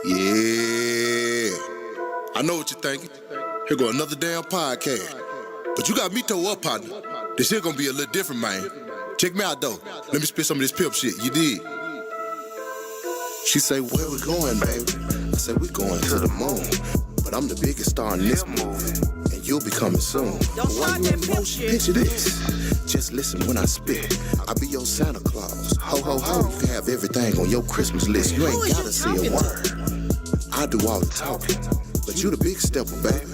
Yeah. I know what you're thinking. Here go another damn podcast. But you got me toe up, partner. This shit gonna be a little different, man. Check me out, though. Let me spit some of this pimp shit. You did. She say, where we going, baby? I say, we going to the moon. But I'm the biggest star in this movie. And you'll be coming soon. Don't start that pimp shit. Picture this. Just listen when I spit. I be your Santa Claus. Ho, ho, ho. You can have everything on your Christmas list. You ain't gotta say a word. I do all the talking. But you the big stepper, baby.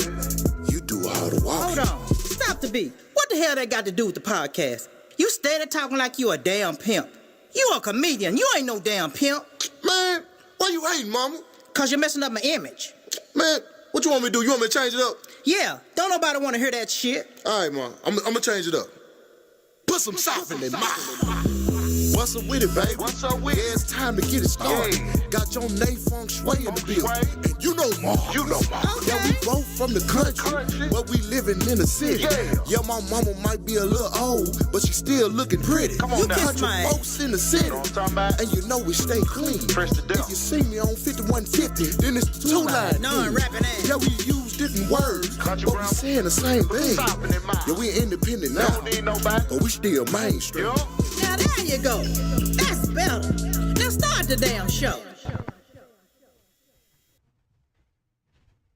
You do all the walking. Hold on. Stop the beat. What the hell that got to do with the podcast? You steady talking like you a damn pimp. You a comedian. You ain't no damn pimp. Man, why you hating, mama? Cause you're messing up my image. Man, what you want me to do? You want me to change it up? Yeah, don't nobody want to hear that shit. All right, man. I'm gonna change it up. Put some sauce in their mouth. What's up with it, baby? What's up with it? Yeah, it's time to get it started. Yeah. Got your name feng shui in the building. And you know Maaacus. You know Maaacus. Yeah, we both from the country, but we living in the city. Yeah. My mama might be a little old, but she still looking pretty. Come on You now. kiss Country my folks in the city. You know what I'm talking about? And you know we stay clean. Press the If down. you see me on 5150, then it's the two-line. Non-rapping ass. Yeah, we use different words, Country but we brown. saying the same thing. Stop in their mouth. Yeah, we independent now, Don't need nobody. but we still mainstream. Yo. Now there you go. That's better. Now start the damn show.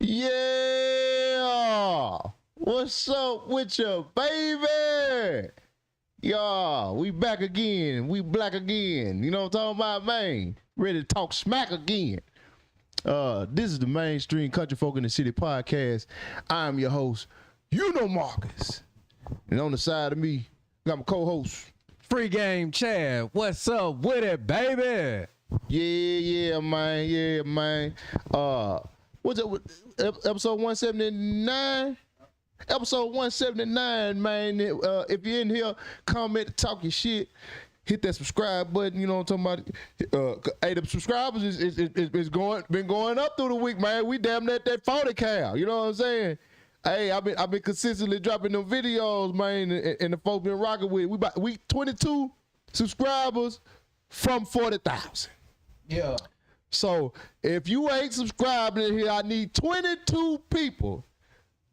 Yeah, what's up with you, baby? Yeah, we back again. We black again. You know what I'm talking about, man? Ready to talk smack again. This is the ManeStream Country Folk in the City podcast. I'm your host, YouknowMaaacus. And on the side of me, got my co-host. Free game Chad, what's up with it, baby? Yeah, man. What's up with episode 179? Episode 179, man. If you're in here, comment, talk your shit, hit that subscribe button. You know what I'm talking about? Hey, the subscribers is been going up through the week, man. We damn near that 40 cal. You know what I'm saying? Hey, I've been consistently dropping them videos, man, and the folks been rocking with it. We 22 subscribers from 40,000. Yeah. So if you ain't subscribed in here, I need 22 people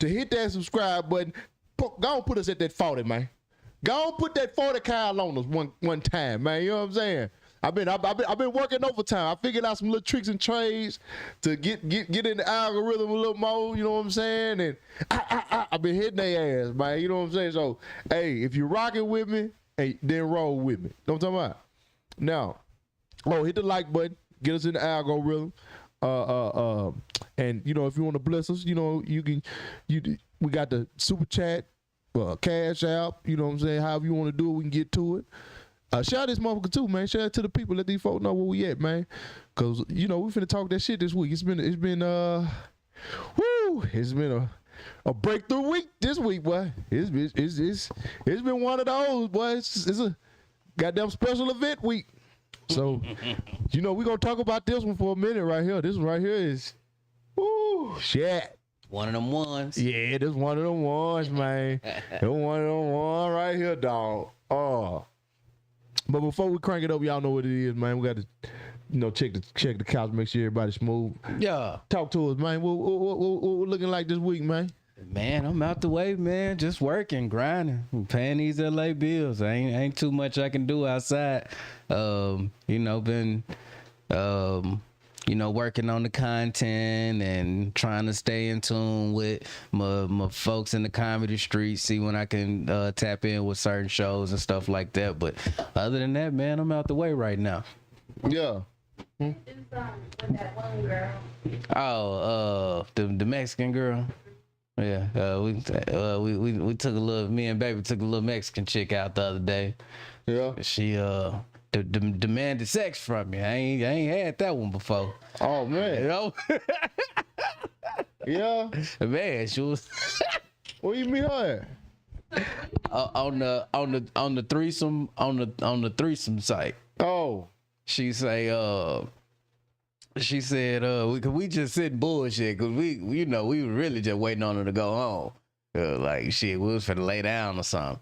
to hit that subscribe button. Go on, put us at that 40, man. Go on, put that 40 cal on us one time, man. You know what I'm saying? I've been working overtime. I figured out some little tricks and trades to get in the algorithm a little more. You know what I'm saying? And I've been hitting their ass, man. You know what I'm saying? So hey, if you're rocking with me, hey, then roll with me. Know what I'm talking about? Now, hit the like button. Get us in the algorithm. And you know, if you want to bless us, you know, we got the super chat, cash out, you know what I'm saying? However you want to do it, we can get to it. Shout out this motherfucker too, man. Shout out to the people. Let these folks know where we at, man. Cause you know, we finna talk that shit this week. It's been a breakthrough week this week, boy. It's been one of those, boy. It's a goddamn special event week. So, you know, we're going to talk about this one for a minute right here. This one right here is, shit. One of them ones. Yeah, this one of them ones, man. This one of them ones right here, dog. But before we crank it up, y'all know what it is, man. We got to, you know, check the couch, make sure everybody's smooth. Yeah. Talk to us, man. What looking like this week, man? Man, I'm out the way, man. Just working, grinding, paying these LA bills. Ain't too much I can do outside. You know, been working on the content and trying to stay in tune with my folks in the comedy street, see when I can tap in with certain shows and stuff like that. But other than that, man, I'm out the way right now. Yeah. With that one girl. Oh, the Mexican girl. Yeah, we took a little. Me and baby took a little Mexican chick out the other day. Yeah. She demanded sex from me. I ain't had that one before. Oh man. You know? Yeah. Man, she was Where you meet her at? on the threesome site. Oh. She said we just sit bullshit because we were really just waiting on her to go home. Like shit, we was finna lay down or something.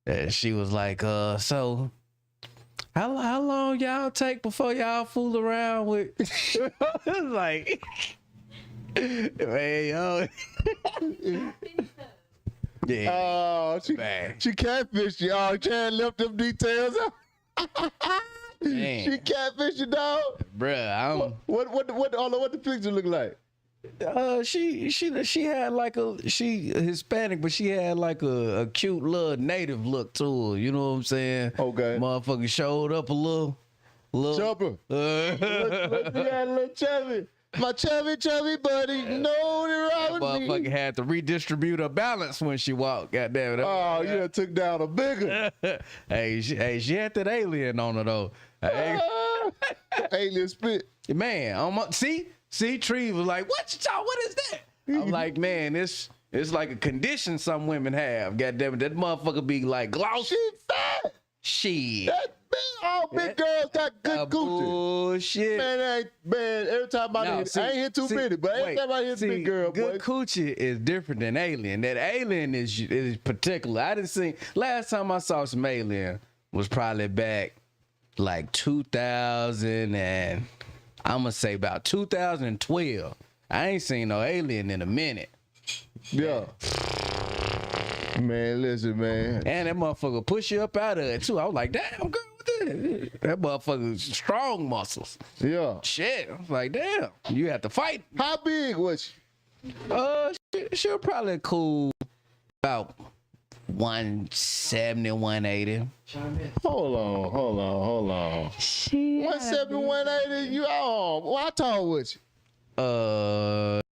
And she was like, so How long y'all take before y'all fool around with? It's like, man, yo. Yeah. Oh, she catfished you. Oh, Chad left them details out. Man. She catfished you, dog. Bruh, I don't. What the picture look like? She had like she Hispanic, but she had like a cute little native look to her. You know what I'm saying? Okay. Motherfucker showed up a little. Chubby. Look, you had a little chubby. My chubby buddy. No, they're That motherfucker had to redistribute her balance when she walked. Goddamn it. Oh, you done took down a bigger. Hey, she had that alien on her though. Alien spit. Man, see, Tree was like, what is that? I'm like, man, it's like a condition some women have. Goddamn it, that motherfucker be like glossy. She fat. Shit. All big girls got good coochie. Bullshit. Man, every time I hit, I ain't hit too many, but every time I hit big girl, good coochie is different than alien. That alien is particular. I didn't see, last time I saw some alien was probably back like 2000 and I'm gonna say about 2012. I ain't seen no alien in a minute. Yeah. Man, listen, man. And that motherfucker push you up out of it too. I was like, damn, girl, what this? That motherfucker's strong muscles. Yeah. Shit. I was like, damn, you have to fight. How big was she? She was probably cool about 170, 180. Hold on. 170, 180. You all? How tall was you? What?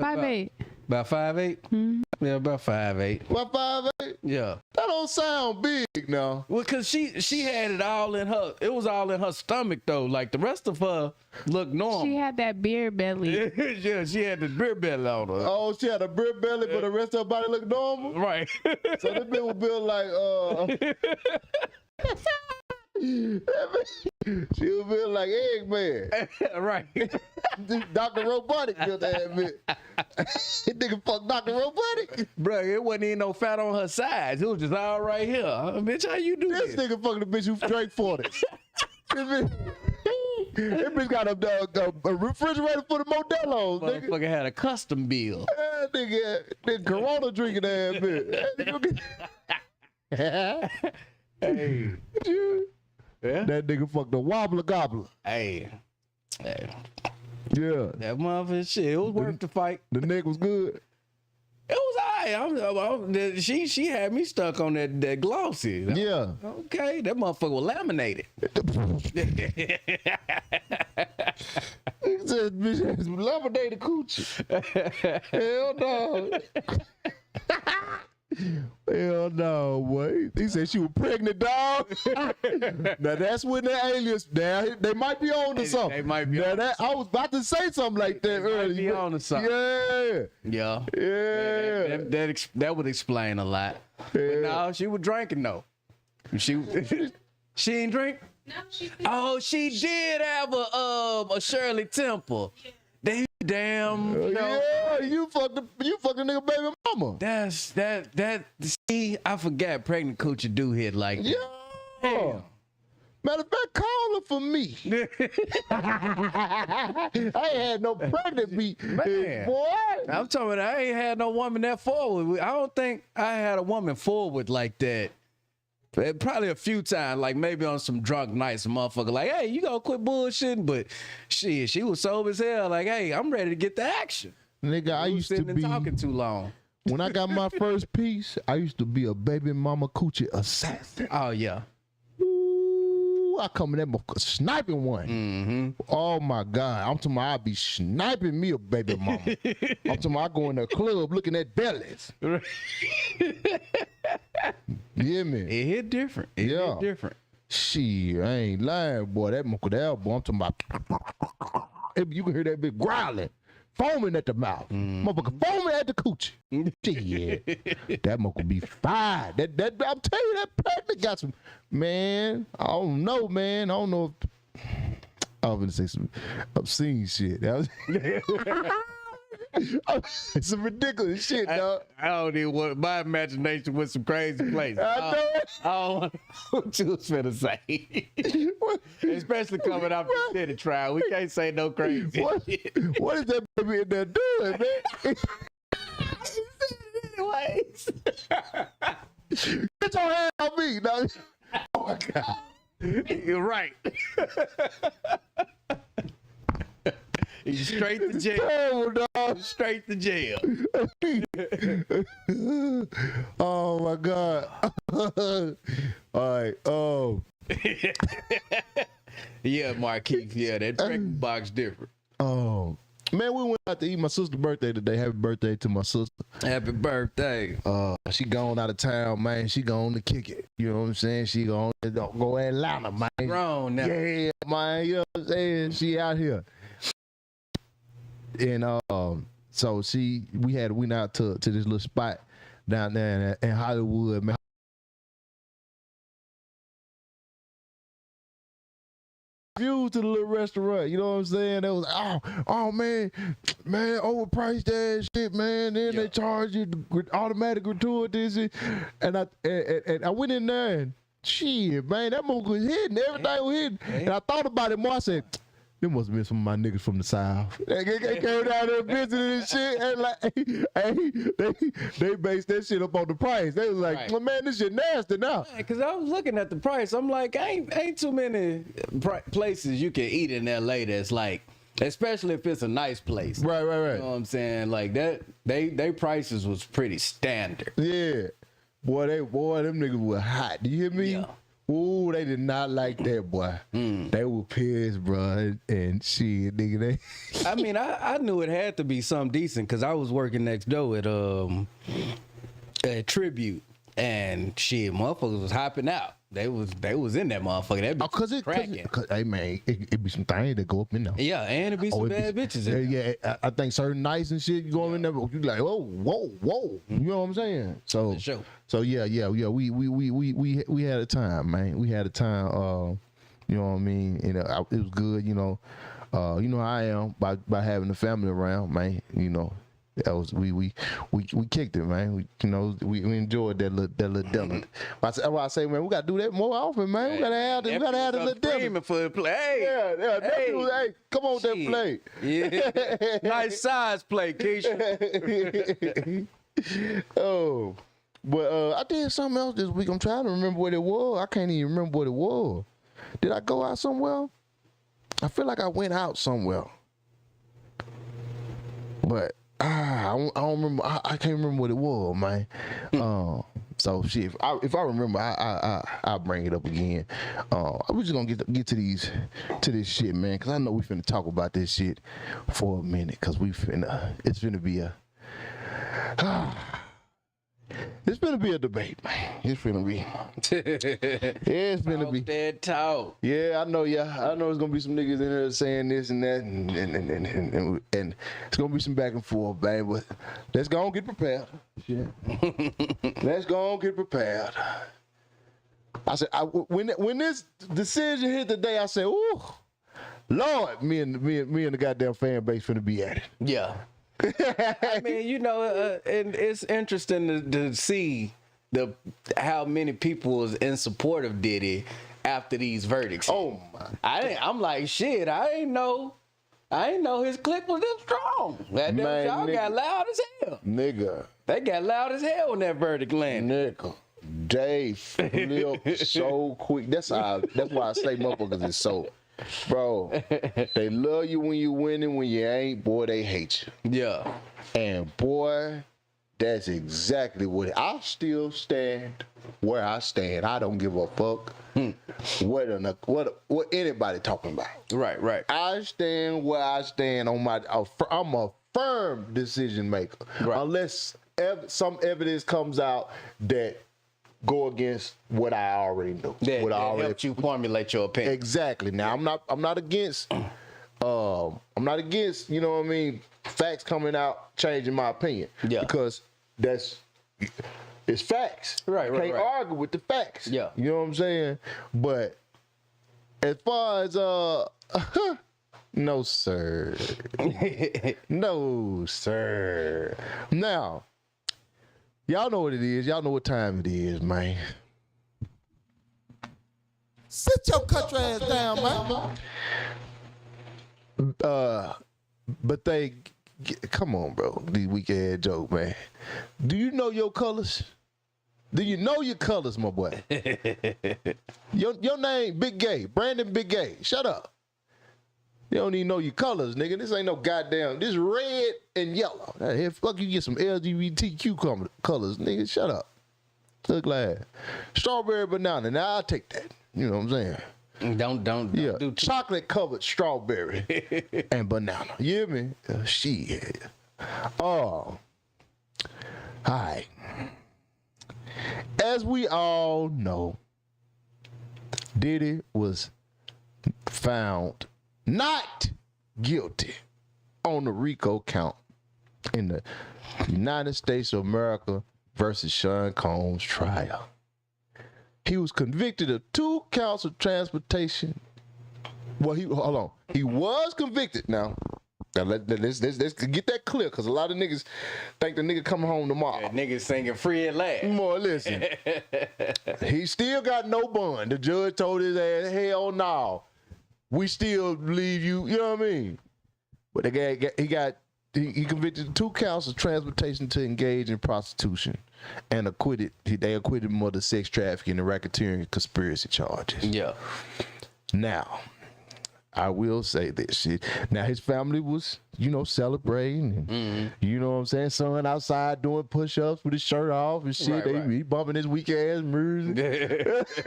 5'8". About 5'8"? Mm-hmm. Yeah, about 5'8". What, 5'8"? Yeah. That don't sound big now. Well, cause she had it all in her. It was all in her stomach though. Like the rest of her looked normal. She had that beer belly. Yeah, she had the beer belly on her. Oh, she had a beer belly, but the rest of her body looked normal. Right. So this bitch was built like she was built like Eggman. Right. Dr. Robotic built that bitch. That nigga fuck Dr. Robotic. Bro, it wasn't even no fat on her sides. It was just all right here. Bitch, how you do This nigga fucking the bitch who drank 40s. This bitch got a refrigerator for the Modelo's. Motherfucker had a custom bill. Nigga Corona drinking ass bitch. Hey. Yeah. That nigga fucked the wobbler gobbler. Hey. Yeah. That motherfucker shit. It was worth the fight. The neck was good. It was alright. She had me stuck on that glossy. Yeah. Okay, that motherfucker was laminated. He said, bitch, has laminated coochie. Hell no. Hell no, boy. He said she was pregnant, dog. Now that's when the aliens, they might be on to something. They might be on I was about to say something like that earlier. Might be on to something. Yeah. Yeah. That would explain a lot. But no, she was drinking though. She ain't drink? No, she did. Oh, she did have a Shirley Temple. They damn. Yeah, you fucked the nigga baby mama. That. See, I forgot pregnant coochie do hit like that. Yeah. Damn. Matter of fact, call her for me. I ain't had no pregnant beat, Man. boy. I'm talking about I ain't had no woman that forward. I don't think I had a woman forward like that. Probably a few times, like maybe on some drunk nights, a motherfucker like, hey, you gonna quit bullshitting? But she was sober as hell. Like, hey, I'm ready to get the action. Nigga, I used to be talking too long. When I got my first piece, I used to be a baby mama coochie assassin. Oh yeah. Ooh, I come in that motherfucker sniping one. Mm-hmm. Oh my God. I'm talking about I be sniping me a baby mama. I'm talking about I go in the club looking at bellies. Yeah, man. It hit different. It hit different. Shit, I ain't lying, boy. That monkey there, boy. I'm talking about. You can hear that big growling, foaming at the mouth. Motherfucker foaming at the coochie. Shit, that monkey be fine. That I'm telling you, that pregnant got some. Man, I don't know, man. I don't know if I was gonna say some obscene shit. That was. It's some ridiculous shit, dog. I don't even want my imagination with some crazy places. I know it. I don't want what you was finna say. Especially coming off the city trial. We can't say no crazy What is that baby in there doing, man? Anyways. Get your hand on me, dog. Oh my God. You're right. He's straight to jail. Terrible, dog. Straight to jail. Oh my God. All right. Oh. Yeah, Maaacus. Yeah, that breakfast box different. Oh. Man, we went out to eat my sister's birthday today. Happy birthday to my sister. Happy birthday. She gone out of town, man. She gone to kick it. You know what I'm saying? She gone to go to Atlanta, man. Grown now. Yeah, man. You know what I'm saying? She out here. And so we went out to this little spot down there in Hollywood, man. Views to the little restaurant, you know what I'm saying? They was like, oh man, overpriced that shit, man. Then they charge you automatic gratuities, and I went in there and shit, man, that movie was hitting, everything was hitting, and I thought about it more. I said, there must have been some of my niggas from the South. They came down there visiting and shit, and like, they based that shit up on the price. They was like, well, man, this shit nasty now. Because I was looking at the price. I'm like, ain't too many places you can eat in LA that's like, especially if it's a nice place. Right. You know what I'm saying? Like that, they prices was pretty standard. Yeah. Boy, them niggas were hot. Do you hear me? Yeah. Ooh, they did not like that, boy. They were pissed, bro. And shit, nigga, they... I mean, I knew it had to be something decent because I was working next door at Tribute, and shit, motherfuckers was hopping out. They was in that motherfucker. That bitch was cracking. Hey, man, it be some things that go up in there. Yeah, and it be some bad bitches in there. Yeah, I think certain nights and shit, you go in there, you like, whoa. You know what I'm saying? So, For sure. So yeah. We had a time, man. We had a time. You know what I mean? And it was good. You know how I am by having the family around, man. You know, that was we kicked it, man. We enjoyed that little dinner. That's why I say, man, we gotta do that more often, man. We gotta have the little dinner for the play. Yeah. Hey, come on with that plate. Yeah, nice size plate, Keisha. Oh, but I did something else this week. I'm trying to remember what it was. I can't even remember what it was. Did I go out somewhere? I feel like I went out somewhere, but I don't remember. I can't remember what it was, man. So shit. If I remember, I'll bring it up again. We're just gonna get to this shit, man, because I know we finna talk about this shit for a minute, because it's finna be a. It's gonna be a debate, man. It's gonna be. It's gonna be. That talk. Yeah, I know. Yeah, I know. There's gonna be some niggas in there saying this and that, and it's gonna be some back and forth, man. But let's go and get prepared. Shit. Let's go and get prepared. I said, when this decision hit today, I said, "Ooh, Lord, me and the goddamn fan base finna be at it." Yeah. I mean, and it's interesting to see how many people was in support of Diddy after these verdicts. Oh my! I'm like, shit. I ain't know his clip was this strong. That Man, y'all nigga. got loud as hell. Nigga, They got loud as hell when that verdict landed. nigga, they flip so quick. That's why I say motherfuckers is so. Bro, they love you when you winning. When you ain't, boy, they hate you. Yeah. And boy, that's exactly what I still stand where I stand. I don't give a fuck what anybody talking about. Right. I stand where I stand on I'm a firm decision maker. Right. Unless some evidence comes out that go against what I already knew. That helped you formulate your opinion. Exactly. Now I'm not against you know what I mean, facts coming out changing my opinion. Yeah. Because it's facts. Right. You can't argue with the facts. Yeah. You know what I'm saying? But as far as No, sir. No, sir. Now, y'all know what it is. Y'all know what time it is, man. Sit your country ass down, man. But come on, bro. These weak ass joke, man. Do you know your colors? Do you know your colors, my boy? your name, Big Gay. Brandon Big Gay. Shut up. You don't even know your colors, nigga. This ain't no goddamn. This red and yellow. Here, fuck you get some LGBTQ colors, nigga. Shut up. Look like strawberry banana. Now I'll take that. You know what I'm saying? Don't do chocolate covered strawberry and banana. You hear me? Shit. Oh. All right. As we all know, Diddy was found not guilty on the RICO count in the United States of America versus Sean Combs trial. He was convicted of 2 counts of transportation. Well, he was convicted now. Now let's get that clear, because a lot of niggas think the nigga coming home tomorrow. Yeah, niggas singing free at last. More listen. He still got no bond. The judge told his ass, hell no. We still believe you. You know what I mean? But the guy he convicted of 2 counts of transportation to engage in prostitution and acquitted. They acquitted him of the sex trafficking and racketeering conspiracy charges. Yeah. Now, I will say this shit. Now, his family was, celebrating. And, you know what I'm saying? Son outside doing push-ups with his shirt off and shit. Right. He bumping his weak-ass music.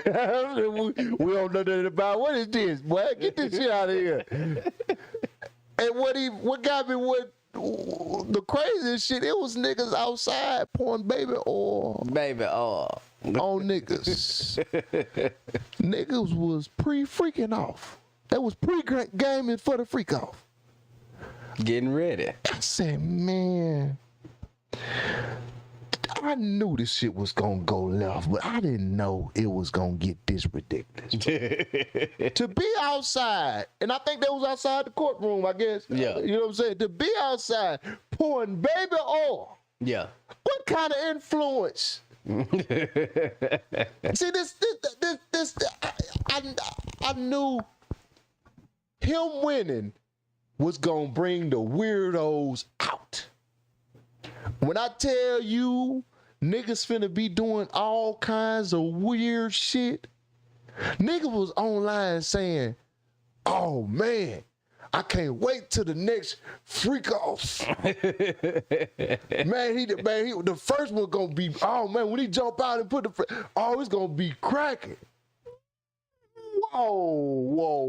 we don't know nothing about. What is this, boy? Get this shit out of here. And what got me with the craziest shit, it was niggas outside pouring baby oil. Baby oil. On niggas. Niggas was pre-freaking off. That was pre-gaming for the freak off. Getting ready. I said, man, I knew this shit was gonna go left, but I didn't know it was gonna get this ridiculous. To be outside, and I think that was outside the courtroom, I guess. Yeah. You know what I'm saying? To be outside pouring baby oil. Yeah. What kind of influence? See, I knew him winning was gonna bring the weirdos out. When I tell you niggas finna be doing all kinds of weird shit, niggas was online saying, oh man, I can't wait till the next freak off. man, the first one gonna be, oh man, when he jump out and put it's gonna be cracking. Whoa.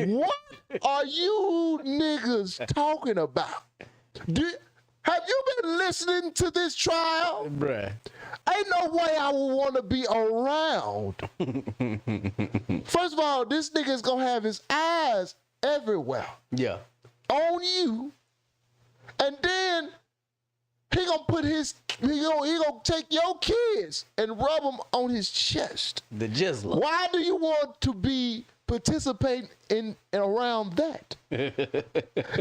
What are you niggas talking about? Have you been listening to this trial? Bruh. Ain't no way I would want to be around. First of all, this nigga's gonna have his eyes everywhere. Yeah. On you. And then he gonna take your kids and rub them on his chest. The jizzler. Why do you want to be participating in and around that?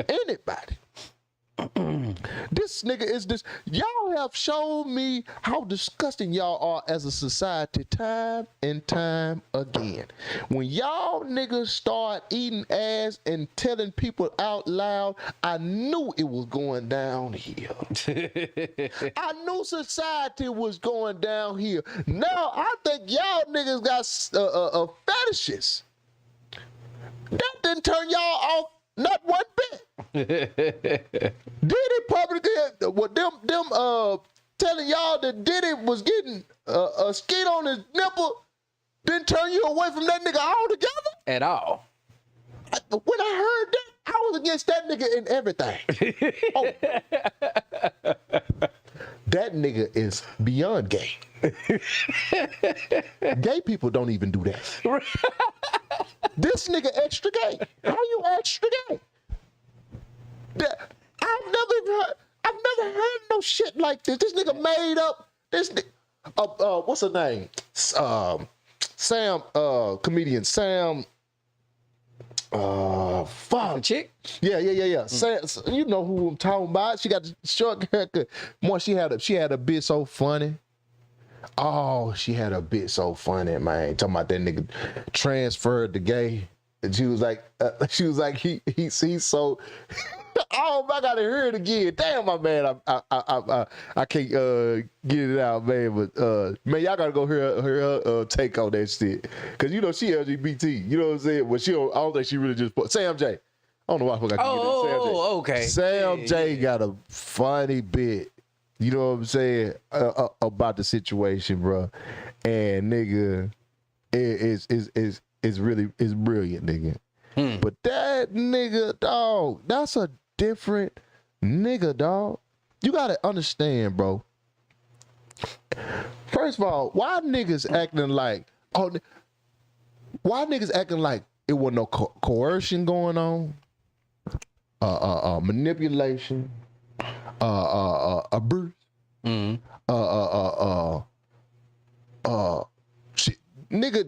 Anybody. This nigga is this. Y'all have shown me how disgusting y'all are as a society time and time again. When y'all niggas start eating ass and telling people out loud, I knew it was going down here. I knew society was going down here. Now I think y'all niggas got fetishes. That didn't turn y'all off not one bit. Diddy publicly, telling y'all that Diddy was getting a skeet on his nipple didn't turn you away from that nigga altogether? At all. When I heard that, I was against that nigga in everything. That nigga is beyond gay. Gay people don't even do that. This nigga extra gay. How you extra gay? I've never heard no shit like this. This nigga made up this what's her name? Sam, comedian Sam Fuck. The chick? Yeah. You know who I'm talking about. She got the short haircut. More, she had a bit so funny. Oh, she had a bit so funny, man. Talking about that nigga transferred to gay. And she was like, he's so. Oh, I gotta hear it again. Damn, my man, I can't get it out, man. But man, y'all gotta go hear her take on that shit, cause you know she LGBT. You know what I'm saying? But I don't think she really just put Sam J. I don't know why I forgot to get it. Sam J. Okay. Sam J got a funny bit. You know what I'm saying about the situation, bro. And nigga, it's brilliant, nigga. But that nigga, dog, that's a different nigga, dog. You gotta understand, bro. First of all, why niggas acting like it wasn't no coercion going on, manipulation, abuse, shit, nigga,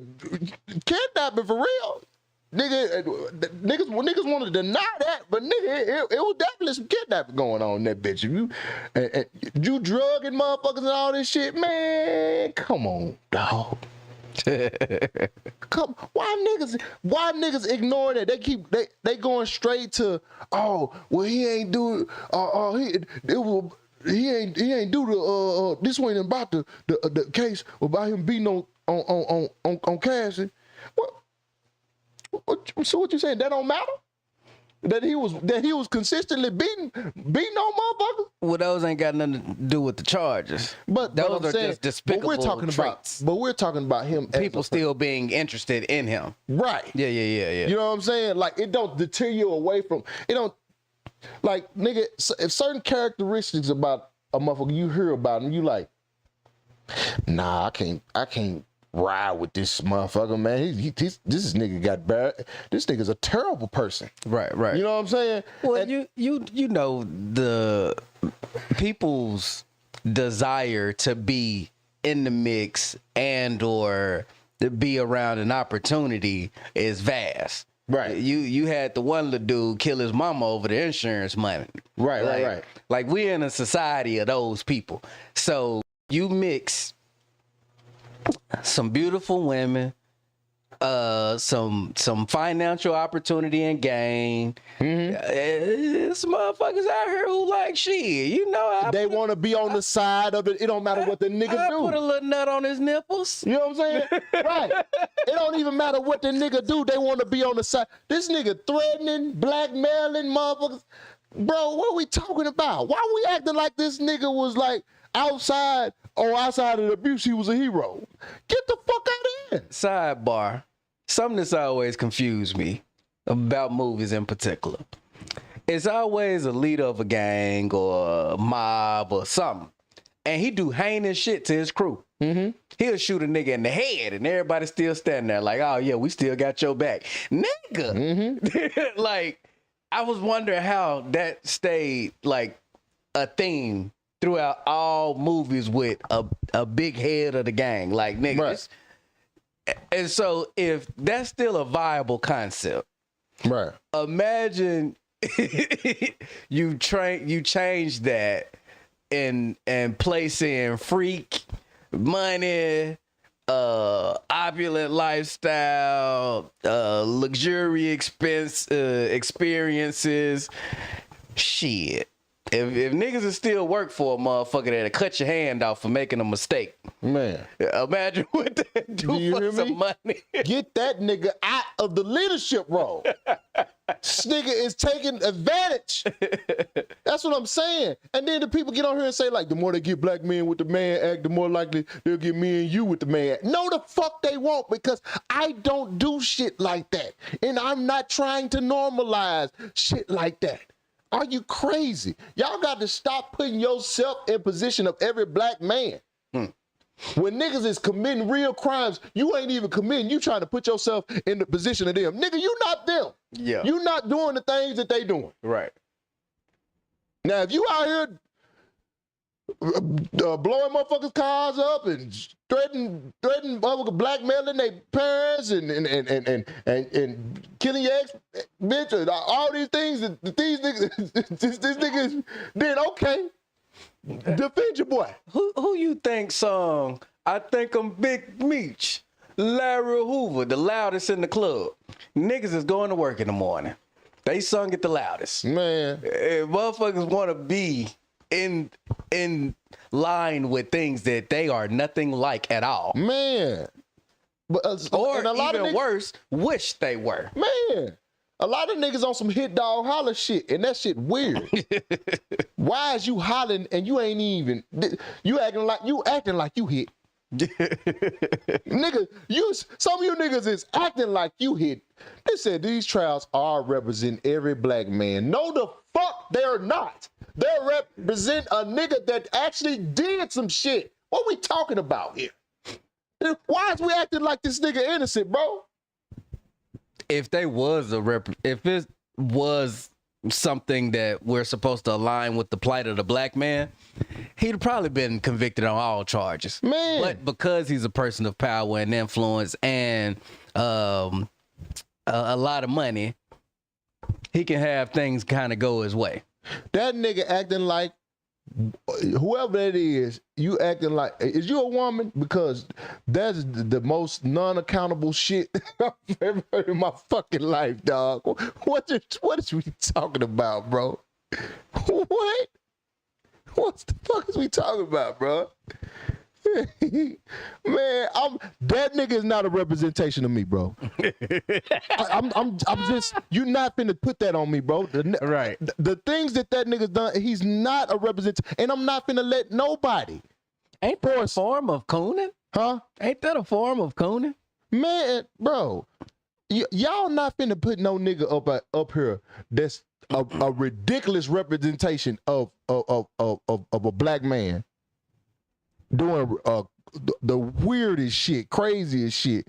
kidnapping for real. Niggas wanted to deny that, but nigga, it was definitely some kidnapping going on in that bitch. If you drugging motherfuckers and all this shit, man, come on, dog. Why niggas ignoring that? They going straight to, oh, well, he ain't do he ain't do this one about the case about him beating on Cassie. So what you saying? That don't matter? That he was consistently beating on motherfuckers? Well, those ain't got nothing to do with the charges. But those are just despicable traits. But we're talking about him. People still being interested in him. Right. Yeah. You know what I'm saying? Like, it don't deter you away from, it don't, like, nigga, if certain characteristics about a motherfucker, you hear about him, you like, nah, I can't ride with this motherfucker, man. This nigga got bad. This nigga's a terrible person. Right. You know what I'm saying? Well, and you know, the people's desire to be in the mix and or to be around an opportunity is vast. Right. You had the one little dude kill his mama over the insurance money. Right. Like, we're in a society of those people. So you mix some beautiful women, some financial opportunity and gain. Some motherfuckers out here who like shit. You know, they want to be on the side of it. It don't matter what the nigga do. Put a little nut on his nipples. You know what I'm saying? Right. It don't even matter what the nigga do. They want to be on the side. This nigga threatening, blackmailing motherfuckers. Bro, what are we talking about? Why we acting like this nigga was like outside of the abuse, he was a hero? Get the fuck out of here. Sidebar. Something that's always confused me about movies in particular. It's always a leader of a gang or a mob or something. And he do heinous shit to his crew. He'll shoot a nigga in the head and everybody still standing there like, oh yeah, we still got your back. Nigga. Like, I was wondering how that stayed like a theme throughout all movies with a big head of the gang. Like, niggas. Right. And so if that's still a viable concept, right? Imagine you change that and place in freak, money, opulent lifestyle, luxury experiences. Shit. If niggas is still work for a motherfucker that'll cut your hand off for making a mistake, man, imagine what that do for some money. Get that nigga out of the leadership role. This nigga is taking advantage. That's what I'm saying. And then the people get on here and say, like, the more they get black men with the man act, the more likely they'll get me and you with the man act. No, the fuck they won't, because I don't do shit like that. And I'm not trying to normalize shit like that. Are you crazy? Y'all got to stop putting yourself in position of every black man. When niggas is committing real crimes, you ain't even committing. You trying to put yourself in the position of them. Nigga, you not them. Yeah. You not doing the things that they doing. Right. Now, if you out here blowing motherfuckers' cars up and threatening blackmailing their parents and killing your ex bitch, all these things that these niggas, these niggas did. Okay, defend your boy. Who you think sung I Think I'm Big Meech? Larry Hoover, the loudest in the club. Niggas is going to work in the morning. They sung it the loudest. Man. If motherfuckers want to be in line with things that they are nothing like at all. Man. But, or and a lot even of worse, wish they were. Man. A lot of niggas on some hit dog holler shit, and that shit weird. Why is you hollering and you ain't even, you acting like you hit. Nigga, some of you niggas is acting like you hit. They said these trials are representing every black man. No, the fuck they're not. They represent a nigga that actually did some shit. What we talking about here? Why is we acting like this nigga innocent, bro? If they was if it was something that we're supposed to align with the plight of the black man, he'd probably been convicted on all charges. Man. But because he's a person of power and influence and a lot of money, he can have things kind of go his way. That nigga acting like, whoever that is, you acting like, is you a woman? Because that's the most non-accountable shit I've ever heard in my fucking life, dog. What is we talking about, bro? What? What the fuck is we talking about, bro? Man, that nigga is not a representation of me, bro. I'm just, you not finna put that on me, bro. Right. The things that nigga's done, he's not a representation, and I'm not finna let nobody. Ain't that a form of cooning? Huh? Ain't that a form of cooning? Man, bro, y'all not finna put no nigga up here that's a ridiculous representation of a black man doing the weirdest shit, craziest shit,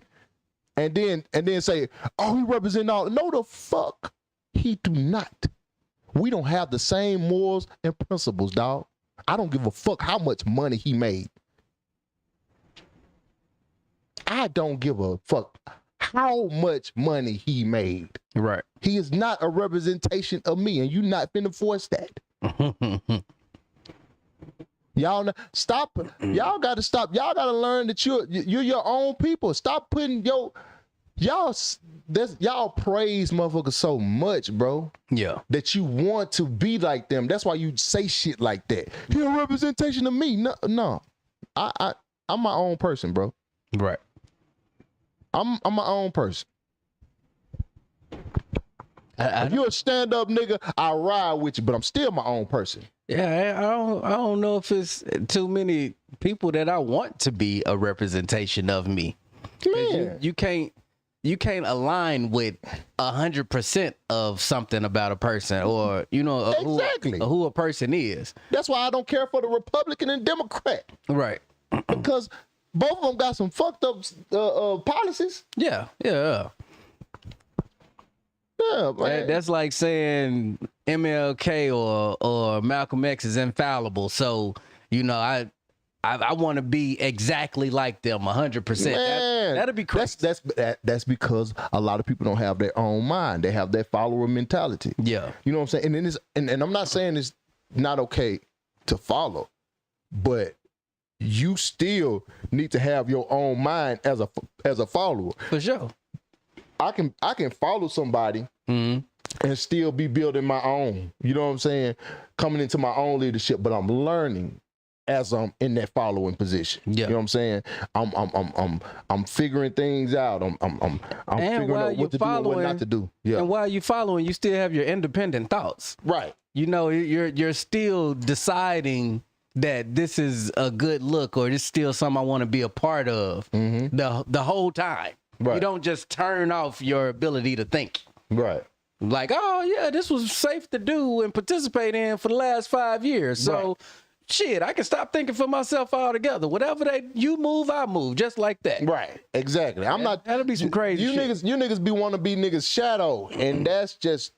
and then say, oh, he represent all. No, the fuck he do not. We don't have the same morals and principles, dog. I don't give a fuck how much money he made. I don't give a fuck how much money he made. Right. He is not a representation of me, and you not finna force that. Y'all stop. Y'all gotta stop. Y'all gotta learn that you're your own people. Stop putting y'all praise motherfuckers so much, bro. Yeah. That you want to be like them. That's why you say shit like that. You're a representation of me. No. I'm my own person, bro. Right. I'm my own person. If you're a stand-up nigga, I ride with you, but I'm still my own person. Yeah, I don't know if it's too many people that I want to be a representation of me. Man, you can't align with 100% of something about a person, or exactly who a person is. That's why I don't care for the Republican and Democrat. Right. Because both of them got some fucked up policies. Yeah. Yeah, man. That's like saying MLK or Malcolm X is infallible. So, I want to be exactly like them 100%. Man, that'd be crazy. That's because a lot of people don't have their own mind. They have that follower mentality. Yeah. You know what I'm saying? And I'm not saying it's not okay to follow, but you still need to have your own mind as a follower. For sure. I can follow somebody and still be building my own. You know what I'm saying? Coming into my own leadership, but I'm learning as I'm in that following position. Yeah. You know what I'm saying? I'm figuring things out. I'm figuring out what to do and what not to do. Yeah. And while you're following, you still have your independent thoughts. Right. You're still deciding that this is a good look or this is still something I want to be a part of the whole time. Right. You don't just turn off your ability to think. Right. Like, oh yeah, this was safe to do and participate in for the last 5 years. So shit, I can stop thinking for myself altogether. Whatever you move, I move, just like that. Right. Exactly. That'll be some crazy shit. You niggas want to be niggas' shadow, and that's just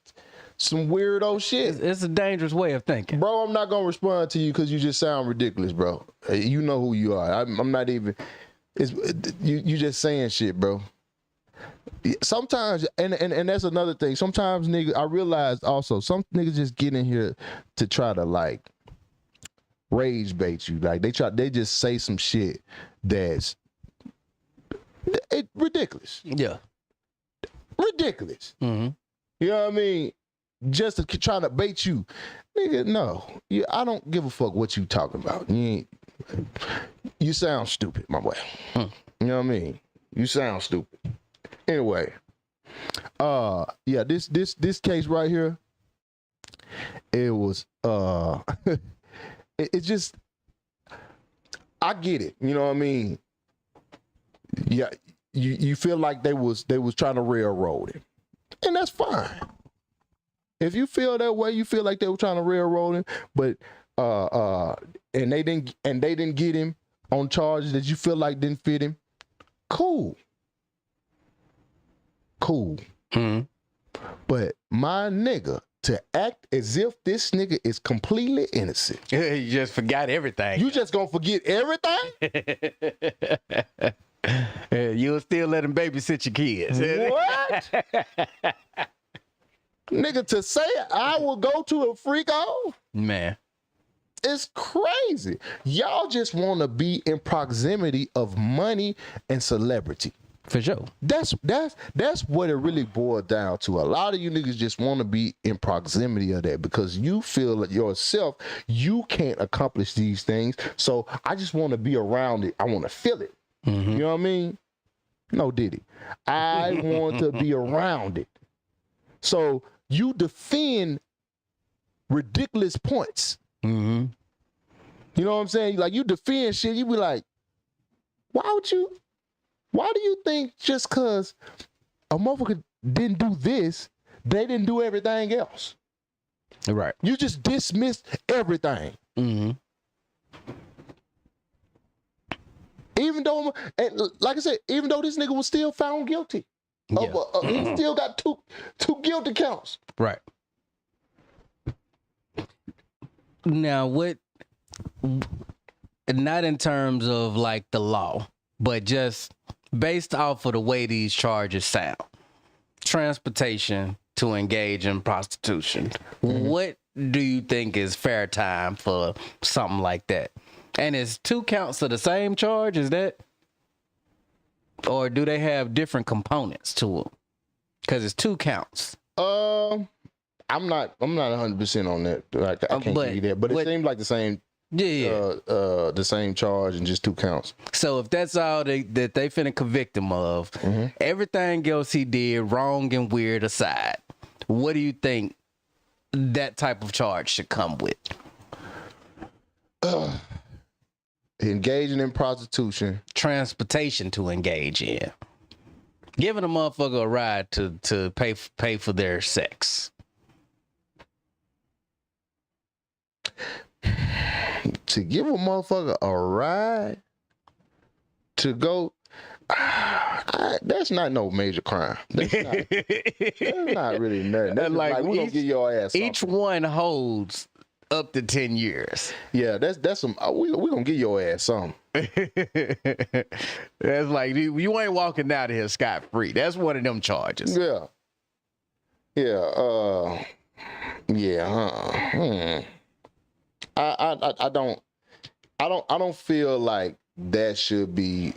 some weirdo shit. It's a dangerous way of thinking. Bro, I'm not going to respond to you because you just sound ridiculous, bro. You know who you are. I'm not even, you just saying shit, bro. Sometimes, and that's another thing. Sometimes, niggas, I realized also, some niggas just get in here to try to, like, rage bait you. Like, they just say some shit that's ridiculous. Yeah. Ridiculous. Mm-hmm. You know what I mean? Just to try to bait you. Nigga, no. I don't give a fuck what you talking about. You sound stupid, my boy. You know what I mean? You sound stupid. Anyway, yeah, this case right here, it was it just, I get it. You know what I mean? Yeah, you feel like they was trying to railroad him, and that's fine. If you feel that way, you feel like they were trying to railroad him, but and they didn't get him on charges that you feel like didn't fit him. Cool. Mm-hmm. But my nigga, to act as if this nigga is completely innocent. You just forgot everything. You just gonna forget everything? You'll still let him babysit your kids. What? Nigga, to say I will go to a freak-off? Man. It's crazy. Y'all just want to be in proximity of money and celebrity. For sure. That's what it really boiled down to. A lot of you niggas just want to be in proximity of that because you feel like yourself, you can't accomplish these things. So I just want to be around it. I want to feel it. Mm-hmm. You know what I mean? No, Diddy. I want to be around it. So you defend ridiculous points. Mm-hmm. You know what I'm saying? Like, you defend shit, you be like, why do you think just because a motherfucker didn't do this, they didn't do everything else? Right. You just dismissed everything. Mm-hmm. Even though, like I said, even though this nigga was still found guilty. Yeah. He still got two guilty counts. Right. Now, what, not in terms of like the law, but just based off of the way these charges sound, transportation to engage in prostitution, what do you think is fair time for something like that? And is 2 counts of the same charge? Is that, or do they have different components to them? Because it's 2 counts. I'm not 100% on that. Like, I can't give you that, but it seemed like the same. Yeah. The same charge and just 2 counts. So if that's all that they finna convict him of, everything else he did, wrong and weird aside, what do you think that type of charge should come with? Engaging in prostitution. Transportation to engage in. Giving a motherfucker a ride to pay for their sex. To give a motherfucker a ride to go, that's not no major crime. That's not really nothing. That's like we gonna get your ass. Each one holds up to 10 years. Yeah, that's some. We gonna get your ass something. That's like you ain't walking out of here scot free. That's one of them charges. Yeah. Yeah. I don't feel like that should be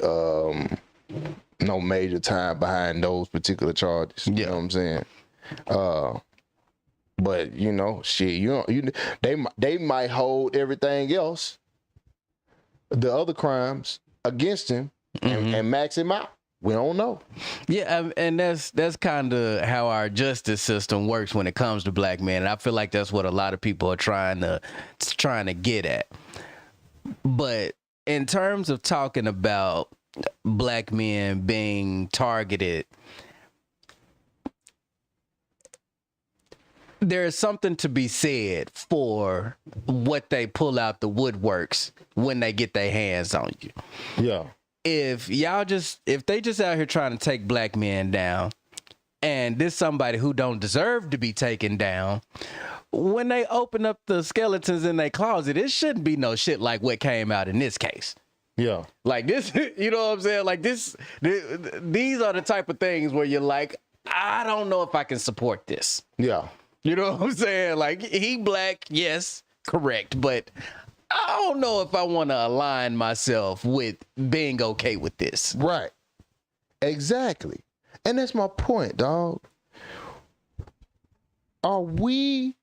no major time behind those particular charges. You know what I'm saying? But you know, shit, they might hold everything else, the other crimes against him, and max him out. We don't know. Yeah, and that's kind of how our justice system works when it comes to black men. And I feel like that's what a lot of people are trying to get at. But in terms of talking about black men being targeted, there is something to be said for what they pull out the woodworks when they get their hands on you. Yeah. If they just out here trying to take black men down, and and this somebody who don't deserve to be taken down. When they open up the skeletons in their closet, it shouldn't be no shit like what came out in this case. Yeah. Like this, you know what I'm saying? Like these are the type of things where you're like, I don't know if I can support this. Yeah. You know what I'm saying? Like, he black, yes, correct, but I don't know if I want to align myself with being okay with this. Right. Exactly. And that's my point, dog. Are we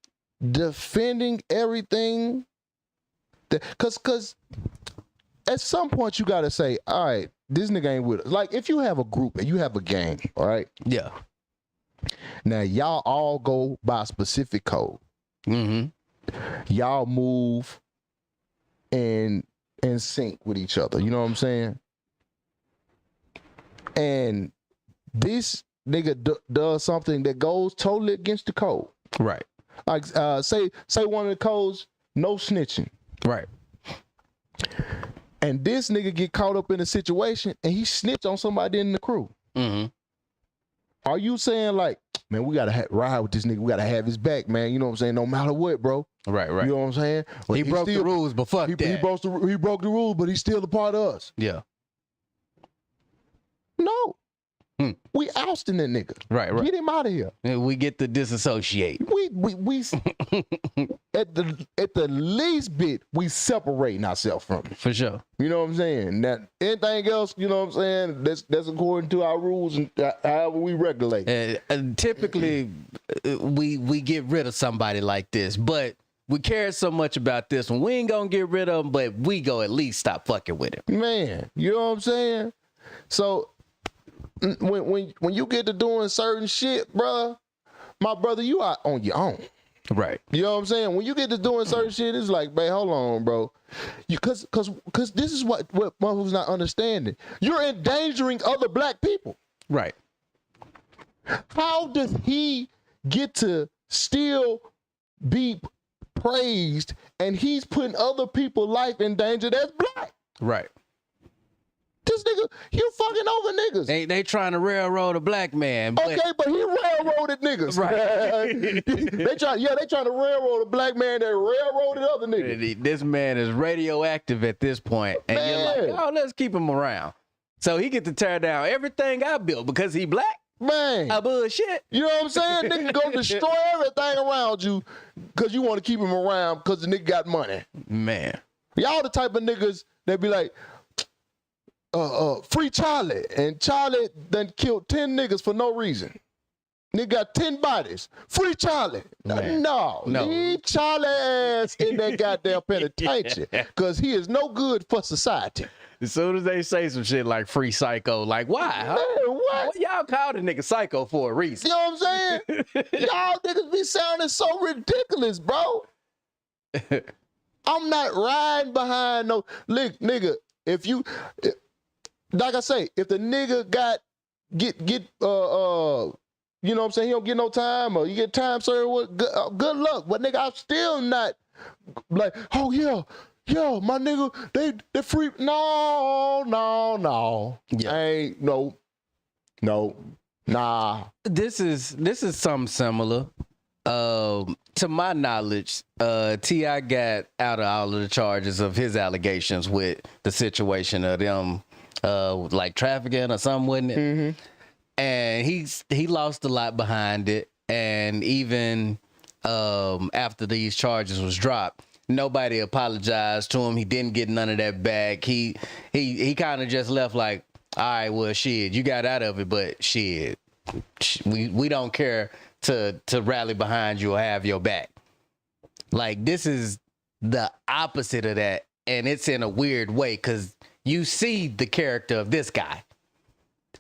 defending everything? Because at some point you got to say, all right, this nigga ain't with us. Like, if you have a group and you have a gang, all right? Yeah. Now, y'all all go by a specific code. Mm-hmm. Y'all move in sync with each other. You know what I'm saying? And this nigga does something that goes totally against the code. Right. Like, say one of the codes, no snitching. Right. And this nigga get caught up in a situation and he snitch on somebody in the crew. Mm-hmm. Are you saying like, man, we gotta ride with this nigga, we gotta have his back, man? You know what I'm saying? No matter what, bro. Right. You know what I'm saying? But He broke the rules, but fuck that. He broke the rules, but he's still a part of us. Yeah. No. We ousting that nigga. Right. Get him out of here. And we get to disassociate. We at the least bit, we separating ourselves from it. For sure. You know what I'm saying? Now, anything else, you know what I'm saying? That's according to our rules and however we regulate. Typically, we get rid of somebody like this, but we care so much about this one. We ain't gonna get rid of him, but we go at least stop fucking with him. Man, you know what I'm saying? So when you get to doing certain shit, bruh, my brother, you are on your own. Right. You know what I'm saying? When you get to doing certain shit, it's like, man, hold on, bro. Cause this is what motherfuckers not understanding. You're endangering other black people. Right. How does he get to still be praised and he's putting other people's life in danger that's black? Right. This nigga, you fucking over niggas. They trying to railroad a black man. But... Okay, but he railroaded niggas. Right. they trying to railroad a black man that railroaded other niggas. This man is radioactive at this point, and you're like, oh, let's keep him around. So he get to tear down everything I built because he black. Man, bullshit. You know what I'm saying? Nigga go destroy everything around you because you want to keep him around because the nigga got money. Man, y'all the type of niggas that be like, free Charlie, and Charlie done killed 10 niggas for no reason. Nigga got 10 bodies. Free Charlie. No. Leave Charlie ass in that goddamn penitentiary because he is no good for society. As soon as they say some shit like free psycho, like why? Huh? Man, what? Y'all called a nigga psycho for a reason. You know what I'm saying? Y'all niggas be sounding so ridiculous, bro. I'm not riding behind no nigga. If you, like I say, if the nigga get you know what I'm saying, he don't get no time or you get time served, good luck. But nigga, I'm still not like, oh yeah, my nigga, they free. No. Yeah. Ain't no, nah. This is something similar. To my knowledge, T.I. got out of all of the charges of his allegations with the situation of them like trafficking or something, wasn't it? Mm-hmm. And he lost a lot behind it. And even after these charges was dropped, nobody apologized to him. He didn't get none of that back. He kind of just left like, all right, well, shit, you got out of it, but shit, we don't care to rally behind you or have your back. Like, this is the opposite of that, and it's in a weird way because you see the character of this guy.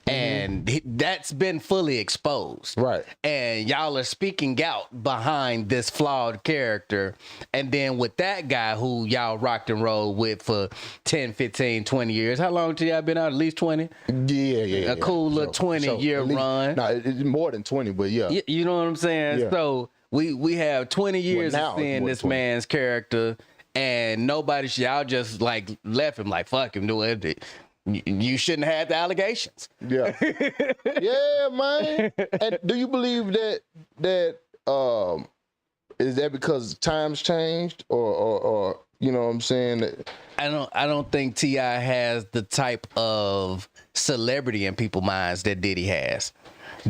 And that's been fully exposed. Right. And y'all are speaking out behind this flawed character. And then with that guy who y'all rocked and rolled with for 10, 15, 20 years. How long till y'all been out? At least 20? Yeah. A cool little 20-year run. No, it's more than 20, but yeah. You know what I'm saying? Yeah. So we have 20 years of seeing this man's character, and y'all just like left him like, fuck him, do it. you shouldn't have the allegations. Yeah. Yeah, man. And do you believe that is that because times changed or you know what I'm saying? I don't think T.I. has the type of celebrity in people's minds that Diddy has.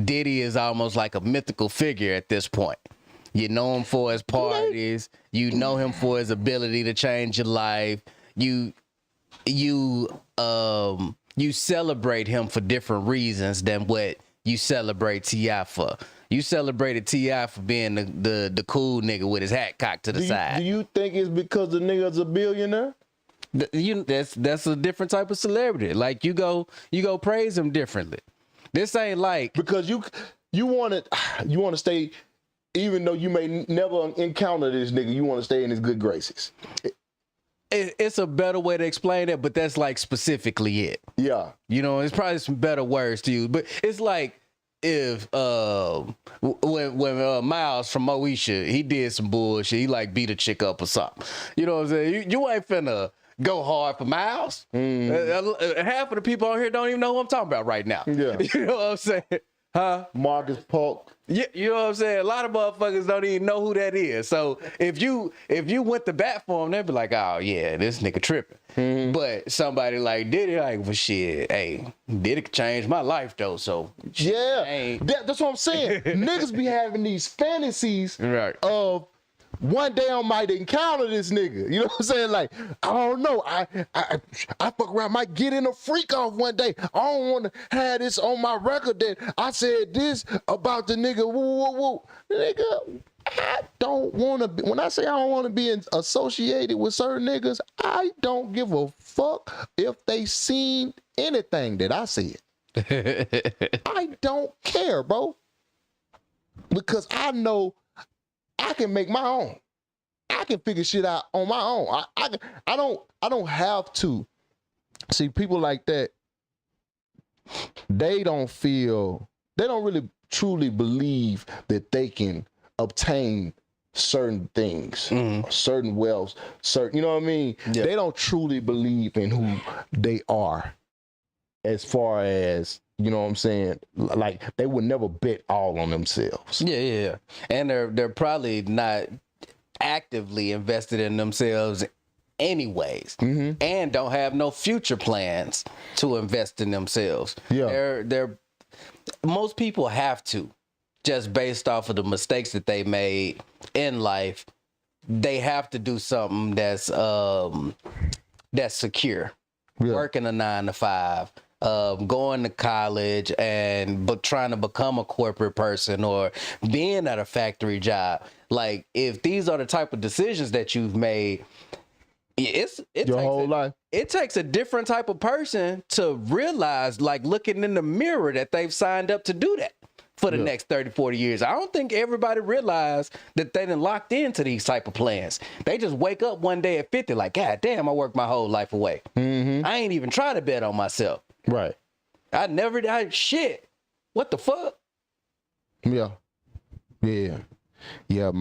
Diddy is almost like a mythical figure at this point. You know him for his parties. You know him for his ability to change your life. You celebrate him for different reasons than what you celebrate T.I. for. You celebrated T.I. for being the cool nigga with his hat cocked to the side. Do you think it's because the nigga's a billionaire? That's a different type of celebrity. Like you go praise him differently. This ain't like because you want to stay, even though you may never encounter this nigga, you want to stay in his good graces. It's a better way to explain it, but that's like specifically it. Yeah, you know, it's probably some better words to use, but it's like if when Miles from Moesha, he did some bullshit, he like beat a chick up or something. You know what I'm saying? You ain't finna go hard for Miles. Half of the people on here don't even know who I'm talking about right now. Yeah. You know what I'm saying? Huh? Marcus Polk. Yeah, you know what I'm saying? A lot of motherfuckers don't even know who that is. So if you went to bat for him, they'd be like, oh yeah, this nigga tripping. But somebody like Diddy, like, well shit, hey, Diddy changed my life though. So yeah, that's what I'm saying. Niggas be having these fantasies of one day I might encounter this nigga. You know what I'm saying? Like, I don't know. I fuck around, might get in a freak off one day. I don't want to have this on my record that I said this about the nigga. Woo, woo, woo. Nigga, I don't want to be, when I say I don't want to be associated with certain niggas, I don't give a fuck if they seen anything that I said. I don't care, bro. Because I know I can make my own. I can figure shit out on my own. I don't have to. See, people like that, they don't really truly believe that they can obtain certain things, certain wealth, certain, you know what I mean? Yeah. They don't truly believe in who they are as far as, you know what I'm saying? Like, they would never bet all on themselves. Yeah. And they're probably not actively invested in themselves anyways, and don't have no future plans to invest in themselves. Yeah. They're most people have to, just based off of the mistakes that they made in life, they have to do something that's secure. Yeah. Working a 9-to-5. Going to college but trying to become a corporate person or being at a factory job. Like, if these are the type of decisions that you've made, your whole life. It takes a different type of person to realize, like, looking in the mirror, that they've signed up to do that for the next 30, 40 years. I don't think everybody realized that they done locked into these type of plans. They just wake up one day at 50 like, God damn, I worked my whole life away. I ain't even try to bet on myself. Right. I never died. Shit. What the fuck? Yeah, man. Yeah,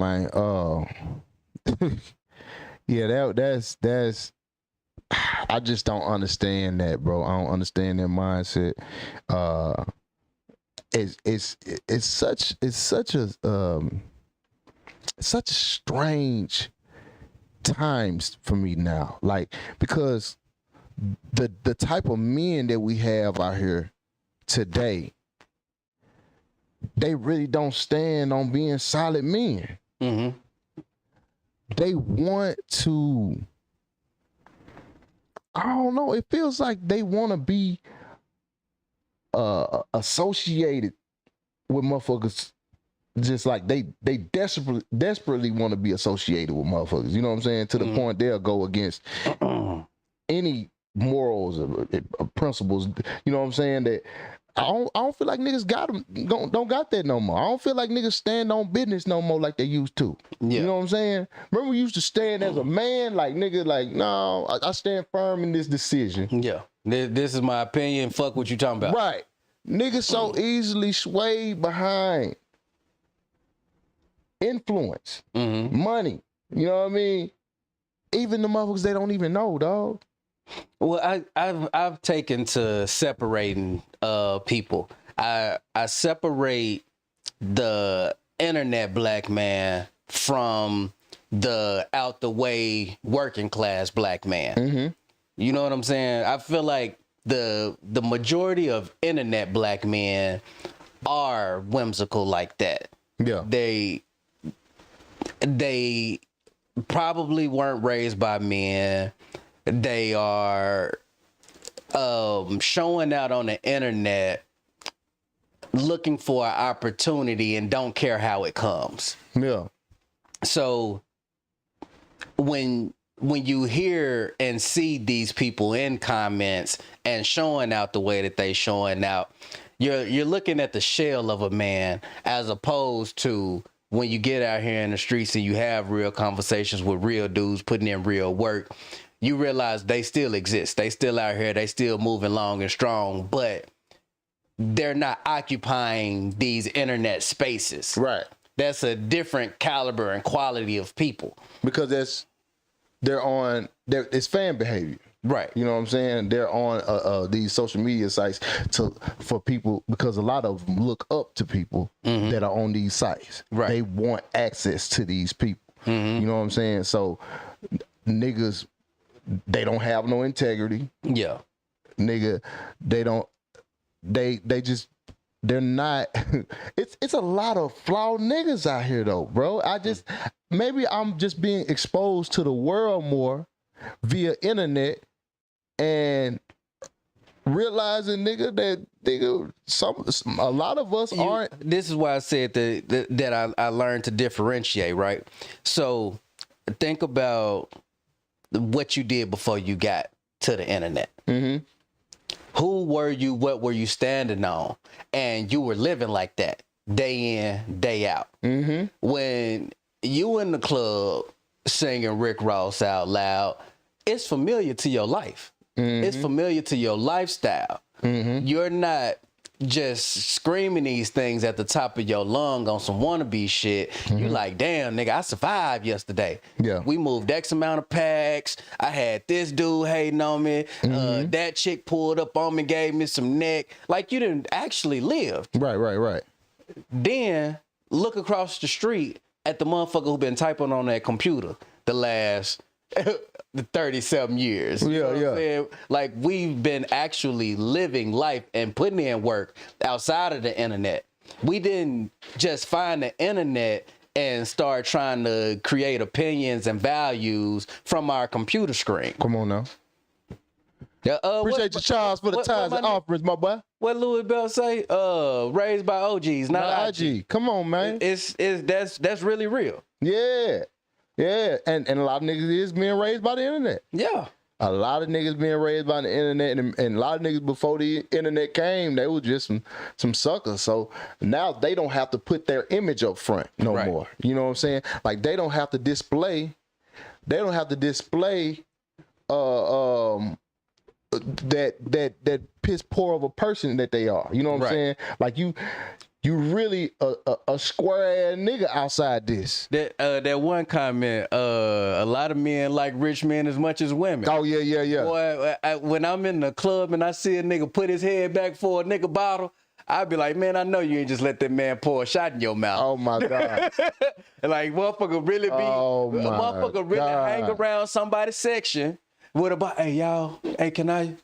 that's. I just don't understand that, bro. I don't understand that mindset. It's such a strange times for me now. Like, because the type of men that we have out here today, they really don't stand on being solid men. They want to, I don't know, it feels like they want to be associated with motherfuckers, just like they desperately want to be associated with motherfuckers. You know what I'm saying? To the point they'll go against any morals or principles. You know what I'm saying? That I don't feel like niggas don't got that no more. I don't feel like niggas stand on business no more like they used to. Yeah. You know what I'm saying? Remember we used to stand as a man, like, nigga, like, no, I stand firm in this decision. Yeah. This is my opinion. Fuck what you talking about. Right. Niggas so easily swayed behind influence, money. You know what I mean? Even the motherfuckers they don't even know, dog. Well, I've taken to separating people. I separate the internet black man from the out the way working class black man. Mm-hmm. You know what I'm saying? I feel like the majority of internet black men are whimsical like that. Yeah. They probably weren't raised by men. They are showing out on the internet looking for an opportunity and don't care how it comes. Yeah. So when you hear and see these people in comments and showing out the way that they showing out, you're looking at the shell of a man, as opposed to when you get out here in the streets and you have real conversations with real dudes putting in real work, you realize they still exist. They still out here. They still moving long and strong, but they're not occupying these internet spaces. Right. That's a different caliber and quality of people. Because it's fan behavior. Right. You know what I'm saying? They're on these social media sites for people, because a lot of them look up to people that are on these sites. Right. They want access to these people. You know what I'm saying? So niggas, they don't have no integrity. Yeah. Nigga, they're not. It's a lot of flawed niggas out here though, bro. Maybe I'm just being exposed to the world more via internet and realizing, nigga, that a lot of us aren't. This is why I said that I learned to differentiate, right? So think about what you did before you got to the internet. Mm-hmm. Who were you? What were you standing on? And you were living like that day in, day out. Mm-hmm. When you in the club singing Rick Ross out loud, it's familiar to your life. Mm-hmm. It's familiar to your lifestyle. Mm-hmm. You're not just screaming these things at the top of your lung on some wannabe shit. You like, damn, nigga, I survived yesterday. Yeah. We moved X amount of packs. I had this dude hating on me. That chick pulled up on me, gave me some neck. Like, you didn't actually live. Right. Then look across the street at the motherfucker who been typing on that computer the last 30-something years. You know what I'm saying? Like, we've been actually living life and putting in work outside of the internet. We didn't just find the internet and start trying to create opinions and values from our computer screen. Come on now. Yeah, Appreciate you, Charles, for the tithes and offerings, my boy. What Louis Bell say? Raised by OGs, not IG. Come on, man. That's really real. Yeah. And a lot of niggas is being raised by the internet. Yeah. A lot of niggas being raised by the internet, and a lot of niggas before the internet came, they were just some suckers. So now they don't have to put their image up front no more. You know what I'm saying? Like, they don't have to display that piss poor of a person that they are. You know what I'm saying? Like, you really a square ass nigga outside this. That one comment, a lot of men like rich men as much as women. Oh yeah. Boy, when I'm in the club and I see a nigga put his head back for a nigga bottle, I'd be like, man, I know you ain't just let that man pour a shot in your mouth. Oh my God. Like, motherfucker really hang around somebody's section with a hey y'all, hey can I,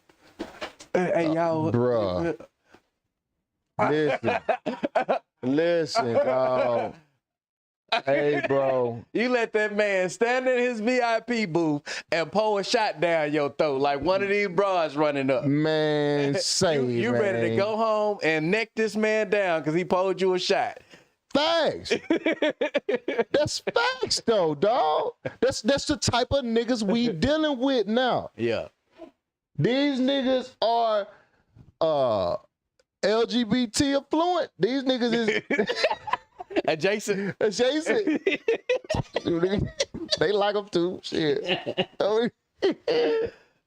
hey y'all, bruh. Listen, dog. Hey, bro. You let that man stand in his VIP booth and pour a shot down your throat like one of these bras running up. Man, you ready to go home and neck this man down because he poured you a shot. Facts. That's facts, though, dog. That's the type of niggas we dealing with now. Yeah. These niggas are LGBT affluent. These niggas is adjacent. They like them too. Shit. Hey,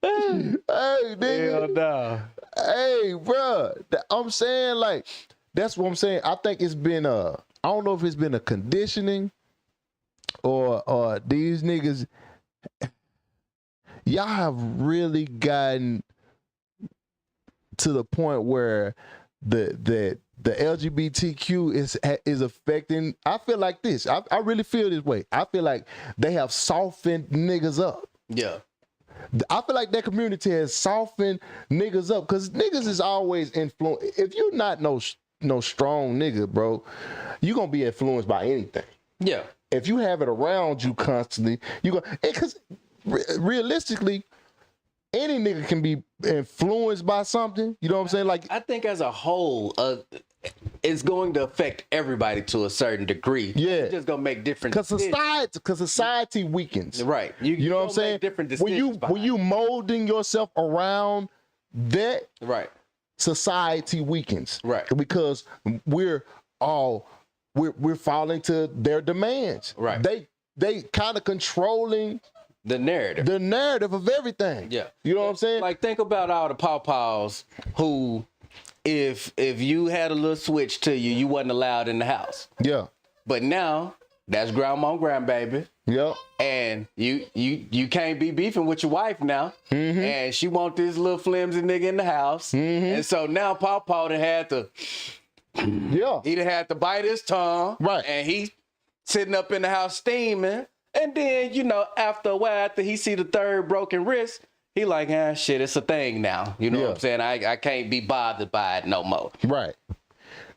nigga. Hell no. Hey, bro. I'm saying, like, that's what I'm saying. I think it's been I don't know if it's been a conditioning or these niggas. y'all have really gotten to the point where the LGBTQ is affecting. I feel like this. I really feel this way. I feel like they have softened niggas up. Yeah. I feel like that community has softened niggas up because niggas is always influenced. If you're not no strong nigga, bro, you're gonna be influenced by anything. Yeah. If you have it around you constantly, you go because realistically, any nigga can be influenced by something. You know what I'm saying? Like, I think as a whole, it's going to affect everybody to a certain degree. Yeah. It's just gonna make different because society weakens. Right. You know what I'm saying? Different when decisions you molding yourself around that, right, society weakens. Right. Because we're falling to their demands. Right. They kind of controlling the narrative of everything. Yeah. You know what I'm saying? Like, think about all the pawpaws who, if you had a little switch to you, you wasn't allowed in the house. Yeah. But now that's grandma and grandbaby. Yep. And you can't be beefing with your wife now. Mm-hmm. And she want this little flimsy nigga in the house. Mm-hmm. And so now Pawpaw done had to he done had to bite his tongue. Right. And he sitting up in the house steaming. And then, you know, after a while, after he see the third broken wrist, he like, shit, it's a thing now. You know what I'm saying? I can't be bothered by it no more. Right.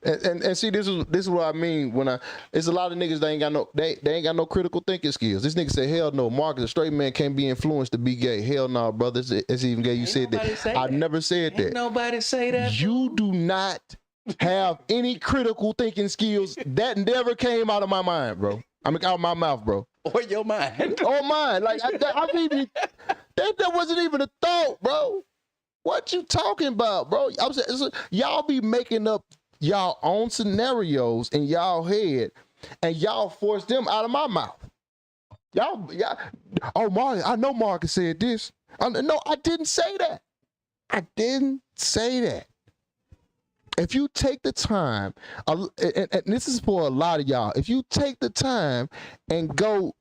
And see, this is what I mean when it's a lot of niggas that ain't got no critical thinking skills. This nigga said, hell no, Maaacus, a straight man can't be influenced to be gay. Hell no, brother. It's even gay. You said that. I never said that. Nobody say that. You do not have any critical thinking skills. That never came out of my mind, bro. I mean, out of my mouth, bro. Or your mind. Or mine. Like, I mean, that wasn't even a thought, bro. What you talking about, bro? I'm saying, y'all be making up y'all own scenarios in y'all head, and y'all force them out of my mouth. Y'all, oh, Maaacus, I know Maaacus said this. No, I didn't say that. I didn't say that. If you take the time, and this is for a lot of y'all, if you take the time and go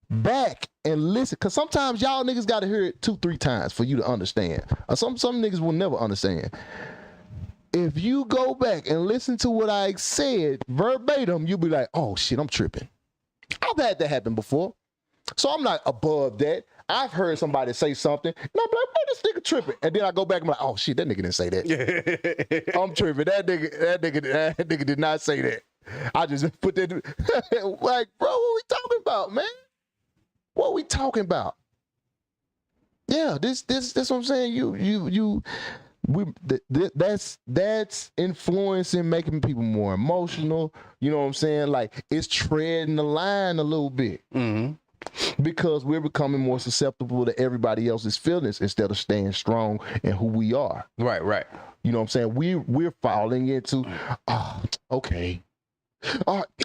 back and listen, because sometimes y'all niggas got to hear it 2-3 times for you to understand. Some niggas will never understand. If you go back and listen to what I said verbatim, you'll be like, oh shit, I'm tripping. I've had that happen before. So I'm not above that. I've heard somebody say something, and I'm like, what, this nigga tripping? And then I go back and I'm like, oh shit, that nigga didn't say that. I'm tripping. That nigga did not say that. I just put that like, bro, what we talking about, man? What we talking about? Yeah, this what I'm saying. That's influencing, making people more emotional. You know what I'm saying? Like, it's treading the line a little bit. Mm-hmm. Because we're becoming more susceptible to everybody else's feelings instead of staying strong in who we are. Right. You know what I'm saying? We're falling into, okay.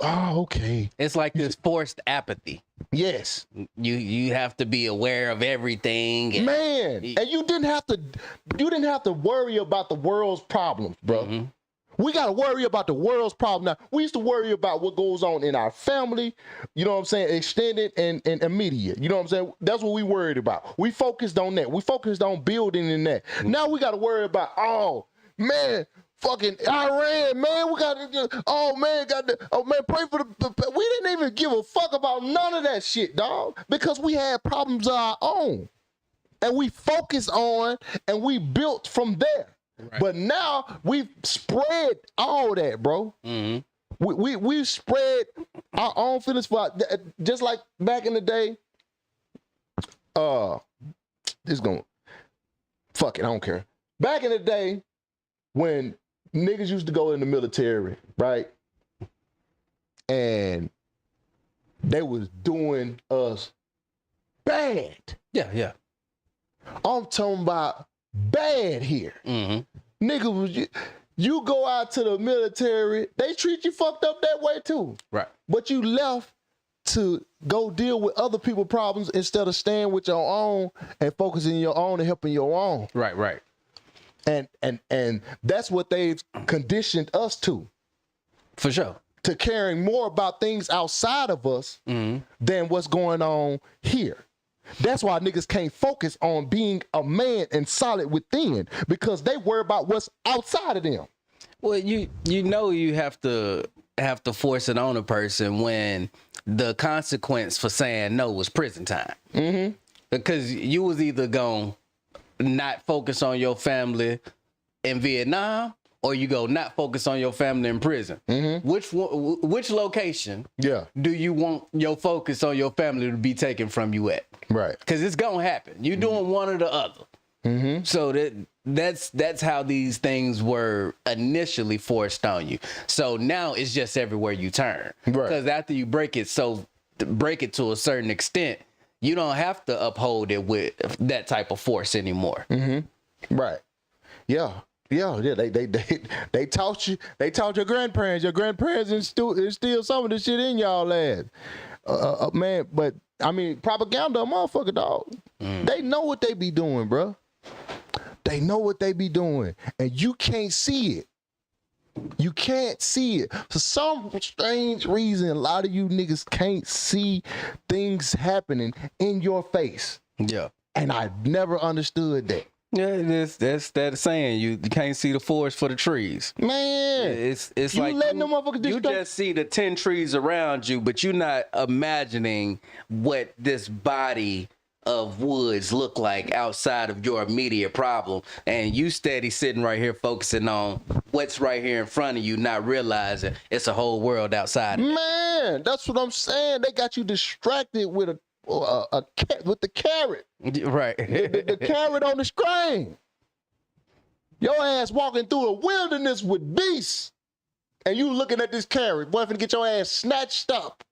Okay. It's like this forced apathy. Yes. You have to be aware of everything. And you didn't have to worry about the world's problems, bro. Mm-hmm. We got to worry about the world's problem now. We used to worry about what goes on in our family, you know what I'm saying, extended and immediate. You know what I'm saying? That's what we worried about. We focused on that. We focused on building in that. Mm-hmm. Now we got to worry about, oh, man, fucking Iran, man. We got to, pray for the, we didn't even give a fuck about none of that shit, dog, because we had problems of our own. And we focused on and we built from there. Right. But now we've spread all that, bro. Mm-hmm. We spread our own feelings for just like back in the day. Fuck it, I don't care. Back in the day when niggas used to go in the military, right? And they was doing us bad. Yeah. I'm talking about bad here. Mm-hmm. Nigga, you go out to the military, they treat you fucked up that way too. Right. But you left to go deal with other people's problems instead of staying with your own and focusing your own and helping your own. Right. And that's what they've conditioned us to. For sure. To caring more about things outside of us than what's going on here. That's why niggas can't focus on being a man and solid within, because they worry about what's outside of them. Well, you know you have to force it on a person when the consequence for saying no was prison time. Mm-hmm. Because you was either going to not focus on your family in Vietnam, or you go not focus on your family in prison. Mm-hmm. Which location do you want your focus on your family to be taken from you at? Right. Because it's going to happen. You're doing one or the other. Mm-hmm. So that's how these things were initially forced on you. So now it's just everywhere you turn. Right. Because after you break it to a certain extent, you don't have to uphold it with that type of force anymore. Mm-hmm. Right. Yeah. Yeah. They taught you. They taught your grandparents. Your grandparents instilled some of this shit in y'all ass. Man, but I mean, propaganda, motherfucker, dog. They know what they be doing, bro. They know what they be doing, and you can't see it. You can't see it. For some strange reason, a lot of you niggas can't see things happening in your face. Yeah. And I never understood that. Yeah, that's that saying. You can't see the forest for the trees. Man, it's you like letting them motherfuckers do. You just see the 10 trees around you, but you're not imagining what this body of woods look like outside of your immediate problem. And you steady sitting right here focusing on what's right here in front of you, not realizing it's a whole world outside. Man, that's what I'm saying. They got you distracted with with the carrot. Right. the carrot on the screen. Your ass walking through a wilderness with beasts, and you looking at this carrot. Boy, finna get your ass snatched up.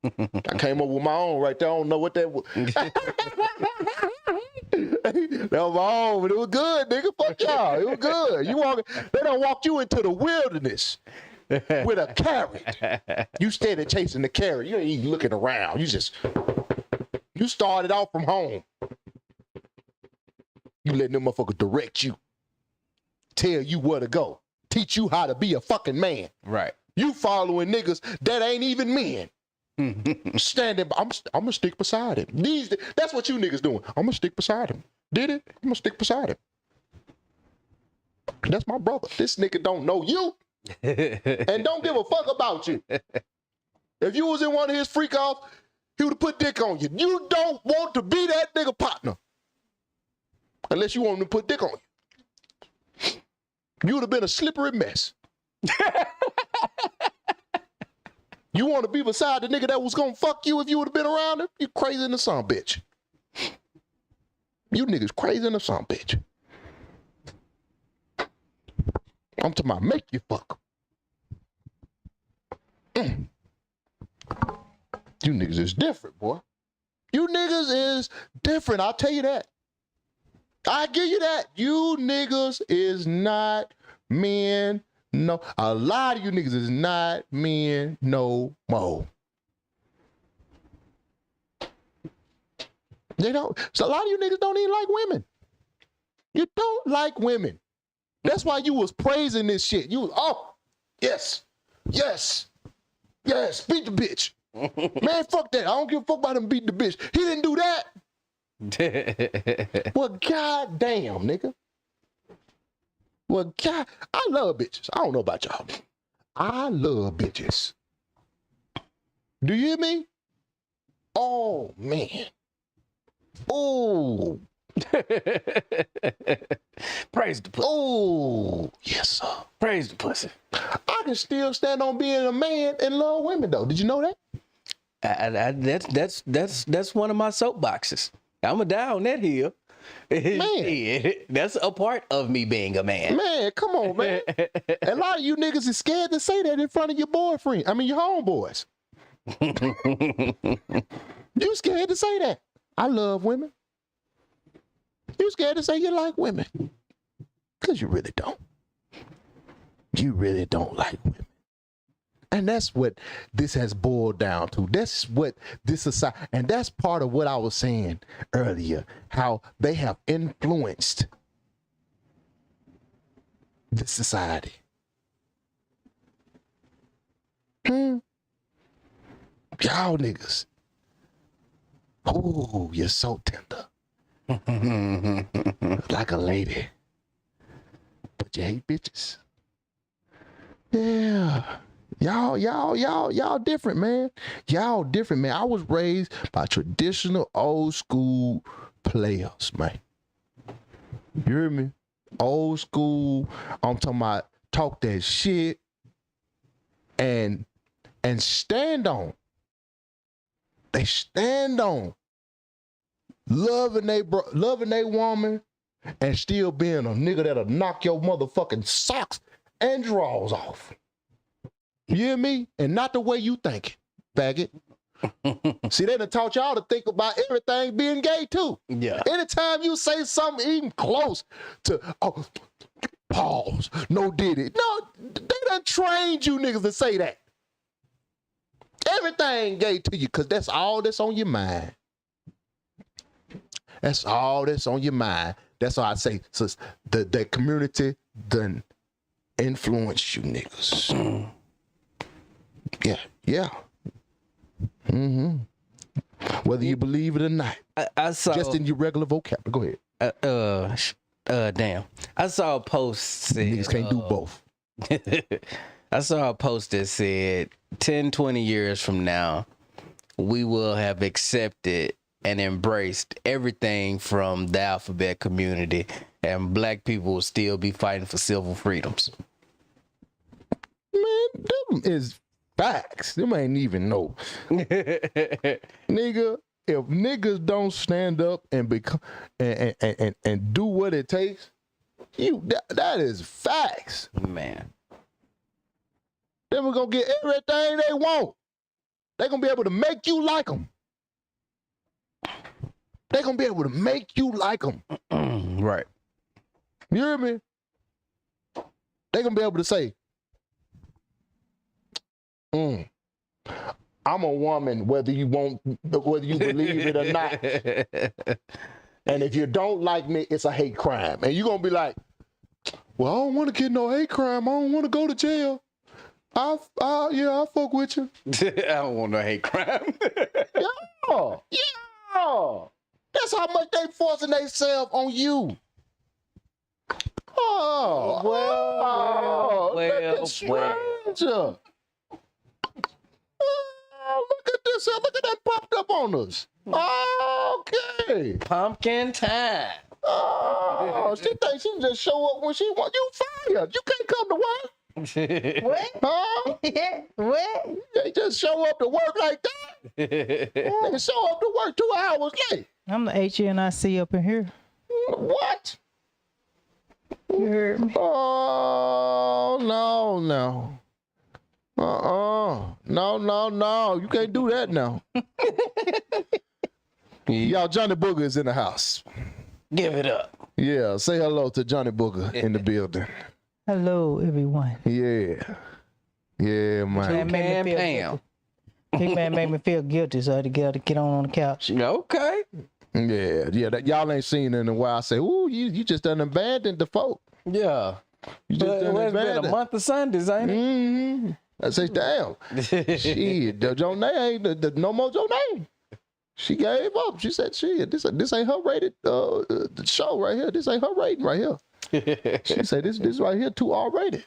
I came up with my own right there. I don't know what that was. That was my own, but it was good, nigga. Fuck y'all. It was good. They done walked you into the wilderness with a carrot. You steady chasing the carrot. You ain't even looking around. You started off from home. You letting them motherfuckers direct you. Tell you where to go. Teach you how to be a fucking man. Right. You following niggas that ain't even men. Standing, I'm gonna stick beside him. That's what you niggas doing. I'm gonna stick beside him. Did it? I'm gonna stick beside him. That's my brother. This nigga don't know you and don't give a fuck about you. If you was in one of his freak offs, he would have put dick on you. You don't want to be that nigga partner unless you want him to put dick on you. You would have been a slippery mess. You want to be beside the nigga that was gonna fuck you if you would have been around him? You crazy in the son, bitch. You niggas crazy in the son, bitch. I'm talking about make you fuck. You niggas is different, boy. You niggas is different, I'll tell you that. I give you that. You niggas is not men. No, a lot of you niggas is not men no more. They don't. So a lot of you niggas don't even like women. You don't like women. That's why you was praising this shit. You was, oh, yes, beat the bitch. Man, fuck that. I don't give a fuck about him beating the bitch. He didn't do that. Well, goddamn, nigga. Well, God, I love bitches. I don't know about y'all. I love bitches. Do you hear me? Oh, man. Oh. Praise the pussy. Oh, yes, sir. Praise the pussy. I can still stand on being a man and love women, though. Did you know that? That's one of my soapboxes. I'm a die on that hill. Man, that's a part of me being a man. Man, come on, man. A lot of you niggas is scared to say that in front of your boyfriend. I mean, your homeboys. You scared to say that. I love women. You scared to say you like women. Because you really don't. You really don't like women. And that's what this has boiled down to. That's what this society, and that's part of what I was saying earlier, how they have influenced this society. Y'all niggas Oh, you're so tender. Like a lady. But you hate bitches. Yeah. Y'all different, man. Y'all different, man. I was raised by traditional old school players, man. You hear me? Old school. I'm talking about talk that shit and stand on. They stand on loving they woman and still being a nigga that'll knock your motherfucking socks and drawers off. You hear me? And not the way you think, faggot. See, they done taught y'all to think about everything being gay too. Yeah. Anytime you say something even close to, oh, pause, no Diddy. No, they done trained you niggas to say that. Everything gay to you, because that's all that's on your mind. That's all that's on your mind. That's why I say, so the community done influence you niggas. Yeah. Mm-hmm. Whether you believe it or not. I saw just in your regular vocabulary. Go ahead. Damn. I saw a post said, niggas can't do both. I saw a post that said 10, 20 years from now, we will have accepted and embraced everything from the alphabet community, and black people will still be fighting for civil freedoms. Man, them is facts. Them ain't even no. Nigga, if niggas don't stand up and become and do what it takes, that is facts. Man. Then we're gonna get everything they want. They're gonna be able to make you like them. They're gonna be able to make you like them. Right. You hear me? They're gonna be able to say, I'm a woman, whether you believe it or not. And if you don't like me, it's a hate crime. And you're gonna be like, well, I don't want to get no hate crime. I don't want to go to jail. I fuck with you. I don't want no hate crime. Yeah. That's how much they forcing themselves on you. Well. Look at this. Look at that popped up on us. Okay. Pumpkin time. Oh, she thinks she can just show up when she wants. You fired. You can't come to work. What? Huh? What? They just show up to work like that. They show up to work 2 hours late. I'm the HNIC up in here. What? You heard me? Oh, no. No. You can't do that now. Y'all, Johnny Booger is in the house. Give it up. Yeah, say hello to Johnny Booger in the building. Hello, everyone. Yeah, man. Pam. Big man made me feel guilty, so I had to get on the couch. Okay. Yeah. Y'all ain't seen it in a while. I say, ooh, you just done abandoned the folk. Yeah. You just done It's been abandoned. a month of Sundays, ain't it? Mm-hmm. I say, damn. Shit, the Jonay ain't no more Jonay. She gave up. She said, shit, this ain't her rated the show right here. This ain't her rating right here. She said, this right here too R-rated.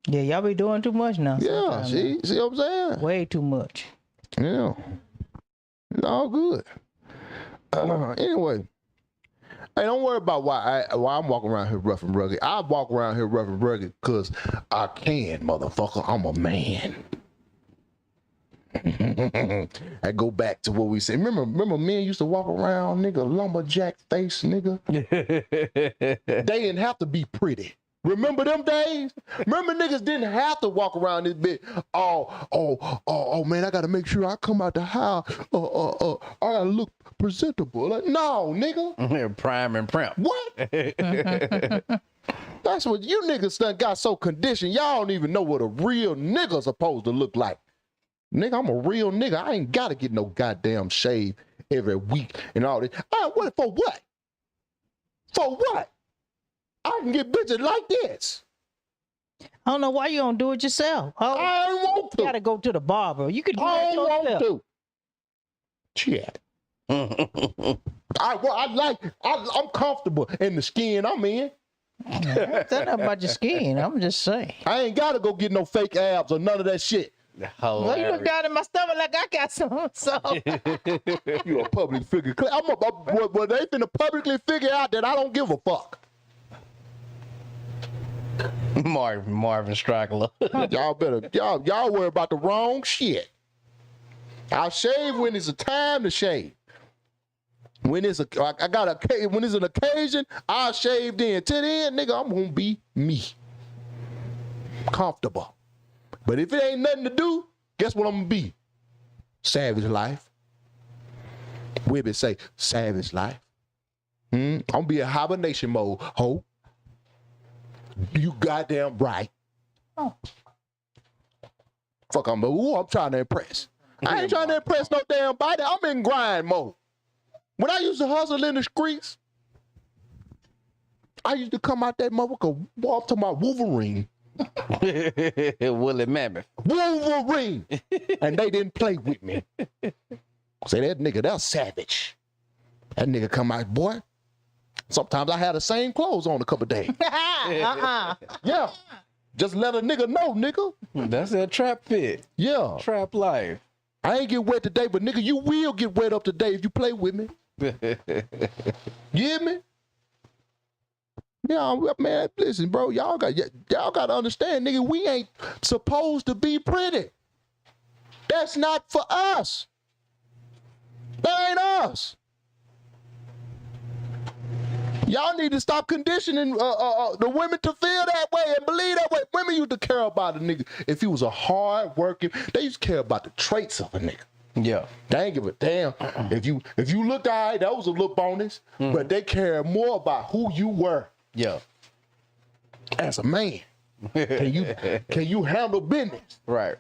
Yeah, y'all be doing too much now. Yeah, see what I'm saying? Way too much. Yeah. It's all good. Anyway. Hey, don't worry about why I'm walking around here rough and rugged. I walk around here rough and rugged because I can, motherfucker. I'm a man. I go back to what we said. Remember men used to walk around, nigga, lumberjack face, nigga. They didn't have to be pretty. Remember them days? Remember niggas didn't have to walk around this bitch. Oh, man, I gotta make sure I come out the house. I gotta look presentable. Like, no, nigga. Prime and primp. What? That's what you niggas done got so conditioned. Y'all don't even know what a real nigga supposed to look like. Nigga, I'm a real nigga. I ain't gotta get no goddamn shave every week and all this. For what? For what? I can get bitches like this. I don't know why you don't do it yourself. Oh, I don't want to. You gotta go to the barber. You could do I that don't want yourself. to. Shit. I'm comfortable in the skin I'm in. That's not about your skin. I'm just saying. I ain't gotta go get no fake abs or none of that shit. Well, you look down in my stomach like I got some. So You a public figure. Well, they finna publicly figure out that I don't give a fuck. Marvin Straggler. Y'all worry about the wrong shit. I'll shave when it's a time to shave. When it's an occasion, I'll shave then. Till then, nigga, I'm gonna be me. Comfortable. But if it ain't nothing to do, guess what I'm gonna be? Savage life. Women say savage life. I'm gonna be in hibernation mode, ho. You goddamn right. Oh. Fuck, I'm trying to impress. I ain't trying to impress no damn body. I'm in grind mode. When I used to hustle in the streets, I used to come out that motherfucker, walk to my Wolverine. Woolly Mammoth. Wolverine. And they didn't play with me. Say that nigga, that's savage. That nigga come out, boy. Sometimes I had the same clothes on a couple days. Yeah. Just let a nigga know, nigga. That's a trap fit. Yeah. Trap life. I ain't get wet today, but nigga, you will get wet up today if you play with me. You hear me? Yeah, man, listen, bro, y'all got to understand, nigga, we ain't supposed to be pretty. That's not for us. That ain't us. Y'all need to stop conditioning the women to feel that way and believe that way. Women used to care about a nigga if he was a hard working. They used to care about the traits of a nigga. Yeah. They ain't give a damn. If you looked all right, that was a little bonus. But they care more about who you were. Yeah. As a man. Can you handle business? Right.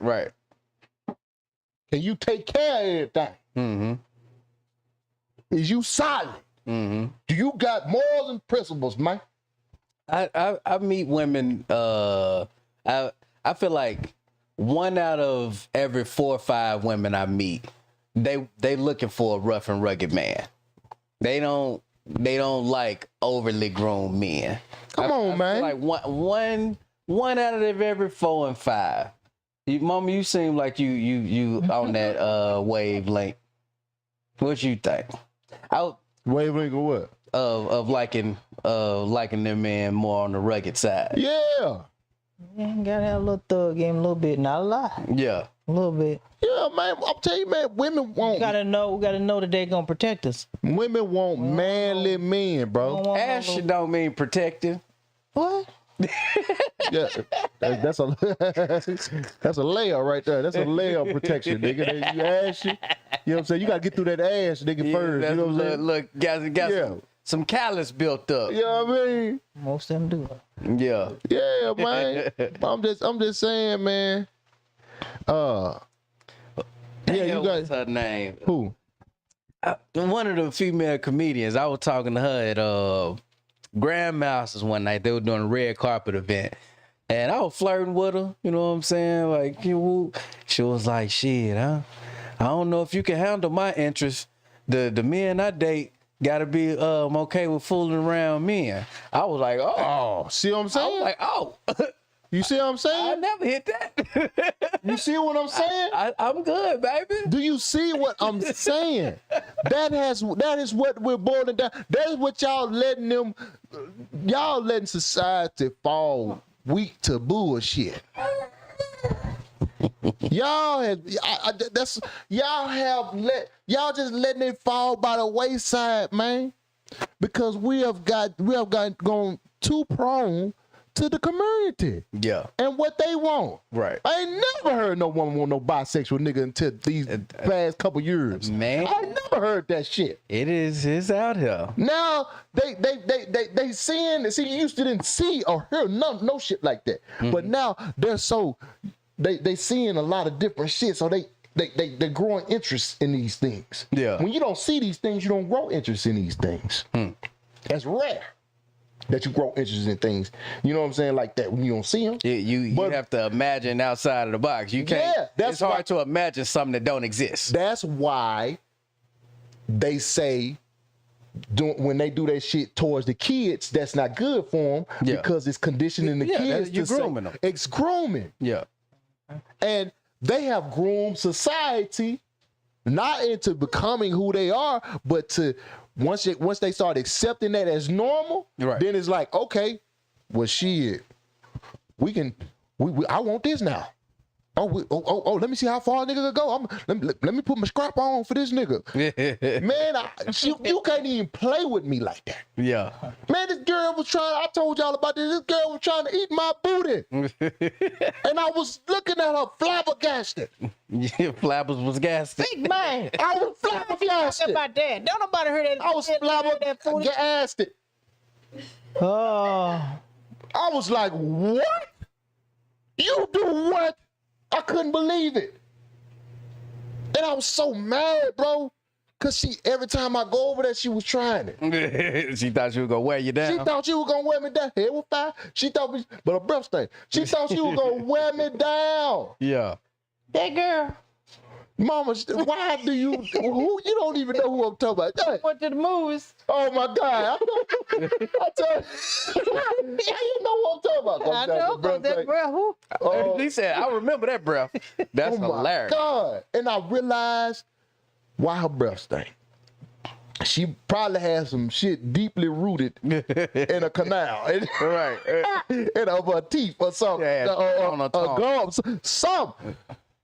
Can you take care of everything? Mm-hmm. Is you solid? Mm-hmm. Do you got morals and principles, man? I meet women. I feel like 1 out of every 4 or 5 women I meet, they looking for a rough and rugged man. They don't like overly grown men. Come on, man. Like one out of every 4 and 5. Mama, you seem like you on that wavelength. What you think? Wavelength or what? Of liking them men more on the rugged side. Yeah. Yeah, gotta have a little thug in him a little bit, not a lot. Yeah. A little bit. Yeah, man. I'm telling you, man, women want. We gotta know that they're gonna protect us. Women want manly men, bro. Ashy don't mean protective. What? Yeah, that's a layer right there. That's a layer of protection, nigga. You ashy. You know what I'm saying? You gotta get through that ass, nigga, first. You know what I'm saying? Look, guys, some callus built up. You know what I mean? Most of them do. Yeah. Yeah, man. I'm just saying, man. Yeah, you got what's her name? who? One of the female comedians. I was talking to her at Grandmaster's one night. They were doing a red carpet event, and I was flirting with her. You know what I'm saying? Like, she was like, "Shit, huh? I don't know if you can handle my interests. The men I date gotta be okay with fooling around men." I was like, "Oh, See what I'm I saying? was like, oh." You see what I'm I saying? never hit that. You see what I'm saying? I'm good, baby. Do you see what I'm saying? That is what we're boiling down. That is what y'all letting society fall weak to bullshit. Y'all just letting it fall by the wayside, man. Because we have gone too prone to the community. Yeah. And what they want. Right. I ain't never heard no woman want no bisexual nigga until these past couple years. Man. I never heard that shit. It's out here. Now they seeing, see, you used to didn't see or hear no shit like that. But now they're so they seeing a lot of different shit, so they're growing interest in these things. Yeah. When you don't see these things, you don't grow interest in these things. That's rare that you grow interest in things. You know what I'm saying? Like that when you don't see them. You have to imagine outside of the box. You can't. Yeah, that's it's hard to imagine something that don't exist. That's why they say when they do that shit towards the kids, that's not good for them because it's conditioning the kids you're grooming them. It's grooming. Yeah. And they have groomed society not into becoming who they are, but to once they start accepting that as normal, then it's like, okay, well, shit, I want this now. Oh, let me see how far a nigga could go. Let me put my scrap on for this nigga. Man, you can't even play with me like that. Yeah. Man, this girl was I told y'all about this. This girl was trying to eat my booty. And I was looking at her flabbergasted. Yeah, Flabbers was gassed. Big man. I was flabbergasted. About that. Don't nobody heard that. I was flabbergasted. Oh. I was like, what? You do what? I couldn't believe it. And I was so mad, bro. Cause every time I go over there, she was trying it. She thought she was gonna wear you down. She thought she was gonna wear me down. Head was fine. She thought but her breath stank. She thought she was gonna wear me down. Yeah. That girl. Mama, why do you don't even know who I'm talking about. Went to the movies. Oh my God. I tell you, you know what I'm talking about. I know, cause that girl who? He said, I remember that breath. That's hilarious. Oh my God. And I realized why her breath stank. She probably has some shit deeply rooted in a canal. Right. In her teeth or something. Gums. Something.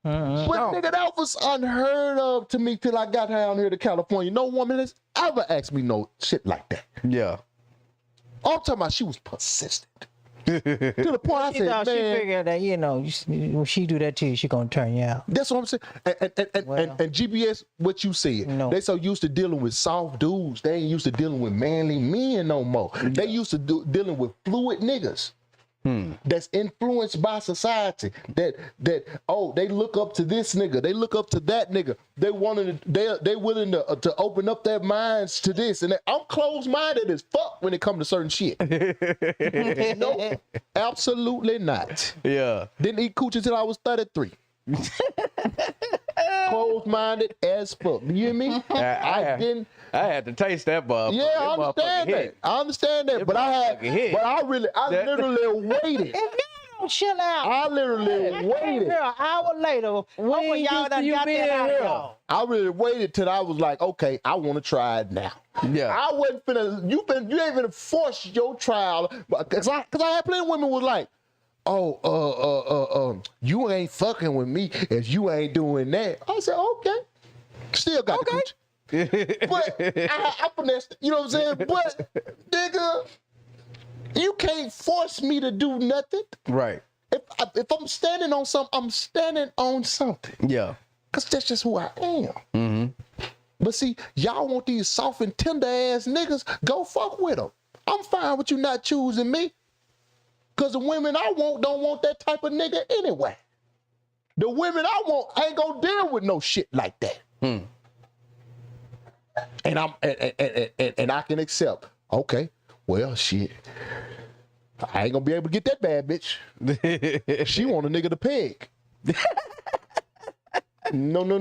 But nigga, that was unheard of to me till I got down here to California. No woman has ever asked me no shit like that. Yeah. I'm talking about she was persistent. To the point I said, man. She figured that, when she do that to you, she gonna turn you out. That's what I'm saying. And GBS, what you said, they so used to dealing with soft dudes. They ain't used to dealing with manly men no more. They used to dealing with fluid niggas. That's influenced by society. That they look up to this nigga. They look up to that nigga. They willing to open up their minds to this. And I'm closed-minded as fuck when it comes to certain shit. No, absolutely not. Yeah. Didn't eat coochie till I was 33. Closed-minded as fuck. You hear me? I had to taste that motherfucker. Yeah, I understand that. I understand that. But I literally waited. If y'all don't chill out. I literally waited. An hour later, when y'all done got that out of y'all. I really waited till I was like, okay, I want to try it now. Yeah. I wasn't finna, you ain't finna force your trial. Cause I had plenty of women was like, you ain't fucking with me if you ain't doing that. I said, okay. Still got the coochie. But I finessed, you know what I'm saying? But nigga, you can't force me to do nothing. Right. If I'm standing on something, I'm standing on something. Yeah. Cause that's just who I am. Mm-hmm. But see, y'all want these soft and tender ass niggas, go fuck with them. I'm fine with you not choosing me. Cause the women I want don't want that type of nigga anyway. The women I want ain't gonna deal with no shit like that. And I can accept. Okay, well, shit. I ain't gonna be able to get that bad bitch. She want a nigga to peg. No. No.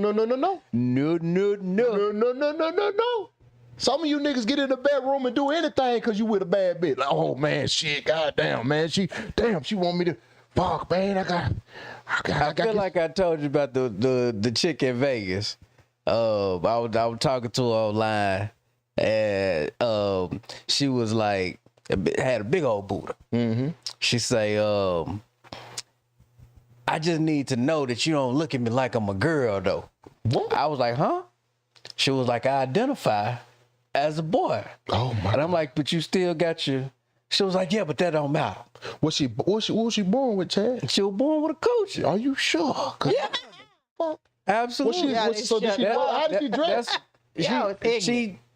Some of you niggas get in the bedroom and do anything because you with a bad bitch. Like, oh man, shit, goddamn, man, she want me to fuck, man. I feel like I told you about the chick in Vegas. I was talking to her online, and she was like, had a big old booty. Mm-hmm. She say, I just need to know that you don't look at me like I'm a girl, though. What? I was like, huh? She was like, I identify as a boy. Oh my! And I'm like, but you still got your. She was like, yeah, but that don't matter. What was she born with, Chad? She was born with a coochie. Are you sure? Yeah. Fuck. Absolutely. How did she dress?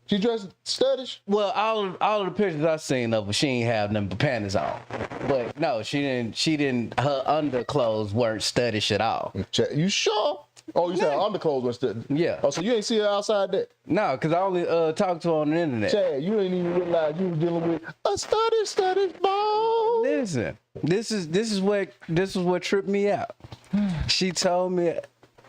She dressed studdish? Well, all of the pictures I seen of her, she ain't have nothing but panties on. But no, she didn't. Her underclothes weren't studdish at all. You sure? Oh, you said her underclothes weren't studdish? Yeah. Oh, so you ain't see her outside that? No, because I only talked to her on the internet. Chad, you didn't even realize you was dealing with a studdish ball. Listen, this is what tripped me out. She told me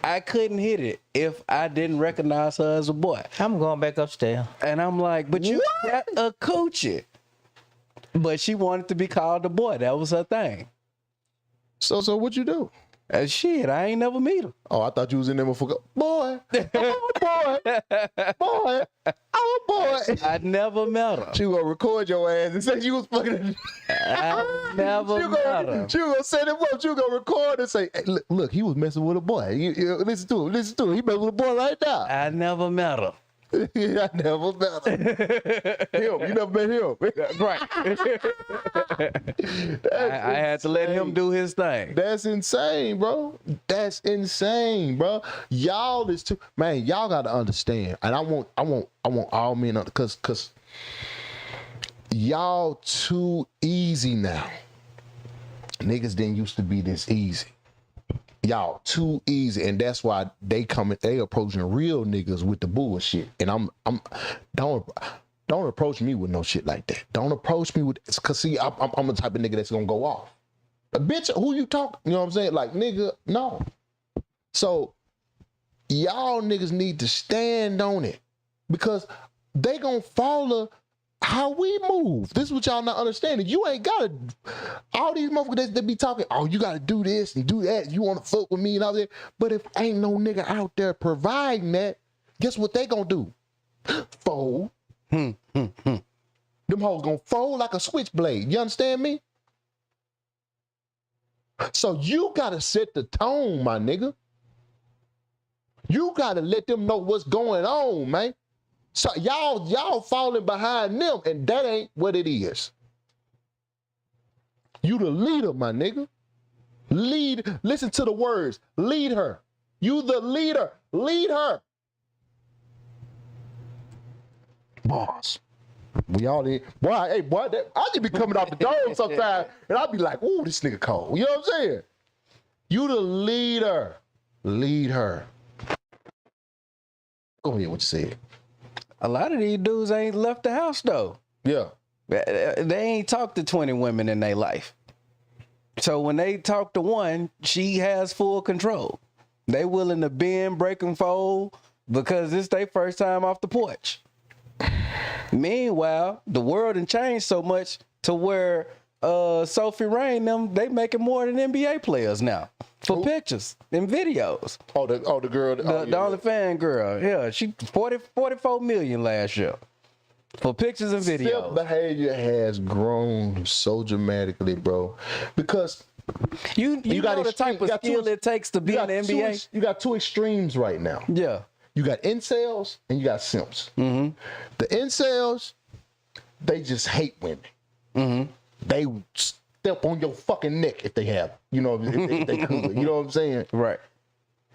I couldn't hit it if I didn't recognize her as a boy. I'm going back upstairs. And I'm like, but you got a coochie. But she wanted to be called a boy. That was her thing. So what you do? Shit, I ain't never meet her. Oh, I thought you was in there motherfucker. Boy, oh boy, oh boy. I never met her. She gonna record your ass and say you was fucking. I never met her. She gonna set him up. She gonna record and say, hey, look, he was messing with a boy. You listen to him. He messing with a boy right now. I never met her. I never met him. You never met him. Right. I had to let him do his thing. That's insane, bro. That's insane, bro. Y'all is too, man. Y'all gotta understand, and I want all men because y'all too easy now. Niggas didn't used to be this easy. Y'all too easy, and that's why they approaching real niggas with the bullshit. And don't approach me with no shit like that. Don't approach me with, cause see, I'm the type of nigga that's gonna go off. A bitch, who you talking? You know what I'm saying? Like, nigga, no. So y'all niggas need to stand on it because they gonna follow how we move. This is what y'all not understanding. You ain't gotta, all these motherfuckers that be talking, oh, you gotta do this and do that. You wanna fuck with me and all that. But if ain't no nigga out there providing that, guess what they gonna do? Fold. Them hoes gonna fold like a switchblade. You understand me? So you gotta set the tone, my nigga. You gotta let them know what's going on, man. So y'all falling behind them, and that ain't what it is. You the leader, my nigga. Lead, listen to the words. Lead her. You the leader. Lead her. Boss. We all in. Boy, hey, boy, I just be coming off the dome sometimes, and I be like, ooh, this nigga cold. You know what I'm saying? You the leader. Lead her. Go ahead, what you said. A lot of these dudes ain't left the house though. Yeah. They ain't talked to 20 women in their life. So when they talk to one, she has full control. They willing to bend, break, and fold because it's their first time off the porch. Meanwhile, the world done changed so much to where Sophie Rain, they making more than NBA players now for pictures and videos. Oh, the girl, the only fan girl, yeah, she 44 million last year for pictures and videos. Self-behavior has grown so dramatically, bro, because you got the type of skill it takes to be in the NBA. You got two extremes right now. Yeah. You got incels and you got simps. Mm-hmm. The incels, they just hate women. Mm-hmm. They step on your fucking neck if they have, you know, if they could. You know what I'm saying? Right.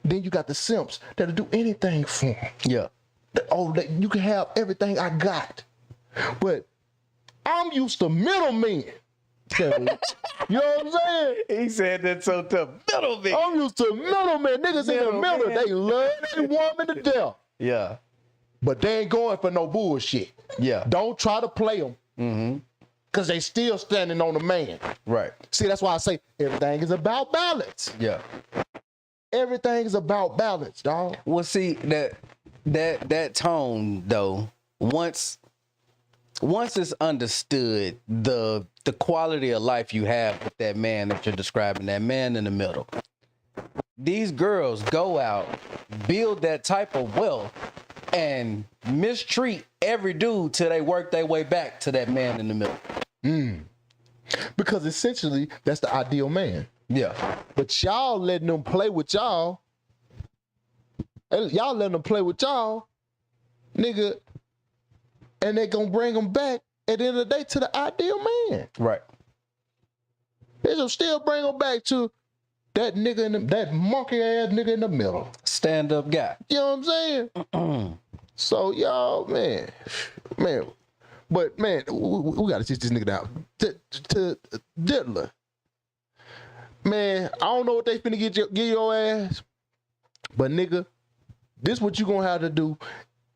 Then you got the simps that'll do anything for them. Yeah. You can have everything I got. But I'm used to middlemen. You know what I'm saying? He said that so tough. Middlemen. I'm used to middlemen. Niggas in the middle, they love their woman to death. Yeah. But they ain't going for no bullshit. Yeah. Don't try to play them. Mm-hmm. Because they still standing on the man. Right. See, that's why I say everything is about balance. Yeah. Everything is about balance, dog. Well, see, that tone, though, once it's understood the quality of life you have with that man that you're describing, that man in the middle, these girls go out, build that type of wealth, and mistreat every dude till they work their way back to that man in the middle. Because essentially, that's the ideal man. Yeah. But y'all letting them play with y'all. Y'all letting them play with y'all, nigga, and they gonna bring them back at the end of the day to the ideal man. Right. They gonna still bring them back to that nigga, that monkey ass nigga in the middle. Stand up guy. You know what I'm saying? So y'all, man. But man, we gotta teach this nigga down. To Diddler. Man, I don't know what they finna get your ass, but nigga, this what you gonna have to do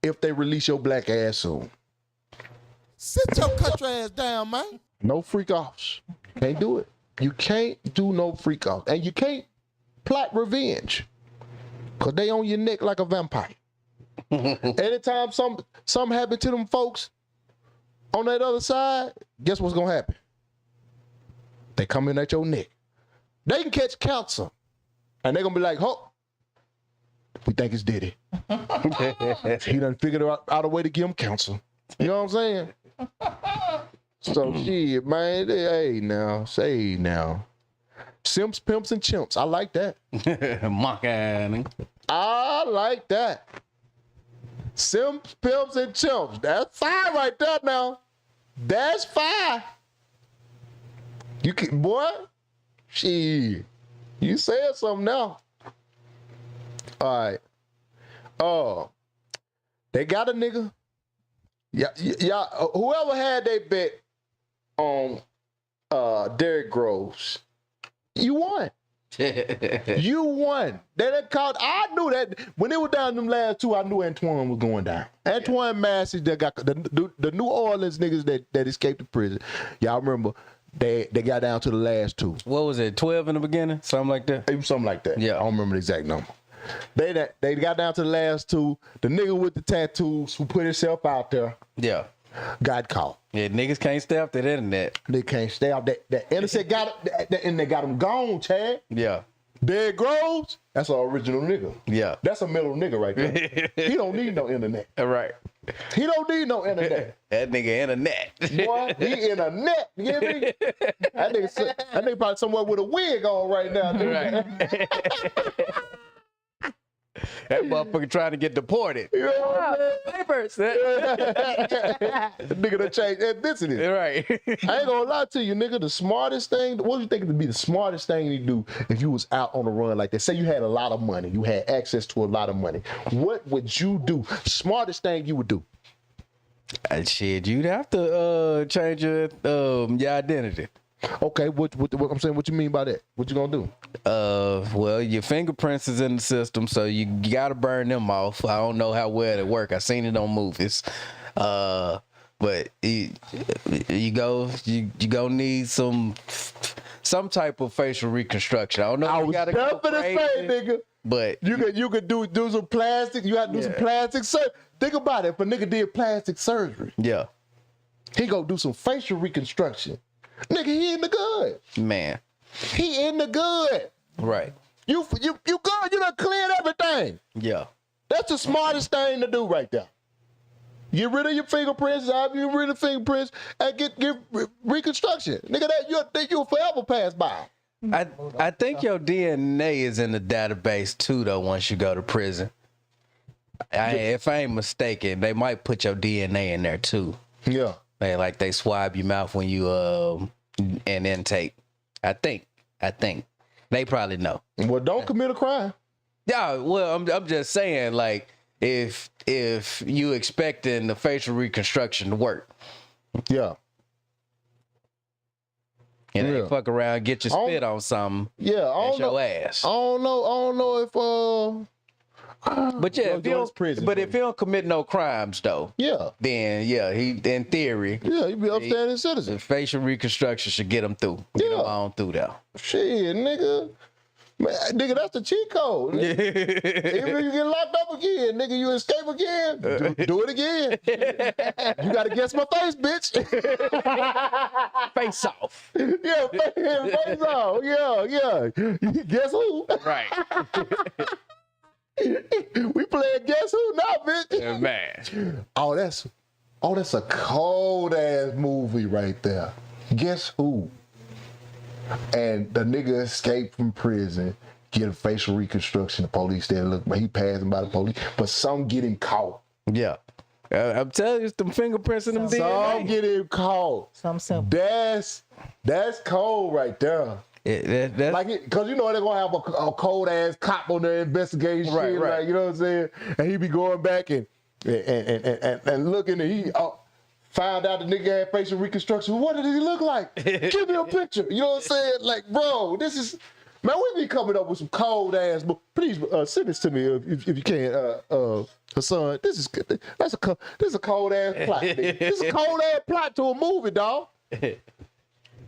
if they release your black ass soon. Sit your country ass down, man. No freak offs. Can't do it. You can't do no freak offs, and you can't plot revenge. Cause they on your neck like a vampire. Anytime something happen to them folks on that other side, guess what's gonna happen? They come in at your neck. They can catch cancer. And they're gonna be like, oh, we think it's Diddy. He done figured out a way to give him counsel. You know what I'm saying? So shit, man. Hey now, say now. Simps, pimps, and chimps. I like that. Maaacus. I like that. Simps, pimps, and chimps. That's fire right there now. That's fire. You can, boy. Shit. You said something now. All right. Oh, they got a nigga. Yeah. Whoever had they bet on Derrick Groves, you won. You won. They done called. I knew that when it was down them last two. I knew Antoine was going down. Antoine Massey, that got the New Orleans niggas that escaped the prison. Y'all remember? They got down to the last two. What was it? 12 in the beginning, something like that. It was something like that. Yeah, I don't remember the exact number. They got down to the last two. The nigga with the tattoos who put himself out there. Yeah. Got caught. Yeah, niggas can't stay off that internet. They can't stay off that internet. And they got him gone, Chad. Yeah. Derrick Groves, that's an original nigga. Yeah. That's a middle nigga right there. He don't need no internet. Right. He don't need no internet. That nigga in a net. Boy, he in a net. You hear me? That nigga probably somewhere with a wig on right now. Right. That motherfucker trying to get deported. You know what I'm Papers. Nigga done changed ethnicity. Right. I ain't gonna lie to you, nigga. The smartest thing, what do you think would be the smartest thing to do if you was out on the run like that? Say you had a lot of money, you had access to a lot of money. What would you do? Smartest thing you would do? Shit, you'd have to change your identity. Okay, what I'm saying, what you mean by that? What you gonna do? Well, your fingerprints is in the system, so you gotta burn them off. I don't know how well it work. I seen it on movies. But you gonna need some type of facial reconstruction. I don't know. I was definitely saying, nigga. But you could do some plastic. You got to do some plastic surgery. Think about it. If a nigga did plastic surgery, yeah, he go do some facial reconstruction. Nigga, he in the good. Man, he in the good. Right. You good. You done cleared everything. Yeah. That's the smartest thing to do right there. Get rid of your fingerprints, get rid of fingerprints, and get reconstruction. Nigga, you'll forever pass by. I think your DNA is in the database too, though, once you go to prison. If I ain't mistaken, they might put your DNA in there too. Yeah. They swab your mouth when you in intake. I think. They probably know. Well, don't commit a crime. Yeah, well, I'm just saying, like, if you expecting the facial reconstruction to work. Yeah. And they fuck around, get your spit on something. Yeah, I your ass. I don't know if but yeah, if you don't commit no crimes though, then he in theory, he be upstanding citizen. The facial reconstruction should get him through. Get him on through there. Shit, nigga. Man, nigga, that's the cheat code. Even if you get locked up again, nigga, you escape again, do it again. You gotta guess my face, bitch. Face off. Yeah, face off. Yeah. Guess who? Right. We playing guess who now, bitch. Yeah, man. Oh, that's a cold ass movie right there. Guess who? And the nigga escaped from prison, get a facial reconstruction. The police there look, but he passing by the police, but some get him caught. Yeah. I'm telling you, it's them fingerprints in them DNA. Some get him caught. Some simple. That's cold right there. That's like it, cause you know they're gonna have a cold ass cop on there investigating shit, right. Like, you know what I'm saying? And he be going back and looking, and he found out the nigga had facial reconstruction. What did he look like? Give me a picture. You know what I'm saying? Like, bro, this is, man, we be coming up with some cold ass. But please send this to me if you can, Hassan. This is a cold ass plot. This is a cold ass plot to a movie, dog.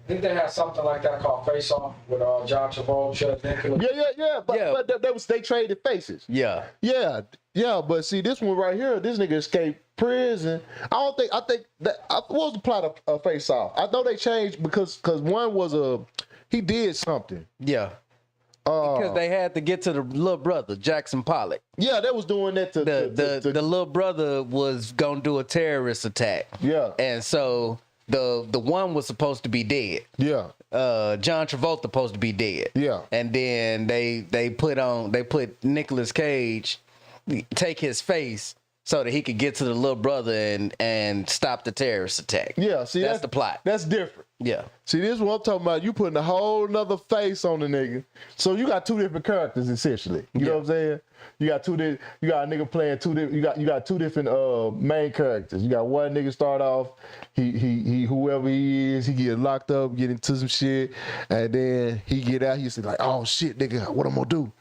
Didn't they have something like that called Face Off with John Travolta, Nicholas? Yeah. But they traded faces. Yeah. Yeah. But see, this one right here, this nigga escaped prison. I think that what was the plot of Face Off? I know they changed because one was he did something. Yeah. Because they had to get to the little brother, Jackson Pollock. Yeah, they was doing that to the little brother was gonna do a terrorist attack. Yeah. And so the one was supposed to be dead. Yeah. John Travolta supposed to be dead. Yeah. And then they put Nicolas Cage, take his face so that he could get to the little brother and stop the terrorist attack. Yeah, see that's the plot. That's different. Yeah. See, this is what I'm talking about. You putting a whole nother face on the nigga. So you got two different characters essentially. You know what I'm saying? You got a nigga playing you got two different main characters. You got one nigga start off, he whoever he is, he get locked up, get into some shit, and then he get out, he's like, oh shit, nigga, what I'm gonna do?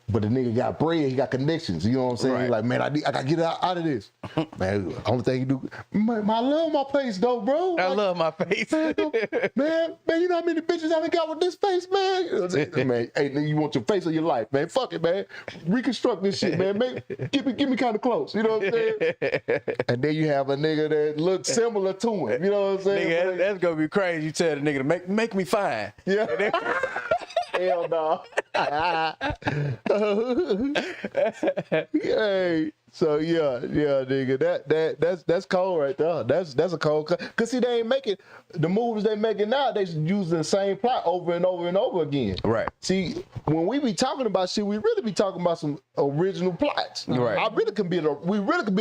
But the nigga got bread, he got connections. You know what I'm saying? Right. He's like, man, I gotta get out of this. Man, only thing you do, man, I love my face though, bro. I love my face. man, you know how many bitches I done got with this face, man? You know what I'm saying? Man, hey, nigga, you want your face of your life, man? Fuck it, man. Reconstruct this shit, man. Get me kind of close. You know what I'm saying? And then you have a nigga that looks similar to him. You know what I'm saying? Nigga, that's gonna be crazy. You tell the nigga to make me fine. Yeah. Hell no. Hey, so yeah, nigga, that's cold right there. That's a cold. Cause see, they ain't making the movies they making now. They using the same plot over and over and over again. Right. See, when we be talking about shit, we really be talking about some original plots. Right. We really could be in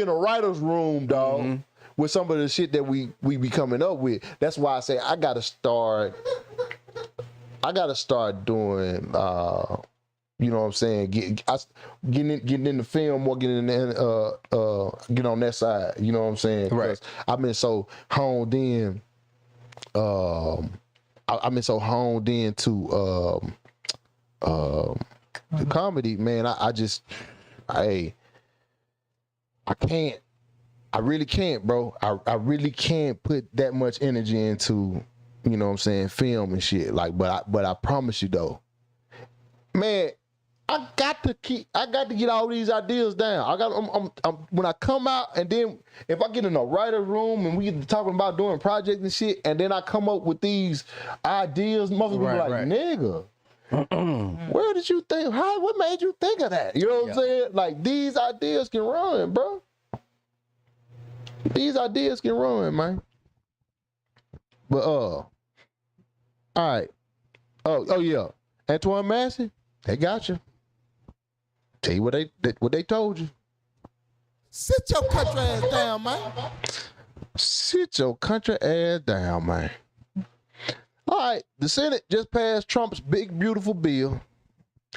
a writer's room, dog. Mm-hmm. With some of the shit that we be coming up with. That's why I say I gotta start doing, you know what I'm saying, getting in the film or getting on that side. You know what I'm saying? Right. I've been so honed in. I've been so honed in to the comedy, man. I can't. I really can't, bro. I really can't put that much energy into, you know what I'm saying, film and shit. Like, but I promise you though, man, I got to get all these ideas down. When I come out, and then if I get in a writer's room and we get talking about doing projects and shit, and then I come up with these ideas, most people be like, nigga, where did you think? What made you think of that? You know what I'm saying? Like, these ideas can run, bro. These ideas can run, man. But all right. Oh yeah. Antoine Massey, they got you. Tell you what they told you. Sit your country ass down, man. Sit your country ass down, man. All right, the Senate just passed Trump's big beautiful bill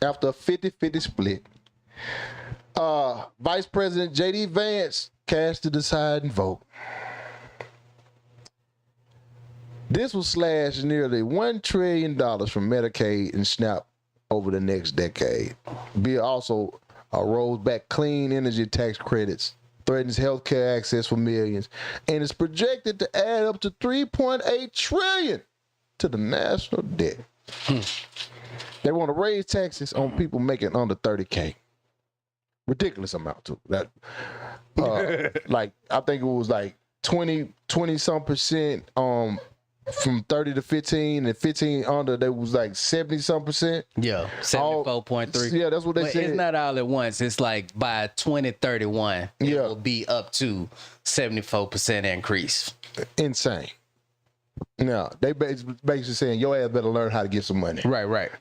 after a 50-50 split. Vice President J.D. Vance cast the deciding vote. This will slash nearly $1 trillion from Medicaid and SNAP over the next decade. Bill also rolls back clean energy tax credits, threatens healthcare access for millions, and is projected to add up to $3.8 trillion to the national debt. They want to raise taxes on people making under $30K. Ridiculous amount too. That like, I think it was like 20 some percent from 30 to 15, and 15 under, there was like 70 some percent. Yeah, 74.3. Yeah, that's what they said. It's not all at once. It's like by 2031, it will be up to 74% increase. Insane. Now, they basically saying your ass better learn how to get some money. Right. Like,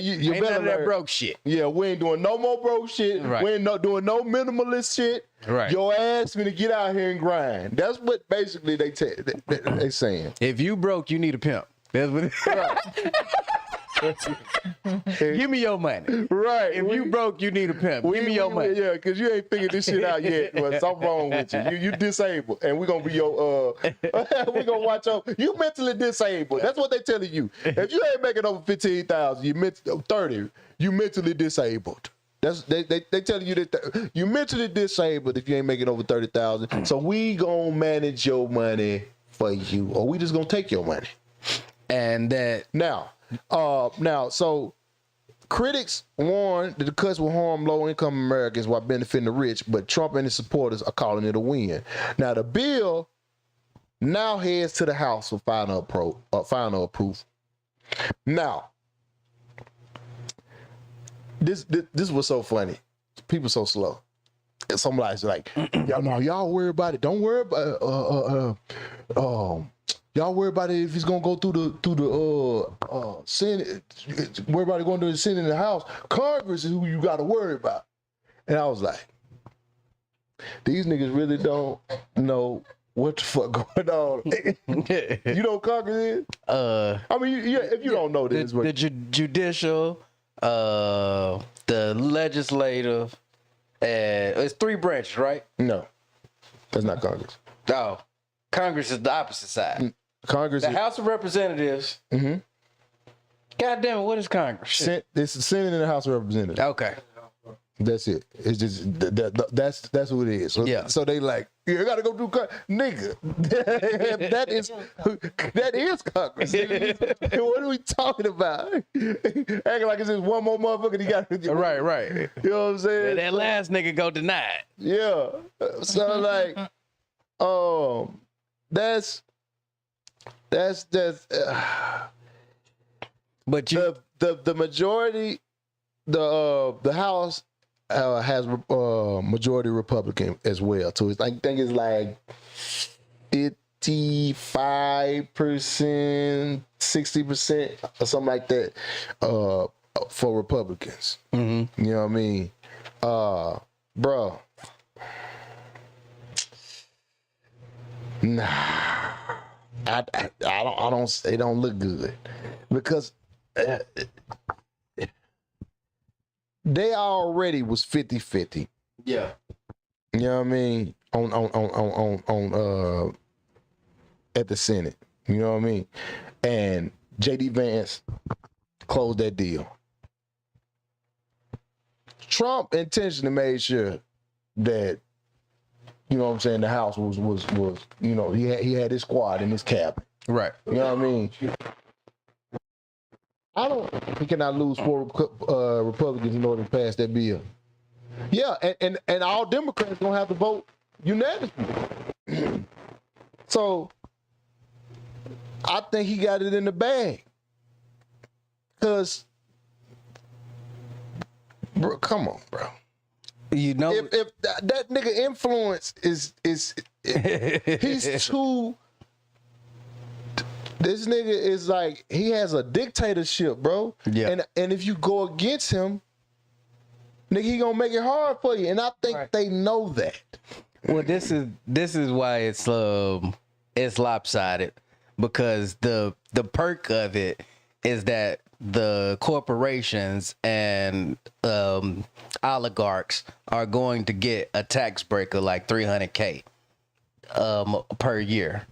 you ain't better none of that learn. broke shit. Yeah, we ain't doing no more broke shit. Right. We ain't doing no minimalist shit. Right. Your ass finna get out here and grind. That's what basically they saying. If you broke, you need a pimp. That's what Give me your money. Right. If you broke, you need a pimp. Give me your money. Yeah, because you ain't figured this shit out yet. Well, something wrong with you. You disabled, and we're gonna be your we're gonna watch out. You mentally disabled. That's what they telling you. If you ain't making over 15,000, you 30. You mentally disabled. That's they telling you that you mentally disabled if you ain't making over 30,000. So we gonna manage your money for you, or we just gonna take your money. And that Now, so critics warn that the cuts will harm low-income Americans while benefiting the rich, but Trump and his supporters are calling it a win. Now, the bill now heads to the House for final approval. Now, this was so funny. People so slow. Somebody's like, y'all worry about it. Don't worry about y'all worry about it if he's gonna go through the Senate. Worry about it going to the Senate and the House. Congress is who you gotta worry about. And I was like, these niggas really don't know what the fuck going on. You know what Congress is? I mean, if you don't know this, the judicial, the legislative, it's 3 branches, right? No, that's not Congress. No, Congress is the opposite side. Congress, the House of Representatives. Mm-hmm. God damn it, what is Congress? It's the Senate and the House of Representatives. Okay. That's it. It's just that's who it is. So, yeah. So they like, you gotta go do nigga. that is Congress. What are we talking about? Acting like it's just one more motherfucker. You got right. You know what I'm saying? That last nigga go denied. Yeah. So like, that's. But the majority, the House has majority Republican as well. So it's, I think it's like 55%, 60% or something like that for Republicans. Mm-hmm. You know what I mean? Bro. Nah. I don't. It don't look good because they already was 50-50. Yeah. You know what I mean? On at the Senate. You know what I mean? And J.D. Vance closed that deal. Trump intentionally made sure that, you know what I'm saying, the House was you know, he had his squad in his cabinet. Right. You know what I mean? He cannot lose 4 Republicans in order to pass that bill. Yeah, and all Democrats gonna have to vote unanimously. So I think he got it in the bag. Cause bro, come on, bro. You know, if that nigga influence is he's too. This nigga is like, he has a dictatorship, bro. Yeah. And if you go against him, nigga, he gonna make it hard for you. And I think they know that. Well, this is why it's lopsided, because the perk of it is that the corporations and oligarchs are going to get a tax break of like $300K per year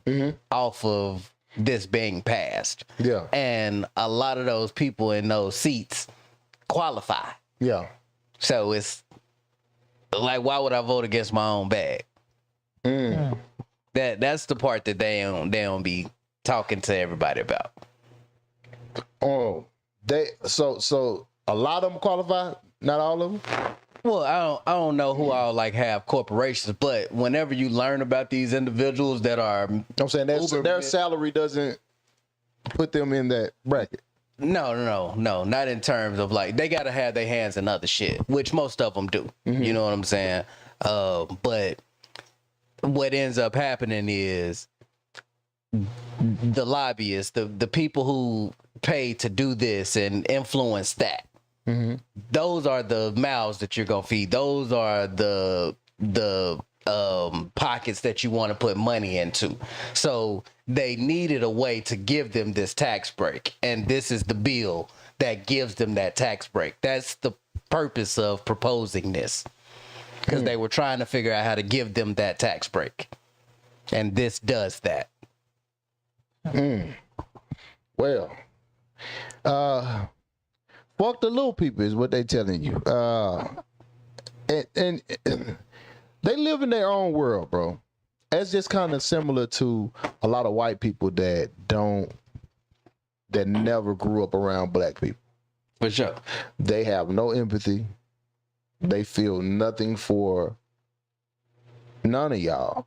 off of this being passed. Yeah. And a lot of those people in those seats qualify. Yeah. So it's like, why would I vote against my own bag? That's the part that they don't be talking to everybody about. Oh, so a lot of them qualify, not all of them. Well, I don't know who all like have corporations, but whenever you learn about these individuals that are, I'm saying their salary doesn't put them in that bracket. No, not in terms of like, they gotta have their hands in other shit, which most of them do. You know what I'm saying? But what ends up happening is the lobbyists, the people who pay to do this and influence that. Those are the mouths that you're gonna feed. Those are the pockets that you want to put money into. So they needed a way to give them this tax break, and this is the bill that gives them that tax break. That's the purpose of proposing this, because they were trying to figure out how to give them that tax break, and this does that. Well, fuck the little people is what they telling you. And they live in their own world, bro. that's just kind of similar to a lot of white people that never grew up around black people. For sure. They have no empathy. They feel nothing for none of y'all.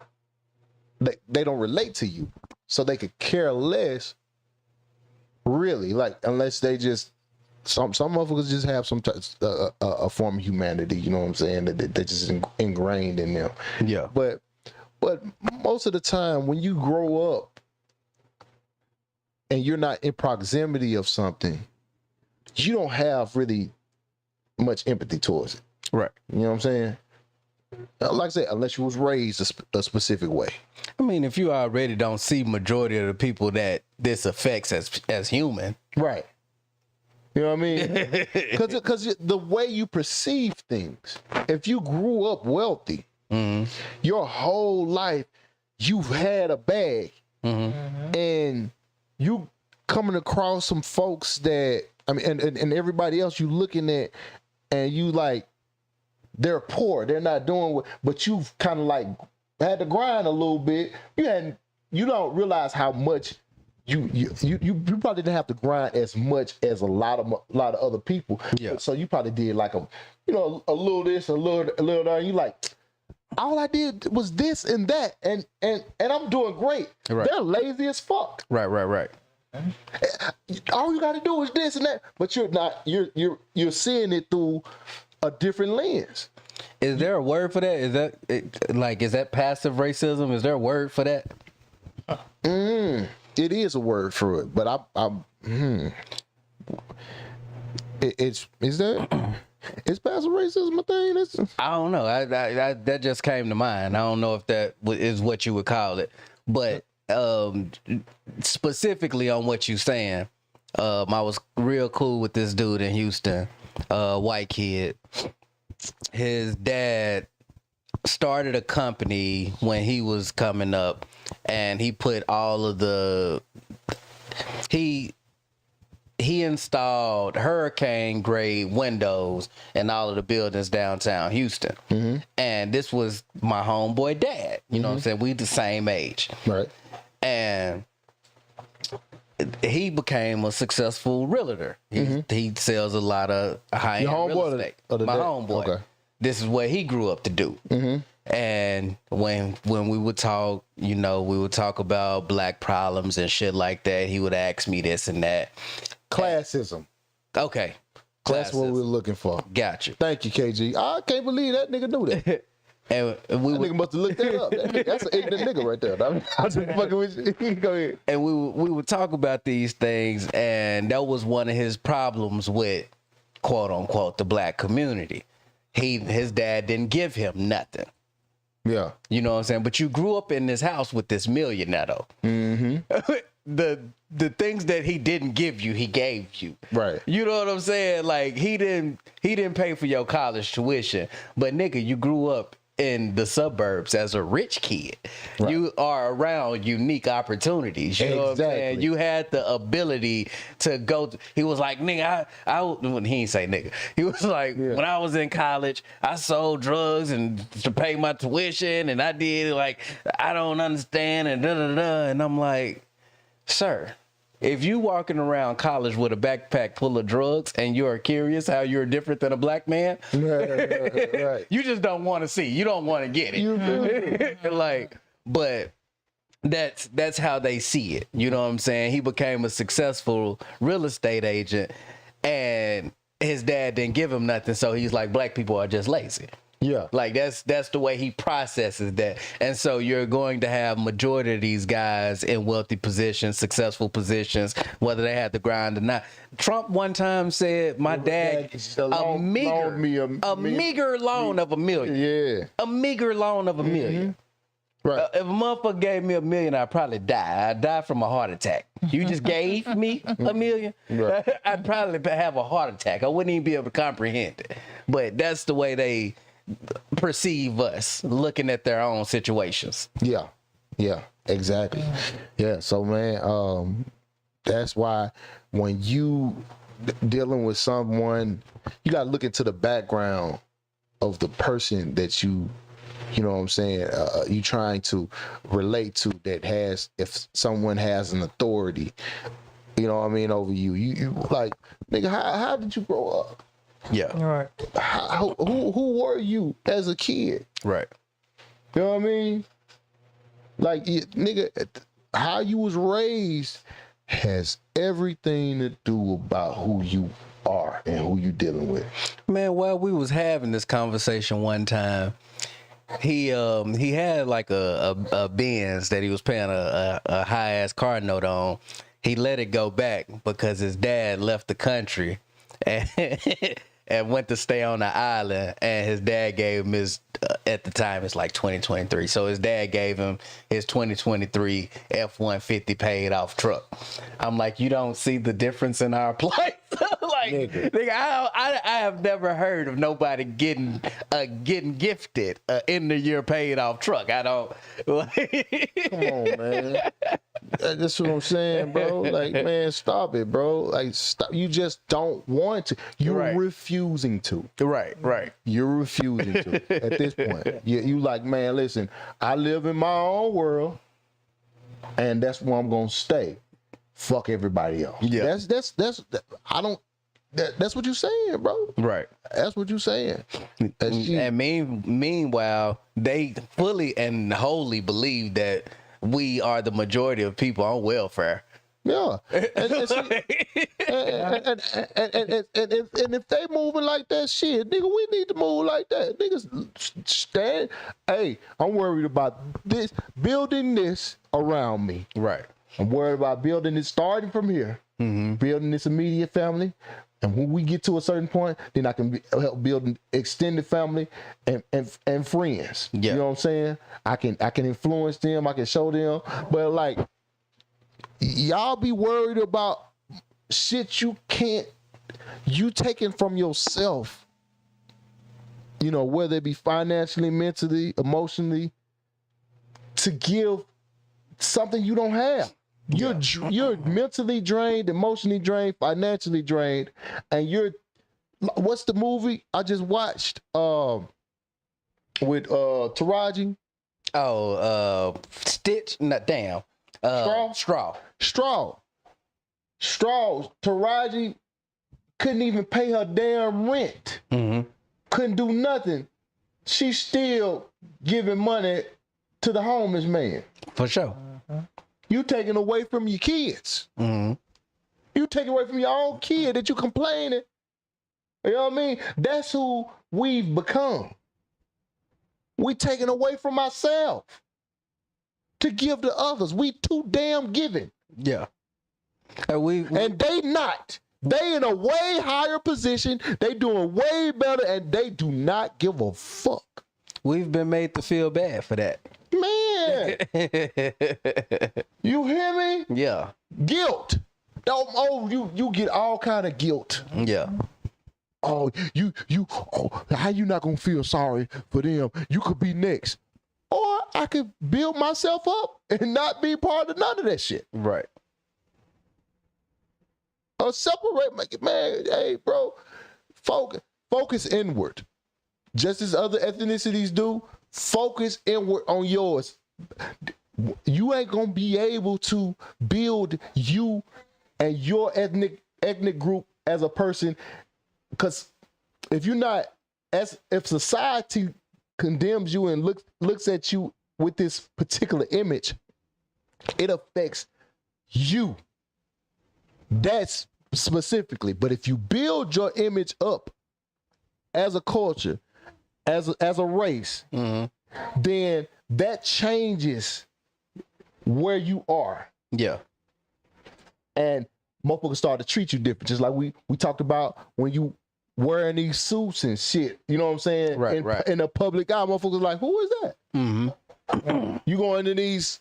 They don't relate to you, so they could care less. Really, like, unless they just some motherfuckers just have some a form of humanity. You know what I'm saying? That just ingrained in them. Yeah. But most of the time, when you grow up and you're not in proximity of something, you don't have really much empathy towards it. Right. You know what I'm saying? Like I said, unless you was raised a specific way. I mean, if you already don't see majority of the people that this affects as human. Right. You know what I mean? Because the way you perceive things, if you grew up wealthy, your whole life, you've had a bag, and you coming across some folks that, I mean, and everybody else you looking at, and you like, they're poor, they're not doing what, but you've kind of like had to grind a little bit. You don't realize how much you probably didn't have to grind as much as a lot of other people. Yeah. So you probably did like a little this, a little that. And you like, all I did was this and that, and I'm doing great. Right. They're lazy as fuck. Right. All you got to do is this and that, but you're not. You're seeing it through a different lens. Is there a word for that? Is that passive racism? Is there a word for that? It is a word for it, but is passive racism a thing? I don't know. I that just came to mind. I don't know if that is what you would call it, but specifically on what you're saying, I was real cool with this dude in Houston, white kid. His dad started a company when he was coming up, and he put all of he installed hurricane grade windows in all of the buildings downtown Houston. And this was my homeboy dad. You know what I'm saying? We the same age. Right. And he became a successful realtor. He sells a lot of high-end real estate. My homeboy. Okay. This is what he grew up to do. And when we would talk, we would talk about black problems and shit like that. He would ask me this and that. Classism. Okay. That's what we're looking for. Gotcha. Thank you, KG. I can't believe that nigga knew that. And we nigga must have looked that up. That's an ignorant nigga right there. I'm just fucking with you. Go ahead. And we would talk about these things, and that was one of his problems with, quote unquote, the black community. His dad didn't give him nothing. Yeah. You know what I'm saying? But you grew up in this house with this millionaire though. The things that he didn't give you, he gave you. Right. You know what I'm saying? Like he didn't pay for your college tuition, but nigga, you grew up in the suburbs as a rich kid. Right. You are around unique opportunities. You know what I'm saying? You had the ability to go. He was like, nigga, he ain't say nigga. He was like, when I was in college, I sold drugs and to pay my tuition, and I did like, I don't understand, and da-da-da. And I'm like, sir, if you walking around college with a backpack full of drugs and you're curious how you're different than a black man, right. You just don't want to see. You don't want to get it. Like, but that's how they see it. You know what I'm saying? He became a successful real estate agent, and his dad didn't give him nothing, so he's like, black people are just lazy. Yeah. Like that's the way he processes that. And so you're going to have majority of these guys in wealthy positions, successful positions, whether they had the grind or not. Trump one time said, my dad, a meager loan of $1 million. Yeah. A meager loan of $1 million. Right. If a motherfucker gave me $1 million, I'd probably die. I'd die from a heart attack. You just gave me $1 million? Right. I'd probably have a heart attack. I wouldn't even be able to comprehend it. But that's the way they perceive us, looking at their own situations. Yeah, exactly. Yeah, so man, that's why when you dealing with someone, you gotta look into the background of the person that you you know what I'm saying, you trying to relate to that has, if someone has an authority, you know what I mean, over you. You like, nigga, how did you grow up? Yeah. Right. Who were you as a kid? Right. You know what I mean? Like, nigga, how you was raised has everything to do about who you are and who you dealing with. Man, while we was having this conversation one time, he had like a Benz that he was paying a high ass car note on. He let it go back because his dad left the country and went to stay on the island, and his dad gave him his at the time it's like 2023, so his dad gave him his 2023 F-150 paid off truck. I'm like, you don't see the difference in our plight? Like, nigga, I have never heard of nobody getting gifted end of year paid off truck. I don't. Like, come on, man. That's what I'm saying, bro. Like, man, stop it, bro. Like, stop. You just don't want to. You're refusing to. Right. You're refusing to at this point. You like, man, listen, I live in my own world, and that's where I'm gonna stay. Fuck everybody else. Yeah. That's what you're saying, bro. Right. That's what you're saying. And meanwhile, they fully and wholly believe that we are the majority of people on welfare. Yeah. And if they moving like that shit, nigga, we need to move like that. Niggas stand. Hey, I'm worried about this, building this around me. Right. I'm worried about building it, starting from here, building this immediate family. And when we get to a certain point, then I can help build an extended family and friends. Yeah. You know what I'm saying? I can influence them. I can show them. But like, y'all be worried about shit you taking from yourself. You know, whether it be financially, mentally, emotionally, to give something you don't have. You're mentally drained, emotionally drained, financially drained, and what's the movie I just watched with Taraji? Oh, Stitch? Not damn. Straw. Taraji couldn't even pay her damn rent. Couldn't do nothing. She's still giving money to the homeless man. For sure. You taking away from your kids. You taking away from your own kid that you complaining. You know what I mean? That's who we've become. We taking away from ourselves to give to others. We too damn giving. Yeah. And they not. They in a way higher position. They doing way better, and they do not give a fuck. We've been made to feel bad for that. Man. You hear me? Yeah. Guilt. You get all kind of guilt. Yeah. Oh, how you not gonna feel sorry for them? You could be next. Or I could build myself up and not be part of none of that shit. Right. Or separate, man, hey, bro, focus inward. Just as other ethnicities do, focus inward on yours. You ain't gonna be able to build you and your ethnic group as a person, because if you're not, if society condemns you and looks at you with this particular image, it affects you. That's specifically. But if you build your image up as a culture, as a race, then that changes where you are. Yeah. And motherfuckers start to treat you different. Just like we talked about when you wearing these suits and shit. You know what I'm saying? Right. In a public eye, motherfuckers like, who is that? You go into these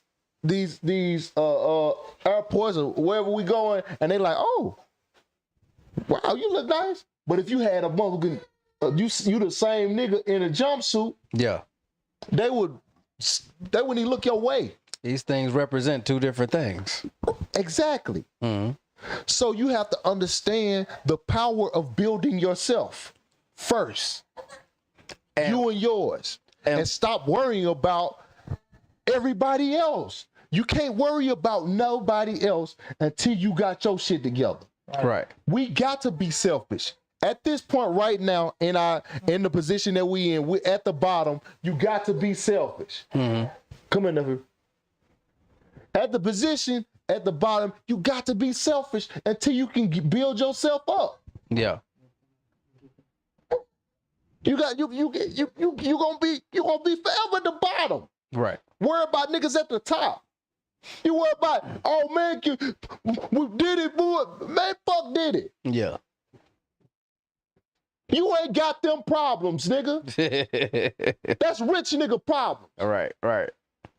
airports or wherever we going, and they like, oh, wow, you look nice. But if you had a motherfucking you the same nigga in a jumpsuit, yeah, they wouldn't even look your way. These things represent two different things. Exactly. So you have to understand the power of building yourself first. You and yours. and stop worrying about everybody else. You can't worry about nobody else until you got your shit together. Right. We got to be selfish. At this point right now, in the position that we in, we're at the bottom. You got to be selfish. Come in here. At the position at the bottom, you got to be selfish until you can build yourself up. Yeah. You gonna be forever at the bottom. Right. Worry about niggas at the top. You worry about, oh man, we did it, boy. Man, fuck Diddy. Yeah. You ain't got them problems, nigga. That's rich nigga problem. Right.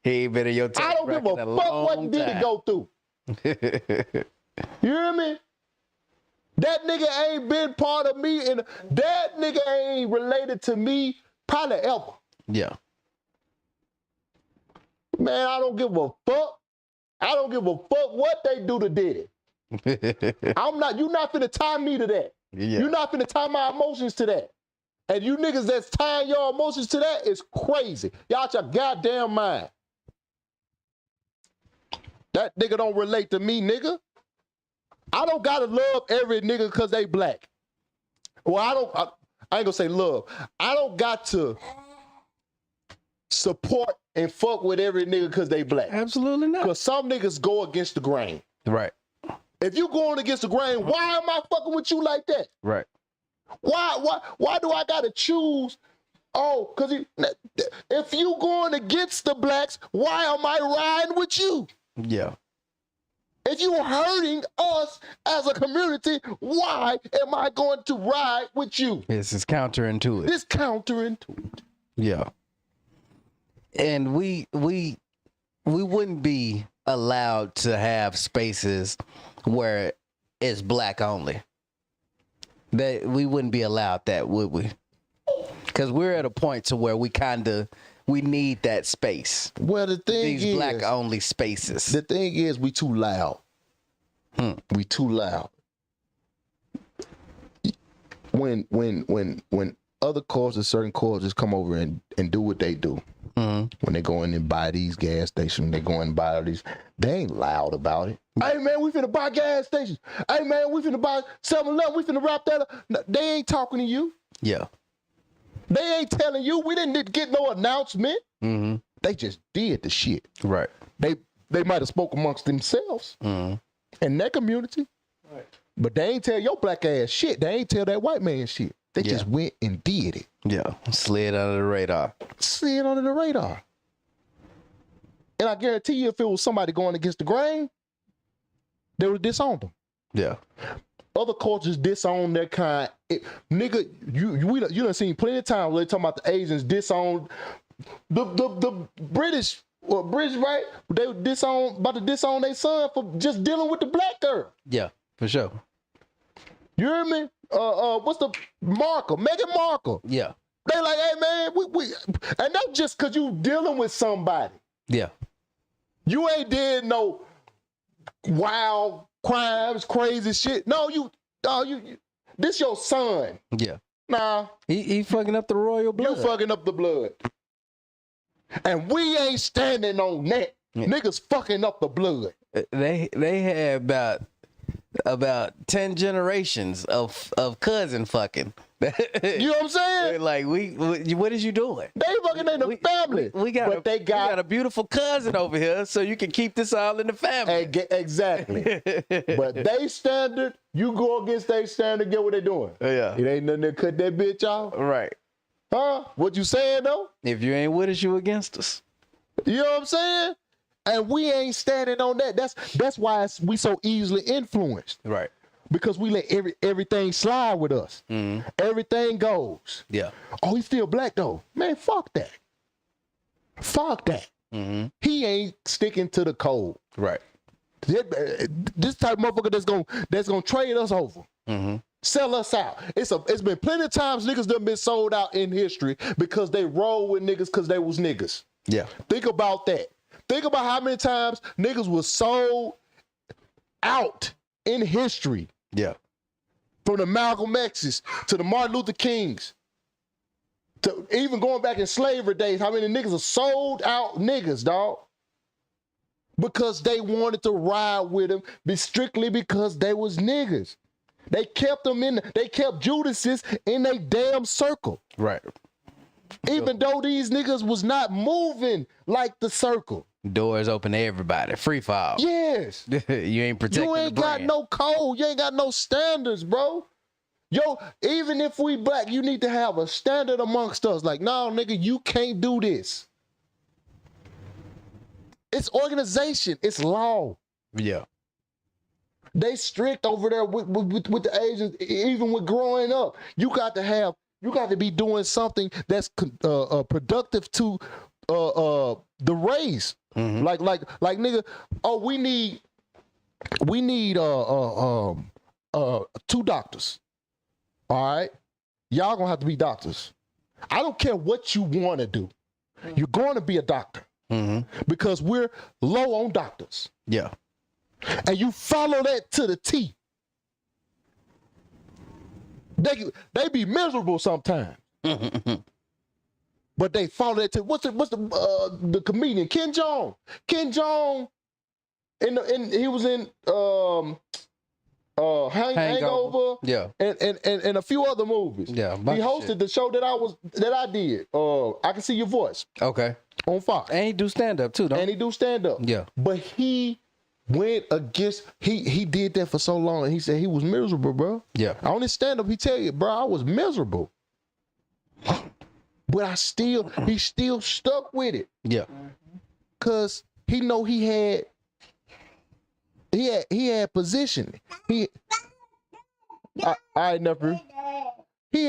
He ain't been in your tax I don't give a fuck what Diddy go through. You hear me? That nigga ain't been part of me, and that nigga ain't related to me probably ever. Yeah. Man, I don't give a fuck. I don't give a fuck what they do to Diddy. You're not finna tie me to that. Yeah. You're not finna tie my emotions to that. And you niggas that's tying your emotions to that is crazy. Y'all out your goddamn mind. That nigga don't relate to me, nigga. I don't gotta love every nigga because they black. Well, I ain't gonna say love. I don't got to support and fuck with every nigga because they black. Absolutely not. Because some niggas go against the grain. Right. If you going against the grain, why am I fucking with you like that? Right. Why do I gotta choose? Oh, because if you going against the blacks, why am I riding with you? Yeah. If you hurting us as a community, why am I going to ride with you? This is counterintuitive. It's counterintuitive. Yeah. And we wouldn't be allowed to have spaces where it's black only. That we wouldn't be allowed that, would we? Because we're at a point to where we need that space. Well, the thing These is, black only spaces. the thing is, we too loud. We too loud. When other causes, certain causes come over and do what they do, when they go in and buy these gas stations, they go in and buy these, they ain't loud about it. Hey man, we finna buy gas stations. Hey man, we finna buy 7-Eleven. We finna wrap that up. No, they ain't talking to you. Yeah. They ain't telling you. We didn't get no announcement. They just did the shit. Right. They might have spoke amongst themselves in that community. Right. But they ain't tell your black ass shit. They ain't tell that white man shit. They just went and did it. Yeah. Slid under the radar. Slid under the radar. And I guarantee you, if it was somebody going against the grain, they would disown them. Yeah. Other cultures disown their kind. Nigga, you done seen plenty of times where they talking about the Asians disown the British, or British, right? They about to disown their son for just dealing with the black girl. Yeah, for sure. You hear me? What's the Markle? Meghan Markle. Yeah. They like, hey man, we and that's just cause you dealing with somebody. Yeah. You ain't did no wild crimes, crazy shit. No, this your son. Yeah. Nah. He fucking up the royal blood. You fucking up the blood. And we ain't standing on that. Yeah. Niggas fucking up the blood. They had about 10 generations of cousin fucking. You know what I'm saying? Like, what is you doing? They fucking in the family. We got a beautiful cousin over here, so you can keep this all in the family. Exactly. But they standard, you go against their standard, get what they doing. Yeah. It ain't nothing to cut that bitch off. Right. Huh? What you saying though? If you ain't with us, you against us. You know what I'm saying? And we ain't standing on that. That's why we so easily influenced. Right. Because we let everything slide with us. Everything goes. Yeah. Oh, he's still black though. Man, fuck that. Fuck that. He ain't sticking to the code. Right. This type of motherfucker that's gonna trade us over. Sell us out. It's been plenty of times niggas done been sold out in history because they roll with niggas because they was niggas. Yeah. Think about that. Think about how many times niggas was sold out in history. Yeah. From the Malcolm X's to the Martin Luther Kings. To even going back in slavery days, how many niggas are sold out niggas, dog? Because they wanted to ride with them, strictly because they was niggas. They kept them they kept Judases in a damn circle. Right. Even though these niggas was not moving like the circle. Doors open to everybody. Free fall. Yes. You ain't protecting You ain't the got brand. no code. You ain't got no standards, bro. Yo, even if we black, you need to have a standard amongst us. Like, no, nigga, you can't do this. It's organization. It's law. Yeah. They strict over there with the Asians, even with growing up. You got to be doing something that's productive to the race. Mm-hmm. Like nigga, oh, we need 2 doctors. All right, y'all gonna have to be doctors. I don't care what you want to do. You're going to be a doctor because we're low on doctors. Yeah. And you follow that to the T. They be miserable sometimes. But they follow that to what's the comedian Ken Jeong. Ken Jeong he was in Hangover. Yeah. And a few other movies. Yeah. He hosted the show that I did. I Can See Your Voice. Okay. On Fox. And he do stand up too, don't And he do stand up. Yeah. But he went against he did that for so long, and he said he was miserable, bro. Yeah. On his stand up, he tell you, bro, I was miserable. But he still stuck with it. Yeah. Cause he know he had position. All right, nephew. He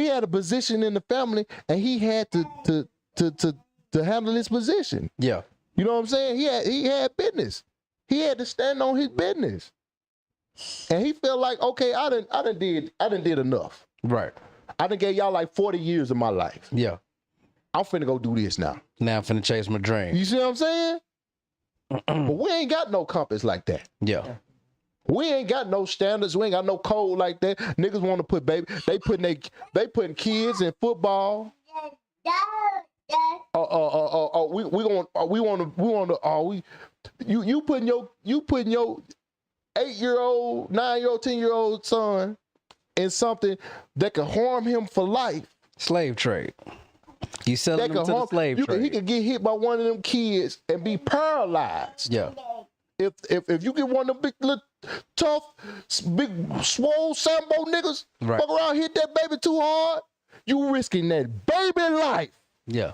had a position in the family, and he had to handle his position. Yeah. You know what I'm saying? He had business. He had to stand on his business. And he felt like, okay, I done did enough. Right. I done gave y'all like 40 years of my life. Yeah. I'm finna go do this now. Now I'm finna chase my dream. You see what I'm saying? But we ain't got no compass like that. Yeah. We ain't got no standards. We ain't got no code like that. Niggas want to put baby. They putting kids in football. You putting your 8-year-old, 9-year-old, 10-year-old son in something that can harm him for life. Slave trade. You selling them to the slave trade. He could get hit by one of them kids and be paralyzed. Yeah. If you get one of them big, little, tough, big, swole Sambo niggas, Right. fuck around, hit that baby too hard, you risking that baby life Yeah.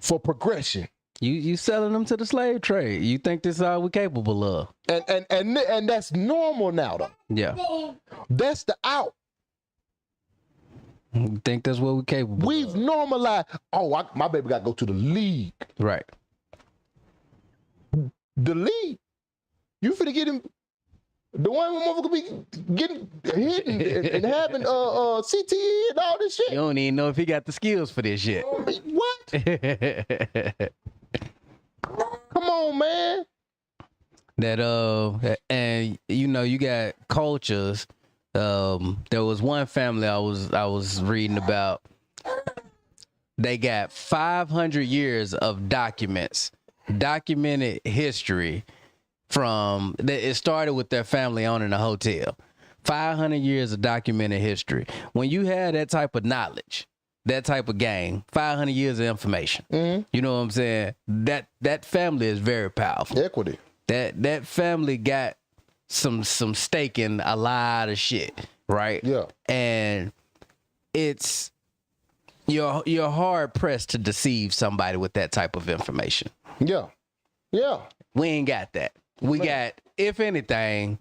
for progression. You selling them to the slave trade. You think this is all we capable of? And that's normal now though. Yeah. That's the out. You think that's what we capable We've of? normalized. Oh, my baby got to go to the league. Right. The league. You finna get him. The one motherfucker be getting hit and having CTE and all this shit. You don't even know if he got the skills for this shit. What? Come on, man. That and you know, you got cultures. There was one family I was reading about. They got 500 years of documented history from it started with their family owning a hotel. 500 years of documented history. When you have that type of knowledge, that type of game, 500 years of information. Mm-hmm. You know what I'm saying? That family is very powerful. Equity. That family got some stake in a lot of shit, right? Yeah. And it's you're hard pressed to deceive somebody with that type of information. Yeah. Yeah. We ain't got that. We got, if anything,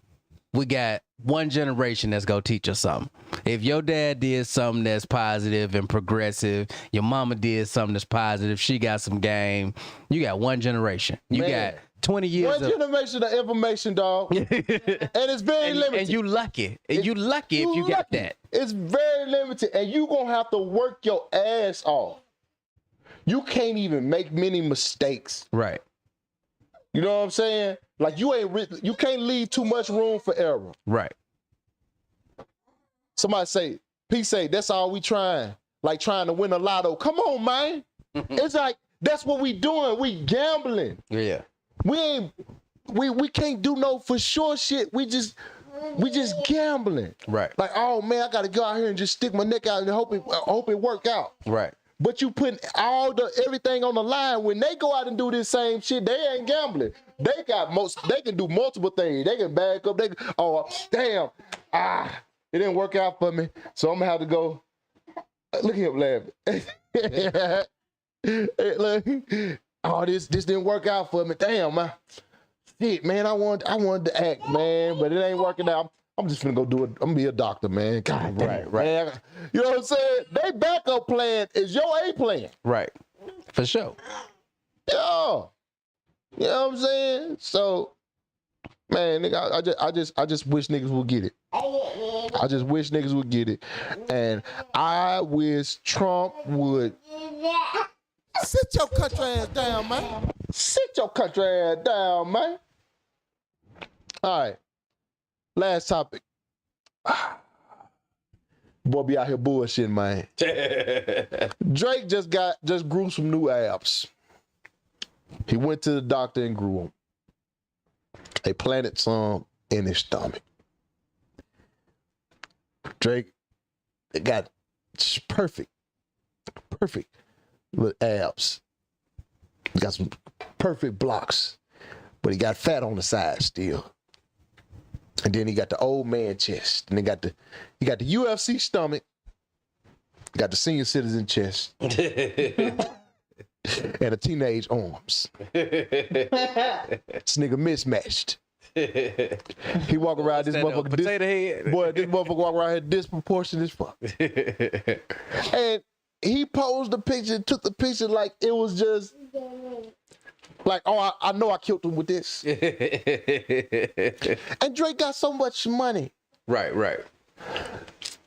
we got one generation that's gonna teach us something. If your dad did something that's positive and progressive, your mama did something that's positive, she got some game, you got one generation. You got 20 years one generation of information, dog. And it's very limited. And you lucky. And you lucky if you got that. It's very limited. And you gonna have to work your ass off. You can't even make many mistakes. Right. You know what I'm saying? Like you can't leave too much room for error. Right. Somebody say, Peace say, that's all we trying. Like trying to win a lotto. Come on, man. It's like, that's what we doing. We gambling. Yeah. We can't do no for sure shit. We just gambling. Right. Like, oh man, I gotta go out here and just stick my neck out and hope it work out. Right. But you putting everything on the line. When they go out and do this same shit, they ain't gambling. They can do multiple things. They can back up. Damn, it didn't work out for me, so I'm gonna have to go. Look at him laughing. Look, this didn't work out for me. Damn, man. Shit, man, I wanted to act, man, but it ain't working out. I'm just gonna go do it. I'm gonna be a doctor, man. God damn, Right. man. You know what I'm saying? They backup plan is your A plan. Right. For sure. Yeah. You know what I'm saying? So, man, nigga, I just wish niggas would get it. I just wish niggas would get it. And I wish Trump would sit your country ass down, man. Sit your country ass down, man. All right. Last topic. Boy be out here bullshitting, man. Drake just grew some new abs. He went to the doctor and grew them. They planted some in his stomach. Drake got perfect with abs. He got some perfect blocks, but he got fat on the side still. And then he got the old man chest. And he got the UFC stomach. He got the senior citizen chest. And a teenage arms. This nigga mismatched. He walk around this motherfucker. Potato head. Boy, this motherfucker walk around here disproportionate as fuck. And he posed the picture, took the picture like it was just like, oh, I know I killed him with this. And Drake got so much money. Right.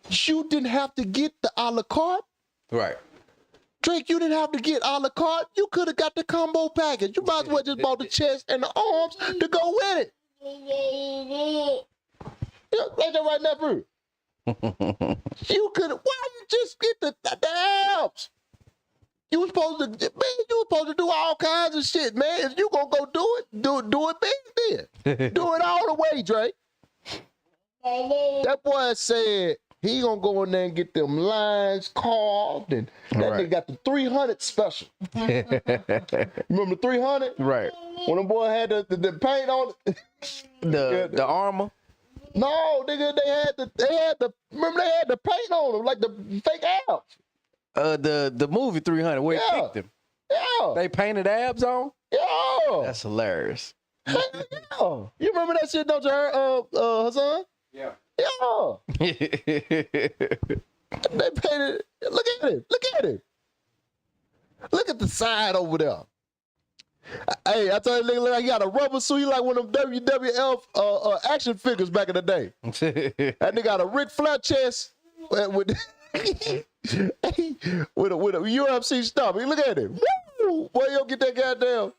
You didn't have to get the a la carte. Right. Drake, you didn't have to get a la carte. You could have got the combo package. You might as well just bought the chest and the arms to go with it. Yeah, right now, bro. You could have. Why you just get the abs? You was supposed to, man. You was supposed to do all kinds of shit, man. If you gonna go do it big then. Do it all the way, Drake. That boy said he gonna go in there and get them lines carved, and that nigga got the 300 special. Remember the 300? Right. When the boy had the paint on it. The armor. No, nigga, they had the remember they had the paint on them like the fake abs. The movie 300 where he kicked him. Yeah. They painted abs on. Yeah. That's hilarious. Yeah. You remember that shit, don't you, Hassan? Yeah. Yeah. They painted. Look at it. Look at the side over there. Hey, I told you, nigga, like he got a rubber suit. He like one of them WWF action figures back in the day. That nigga got a Ric Flair chest with a UFC stomach. Look at it. Woo! Boy, you don't get that goddamn.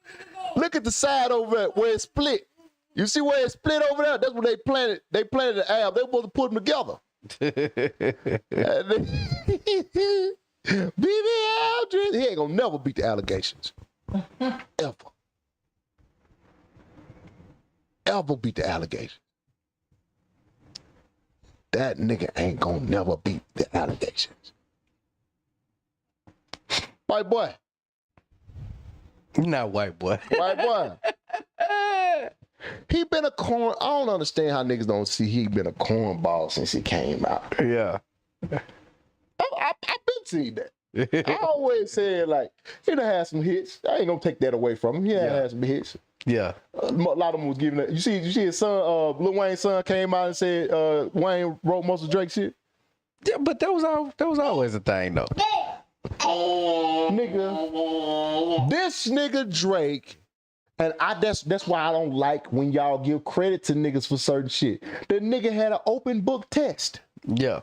Look at the side over there where it's split. You see where it's split over there? That's where they planted. They planted the ab. They supposed to put them together. BB Aldridge, he ain't gonna never beat the allegations. Ever beat the allegations. That nigga ain't gonna never beat the allegations. White boy. Not white boy. White boy. He been a corn. I don't understand how niggas don't see he been a cornball since he came out. Yeah. I've been seeing that. I always said, like, he done had some hits. I ain't gonna take that away from him. He had some hits. Yeah. A lot of them was giving it. You see his son, Lil Wayne's son came out and said Wayne wrote most of Drake's shit. Yeah, but that was always a thing though. Nigga, this nigga Drake, and that's why I don't like when y'all give credit to niggas for certain shit. The nigga had an open book test. Yeah.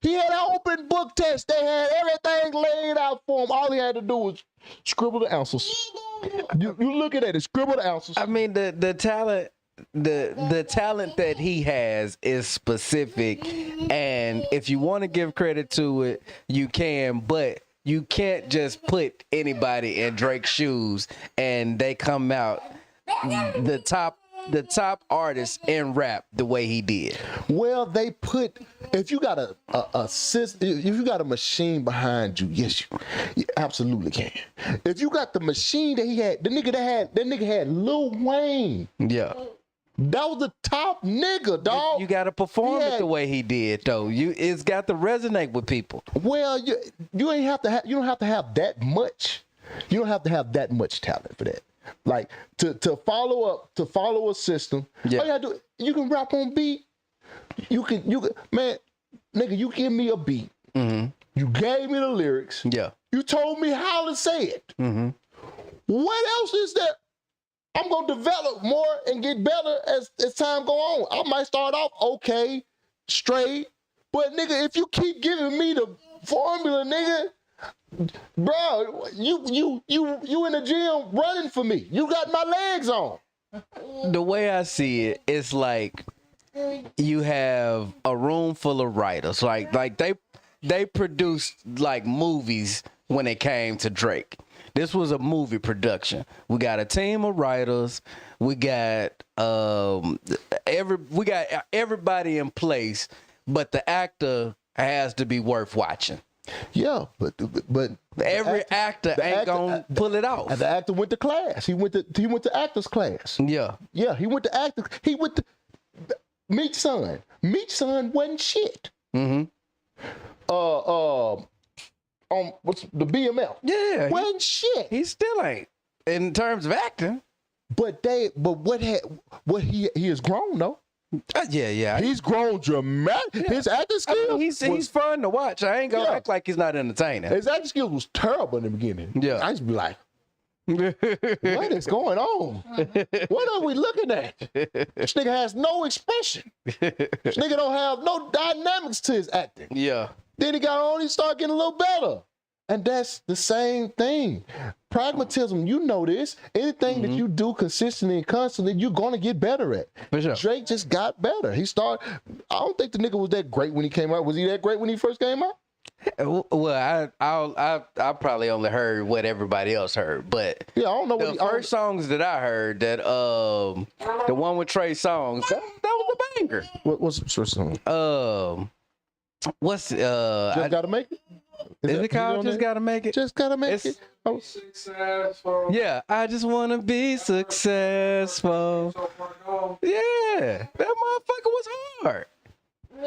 He had an open book test. They had everything laid out for him. All he had to do was scribble the answers. You looking at it, scribble the answers. I mean, the talent the talent that he has is specific, and if you want to give credit to it, you can, but you can't just put anybody in Drake's shoes and they come out the top artist in rap the way he did. Well, they put, if you got a system, if you got a machine behind you, yes, you absolutely can. If you got the machine that he had, that nigga had Lil Wayne. Yeah. That was the top nigga, dog. You got to perform it the way he did, though. It's got to resonate with people. Well, you don't have to have that much. You don't have to have that much talent for that. Like to follow a system. Yeah. All you gotta do, you can rap on beat. You can man, nigga, you give me a beat. Mm-hmm. You gave me the lyrics. Yeah. You told me how to say it. Mm-hmm. What else is there? I'm gonna develop more and get better as time go on. I might start off okay, straight, but nigga, if you keep giving me the formula, nigga, bro, you in the gym running for me. You got my legs on. The way I see it, it's like you have a room full of writers. Like they produced like movies when it came to Drake. This was a movie production. We got a team of writers. We got everybody in place, but the actor has to be worth watching. Yeah, but every actor ain't gonna pull it off. And the actor went to class. He went to actors class. Yeah. Yeah, he went to actors. He went to Meech Son. Meech Son wasn't shit. Mm-hmm. What's the BMF? Yeah. Wasn't shit. He still ain't in terms of acting. But he has grown though. Yeah. He's grown dramatic. Yeah. His acting skills. He's fun to watch. I ain't gonna act like he's not entertaining. His acting skills was terrible in the beginning. Yeah. I used to be like, what is going on? What are we looking at? This nigga has no expression. This nigga don't have no dynamics to his acting. Yeah. Then he got on, he started getting a little better. And that's the same thing. Pragmatism, you know this. Anything that you do consistently and constantly, you're going to get better at. For sure. Drake just got better. I don't think the nigga was that great when he came out. Was he that great when he first came out? Well, I probably only heard what everybody else heard, but yeah, I don't know. The first songs that I heard, that the one with Trey Songz, that was a banger. What's the first song? What's Just Gotta Make It? Is it called Just Gotta Make It? Just Gotta Make It. Oh. Successful. Yeah, I just want to be successful. Yeah, that motherfucker was hard.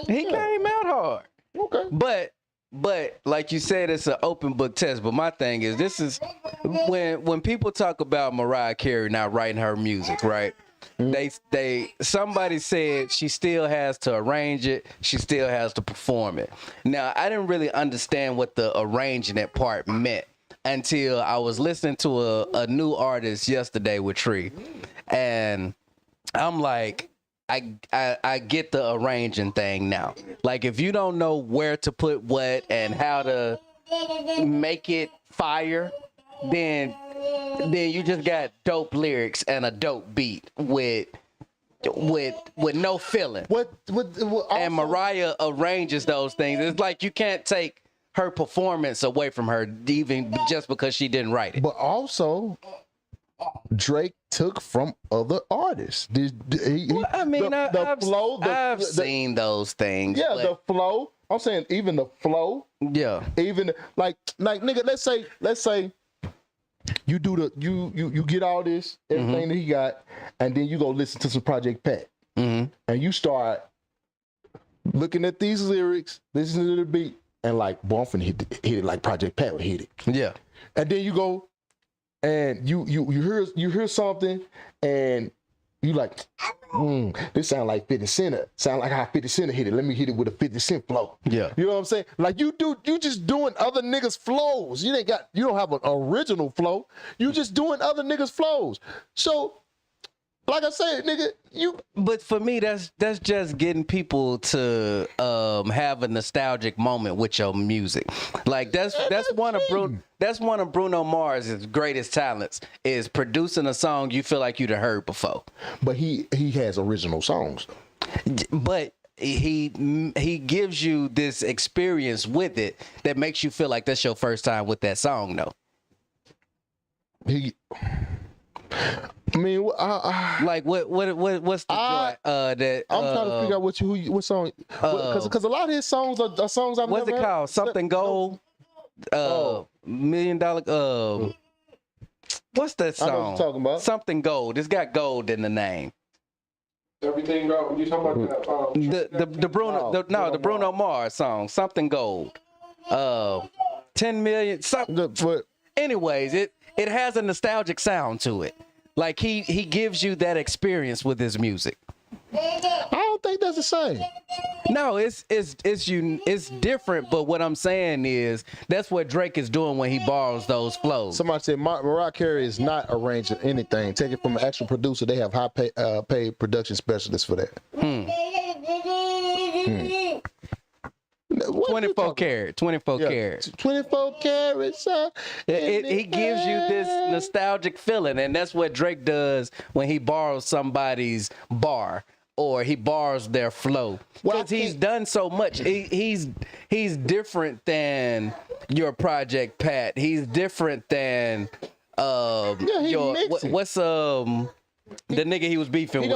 He came out hard. Okay. But like you said, it's an open book test. But my thing is, this is when people talk about Mariah Carey not writing her music, right? Somebody said she still has to arrange it, she still has to perform it. Now, I didn't really understand what the arranging it part meant until I was listening to a new artist yesterday with Tree, and I'm like, I get the arranging thing now. Like, if you don't know where to put what and how to make it fire, then you just got dope lyrics and a dope beat with no feeling. What also, and Mariah arranges those things. It's like you can't take her performance away from her, even just because she didn't write it. But also, Drake took from other artists. I've seen those things. Yeah, the flow. I'm saying even the flow. Yeah. Even like nigga, let's say you do you get all this, everything that he got, and then you go listen to some Project Pat. And you start looking at these lyrics, listening to the beat, and like, boy, I'm finna hit it like Project Pat would hit it. Yeah. And then you go and you hear something and you like, this sound like 50 Cent. Sound like how 50 Cent hit it. Let me hit it with a 50 Cent flow. Yeah. You know what I'm saying? Like you just doing other niggas' flows. You don't have an original flow. You just doing other niggas' flows. So like I said, nigga, you. But for me, that's just getting people to have a nostalgic moment with your music. Like that's one of Bruno Mars's greatest talents is producing a song you feel like you'd have heard before. But he has original songs. But he gives you this experience with it that makes you feel like that's your first time with that song, though. I mean, like what's the joy that I'm trying to figure out what song, because a lot of his songs are songs I've what's never it heard. called? Something Gold, $1 million. What's that song? I know what you're talking about. Something Gold. It's got gold in the name. Everything go. You talking about The Bruno Mars song, Something Gold. 10 million. Something. Anyways, it has a nostalgic sound to it. Like he gives you that experience with his music. I don't think that's the same. No, it's different. But what I'm saying is that's what Drake is doing when he borrows those flows. Somebody said Mariah Carey is not arranging anything. Take it from an actual producer. They have high paid production specialists for that. 24 karat. 24 karat. 24 carats. He gives you this nostalgic feeling, and that's what Drake does when he borrows somebody's bar or he borrows their flow. Because he's done so much. He's different than your Project Pat. He's different than the nigga he was beefing with.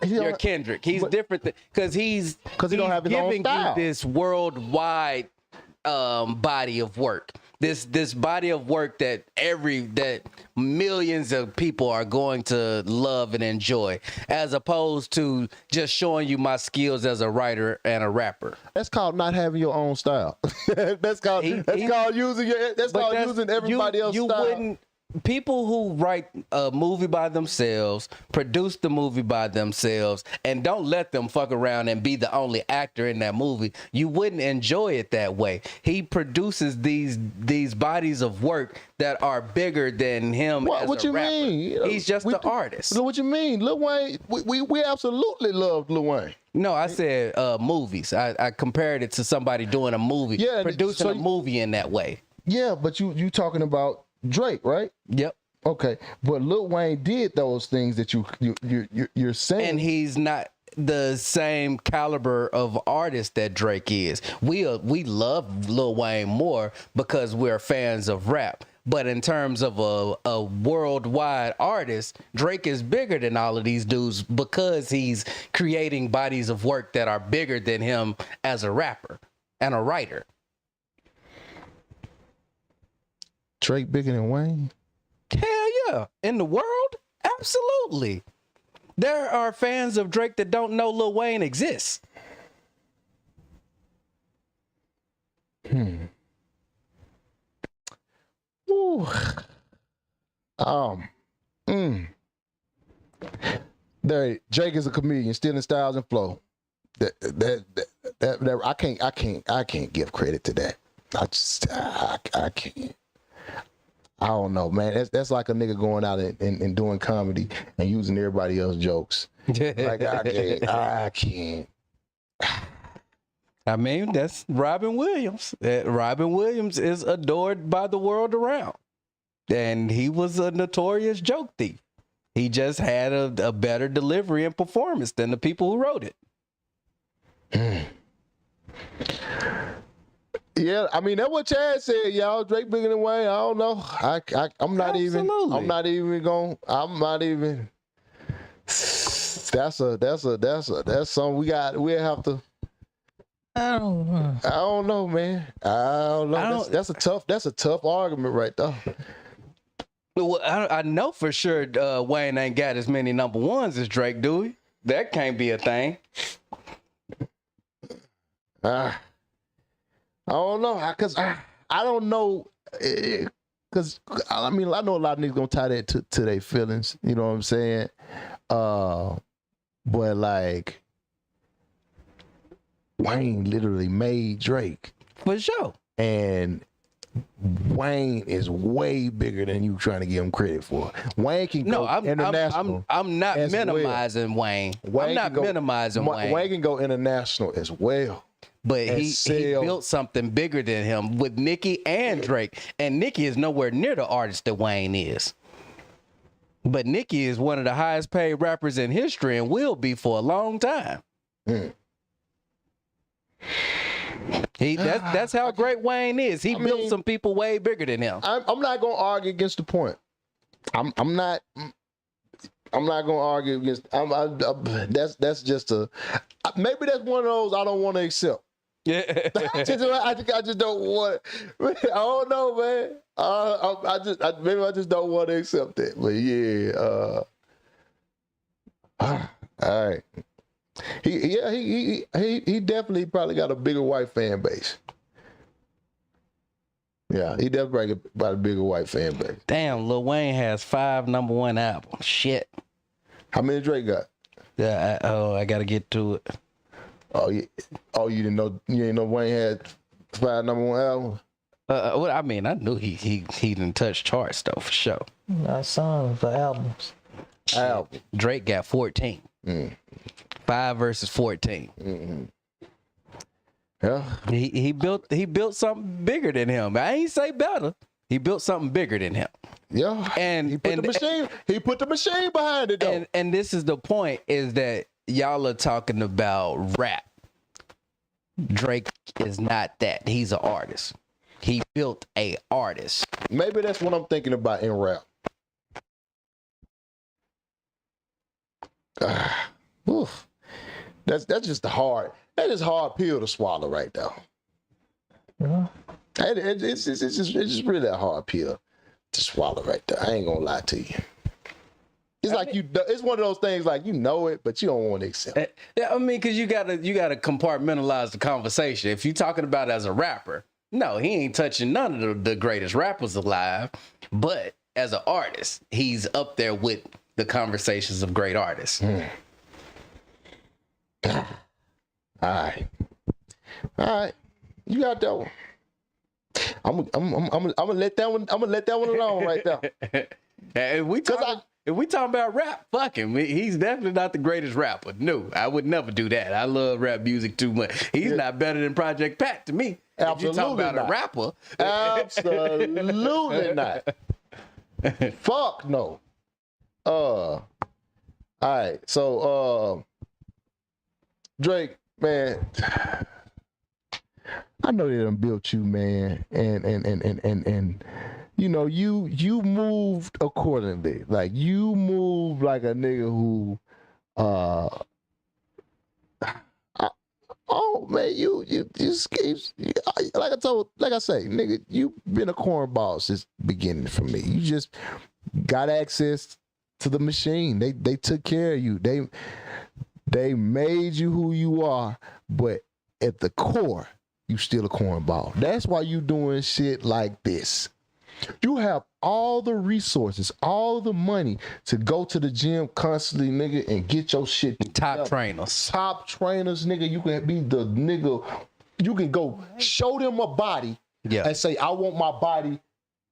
Your Kendrick. He's different because he don't have his own style. You this worldwide body of work. This body of work that millions of people are going to love and enjoy, as opposed to just showing you my skills as a writer and a rapper. That's called not having your own style. That's called using everybody else's style. People who write a movie by themselves, produce the movie by themselves, and don't let them fuck around and be the only actor in that movie, you wouldn't enjoy it that way. He produces these bodies of work that are bigger than him as what a you rapper. mean? He's just an artist. What you mean? Lil Wayne, we absolutely loved Lil Wayne. No, I said movies. I compared it to somebody doing a movie, producing a movie in that way. Yeah, but you talking about Drake, right? Yep. Okay, but Lil Wayne did those things that you're saying, and he's not the same caliber of artist that Drake is. We love Lil Wayne more because we're fans of rap. But in terms of a worldwide artist, Drake is bigger than all of these dudes because he's creating bodies of work that are bigger than him as a rapper and a writer. Drake bigger than Wayne? Hell yeah. In the world? Absolutely. There are fans of Drake that don't know Lil Wayne exists. Ooh. There, Drake is a comedian, stealing styles and flow. I can't give credit to that. I can't. I don't know, man. That's like a nigga going out and doing comedy and using everybody else's jokes. Like I can't. I mean, that's Robin Williams. Robin Williams is adored by the world around. And he was a notorious joke thief. He just had a better delivery and performance than the people who wrote it. Yeah, I mean, that's what Chad said, y'all. Drake bigger than Wayne. I don't know. I'm not even. That's something we'll have to. I don't know, man. I don't know. That's a tough argument right there. Well, I know for sure Wayne ain't got as many number ones as Drake, do he? That can't be a thing. I don't know, cause I don't know, cause I mean I know a lot of niggas gonna tie that to their feelings. You know what I'm saying? But like Wayne literally made Drake for sure, and Wayne is way bigger than you trying to give him credit for. Wayne can go international. I'm not minimizing Wayne. I'm not minimizing Wayne. Wayne can go international as well. But he built something bigger than him with Nicki and Drake. And Nicki is nowhere near the artist that Wayne is. But Nicki is one of the highest paid rappers in history and will be for a long time. That's how great Wayne is. He built some people way bigger than him. I'm not gonna argue against the point. I'm not gonna argue against. That's just a. Maybe that's one of those I don't want to accept. Yeah, I just don't want. I don't know, man. Maybe I just don't want to accept it. But yeah. All right. He definitely probably got a bigger white fan base. Yeah, he definitely got a bigger white fan base. Damn, Lil Wayne has 5 #1 albums. Shit. How many Drake got? Yeah. I gotta get to it. Oh, yeah. Oh, you didn't know? You didn't know Wayne had 5 #1 albums? Well, I mean, I knew he didn't touch charts though for sure. Not songs, but albums. Drake got 14. 5 versus 14. Yeah. He built something bigger than him. I ain't say better. He built something bigger than him. Yeah. And he put the machine behind it though. And this is the point, is that y'all are talking about rap. Drake is not that. He's an artist. He built a artist. Maybe that's what I'm thinking about in rap. Oof. That's just hard pill to swallow right now. Yeah. It's just really a hard pill to swallow right there. I ain't gonna lie to you. It's it's one of those things like you know it, but you don't want to accept it. Yeah, I mean, because you gotta compartmentalize the conversation. If you're talking about it as a rapper, no, he ain't touching none of the greatest rappers alive. But as an artist, he's up there with the conversations of great artists. All right, you got that one. I'm gonna let that one. I'm gonna let that one alone right there. If we talking about rap, fuck him. He's definitely not the greatest rapper. No, I would never do that. I love rap music too much. He's not better than Project Pat to me. Absolutely if you talking about not. a rapper, absolutely not. Fuck no. All right. So Drake, man, I know they done built you, man, and you know, you moved accordingly. Like you moved like a nigga who oh man, you like I say, nigga, you been a cornball since beginning for me. You just got access to the machine. They took care of you. They made you who you are, but at the core, you still a cornball. That's why you doing shit like this. You have all the resources, all the money to go to the gym constantly, nigga, and get your shit top trainers. Top trainers, nigga. You can be the nigga. You can go show them a body and say, I want my body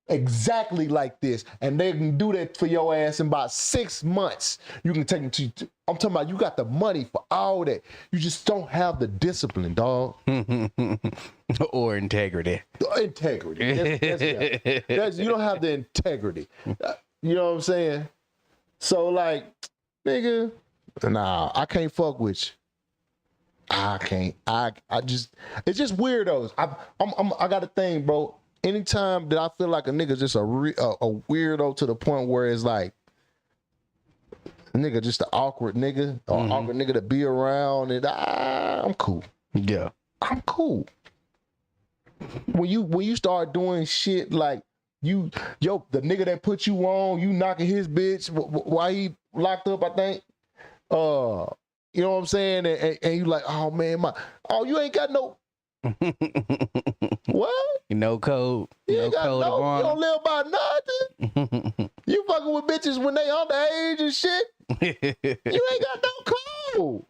exactly like this. And they can do that for your ass in about 6 months. You can take them to, I'm talking about you got the money for all that. You just don't have the discipline, dog. Or integrity. Integrity. That's, you don't have the integrity. You know what I'm saying? So like, nigga, nah, I can't fuck with you. I can't. I just, it's just weirdos. I got a thing, bro. Anytime that I feel like a nigga's just a weirdo to the point where it's like, nigga, just an awkward nigga, or awkward nigga to be around, and I'm cool. Yeah, I'm cool. When you start doing shit like the nigga that put you on, you knocking his bitch while he locked up, I think. You know what I'm saying? And you like, oh man, you ain't got no. What? No code. You no code. You don't live by nothing. You fucking with bitches when they underage and shit. You ain't got no code.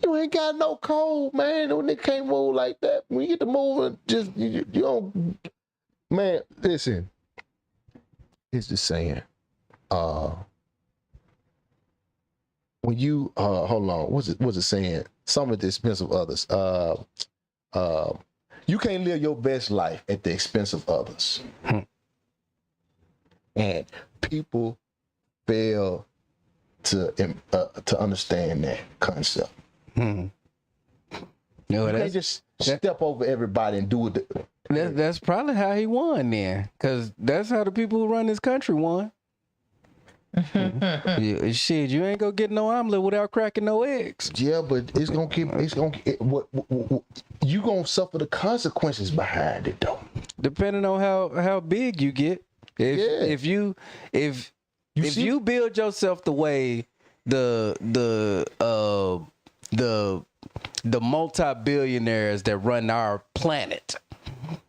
You ain't got no code, man. When they can't move like that, when you get to moving, just you don't. Man, listen. It's the saying. When you hold on, what's it saying? Some at the expense of others. You can't live your best life at the expense of others. And people fail to understand that concept. No, You can't just step over everybody and do it. That's probably how he won then, because that's how the people who run this country won. Yeah, shit, you ain't gonna get no omelet without cracking no eggs. Yeah, but it's gonna keep. You gonna suffer the consequences behind it though. Depending on how big you get. If you build yourself the way the multi-billionaires that run our planet,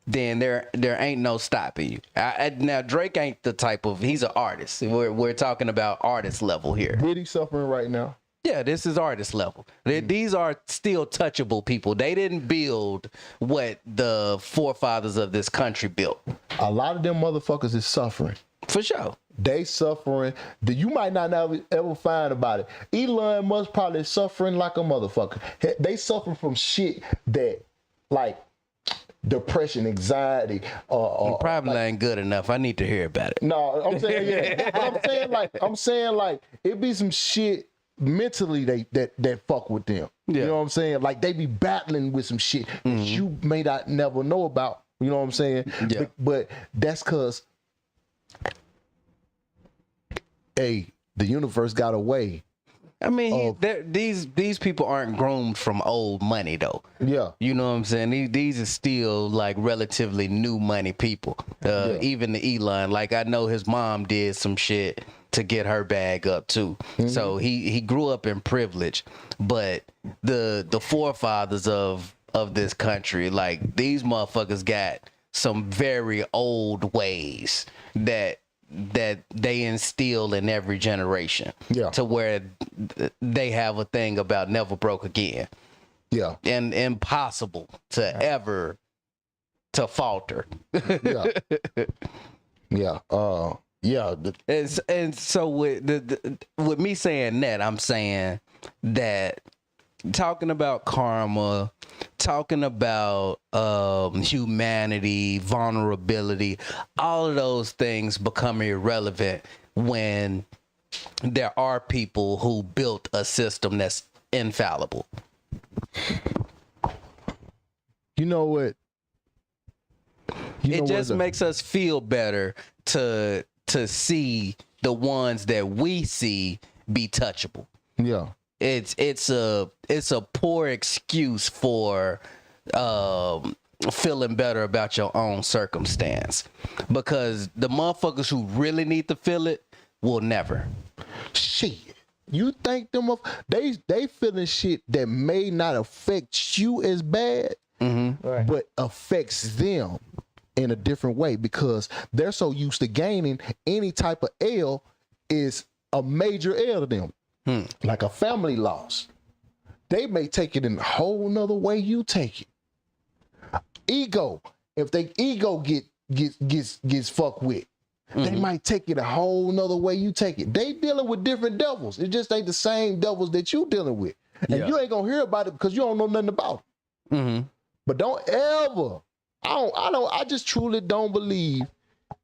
then there ain't no stopping you. Now Drake ain't the type of, he's an artist. We're talking about artist level here. Diddy suffering right now. Yeah, this is artist level. These are still touchable people. They didn't build what the forefathers of this country built. A lot of them motherfuckers is suffering. For sure. They suffering that you might not ever find about it. Elon Musk probably suffering like a motherfucker. They suffer from shit that, like, depression, anxiety, probably ain't good enough. I need to hear about it. No, I'm saying yeah. But I'm saying like it be some shit mentally that fuck with them. Yeah. You know what I'm saying? Like they be battling with some shit that you may not never know about. You know what I'm saying? Yeah. But that's cause the universe got a way. I mean, these people aren't groomed from old money, though. Yeah. You know what I'm saying? These are still, like, relatively new money people. Even the Elon, like, I know his mom did some shit to get her bag up, too. So he grew up in privilege. But the forefathers of this country, like, these motherfuckers got some very old ways that they instill in every generation, to where they have a thing about never broke again. Yeah. And impossible to ever to falter. Yeah. And so with me saying that, I'm saying that talking about karma, talking about humanity, vulnerability, all of those things become irrelevant when there are people who built a system that's infallible. You know what? It just makes us feel better to see the ones that we see be touchable. Yeah. It's a poor excuse for feeling better about your own circumstance, because the motherfuckers who really need to feel it will never. Shit, you think them they feeling shit that may not affect you as bad, but affects them in a different way, because they're so used to gaining. Any type of L is a major L to them. Like a family loss. They may take it in a whole nother way you take it. Ego. If they ego gets fucked with, they might take it a whole nother way you take it. They dealing with different devils. It just ain't the same devils that you dealing with. And you ain't gonna hear about it because you don't know nothing about it. But don't ever, I just truly don't believe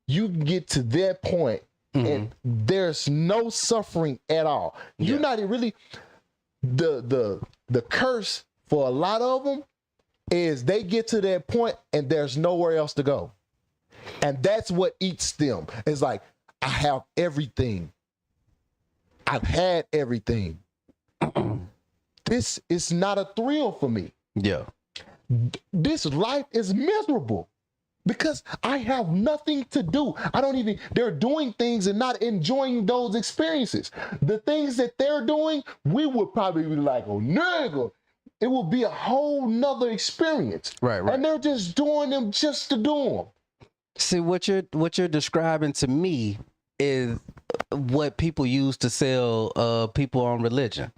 you can get to that point and there's no suffering at all. You're not really, the curse for a lot of them is they get to that point and there's nowhere else to go. And that's what eats them. It's like, I have everything. I've had everything. This is not a thrill for me. Yeah. This life is miserable because I have nothing to do. They're doing things and not enjoying those experiences. The things that they're doing, we would probably be like, oh, nigga. It will be a whole nother experience. Right. And they're just doing them just to do them. See, what you're describing to me is what people use to sell people on religion.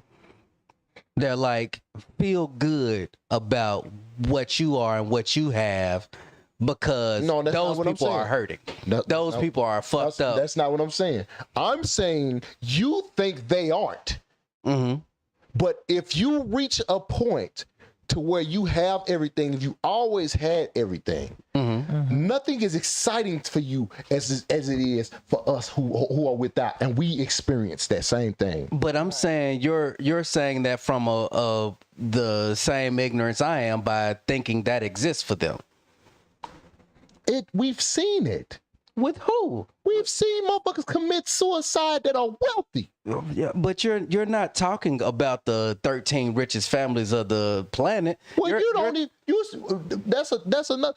They're like, feel good about what you are and what you have, because those people are hurting. Those people are fucked up. That's not what I'm saying. I'm saying you think they aren't. Mm-hmm. But if you reach a point to where you have everything, if you always had everything, nothing is exciting for you as it is for us who are without, and we experience that same thing. But I'm saying you're saying that from the same ignorance I am by thinking that exists for them. We've seen it. With who? We've seen motherfuckers commit suicide that are wealthy. Yeah, but you're not talking about the 13 richest families of the planet. Well, that's another.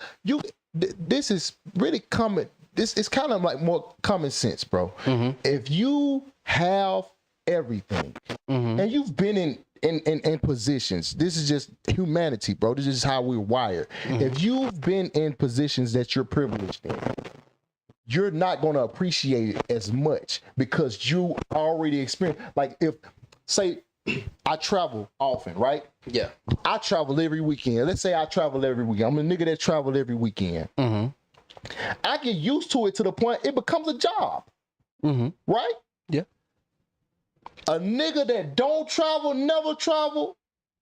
This is really common. This is kind of like more common sense, bro. If you have everything and you've been in positions, this is just humanity, bro. This is how we're wired. If you've been in positions that you're privileged in, you're not going to appreciate it as much because you already experienced. Like, if, say, I travel often, right? Yeah. I travel every weekend. Let's say I travel every weekend. I'm a nigga that travel every weekend. I get used to it to the point it becomes a job. Right? Yeah. A nigga that don't travel, never travel,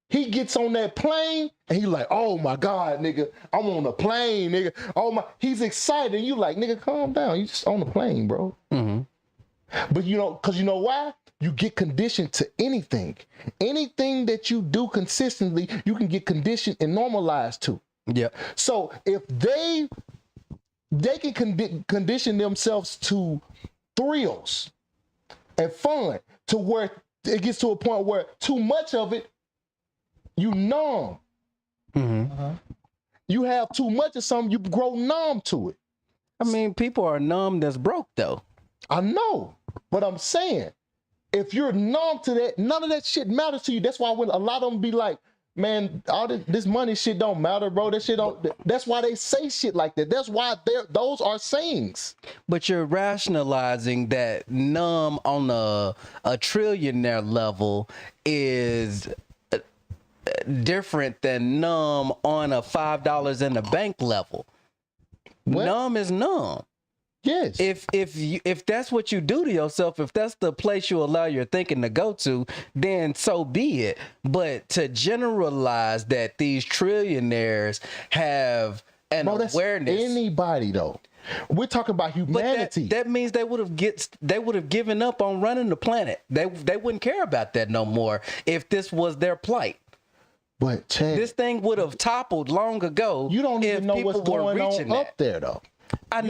he gets on that plane and he like, oh my God, nigga, I'm on a plane, nigga. Oh my, he's excited. And you like, nigga, calm down. You just on the plane, bro. But because you know why? You get conditioned to anything. Anything that you do consistently, you can get conditioned and normalized to. Yeah. So if they can condition themselves to thrills and fun to where it gets to a point where too much of it, you numb. You have too much of something, you grow numb to it. I mean, people are numb that's broke, though. I know, but I'm saying, if you're numb to that, none of that shit matters to you. That's why when a lot of them be like, man, all this money shit don't matter, bro. That shit don't. That's why they say shit like that. That's why those are sayings. But you're rationalizing that numb on a trillionaire level is different than numb on a $5 in the bank level. What? Numb is numb. Yes. If that's what you do to yourself, if that's the place you allow your thinking to go to, then so be it. But to generalize that these trillionaires have an awareness. Anybody though. We're talking about humanity. But that means they would have given up on running the planet. They wouldn't care about that no more if this was their plight. But Chad, this thing would have toppled long ago. You don't even know what's going on up there though. I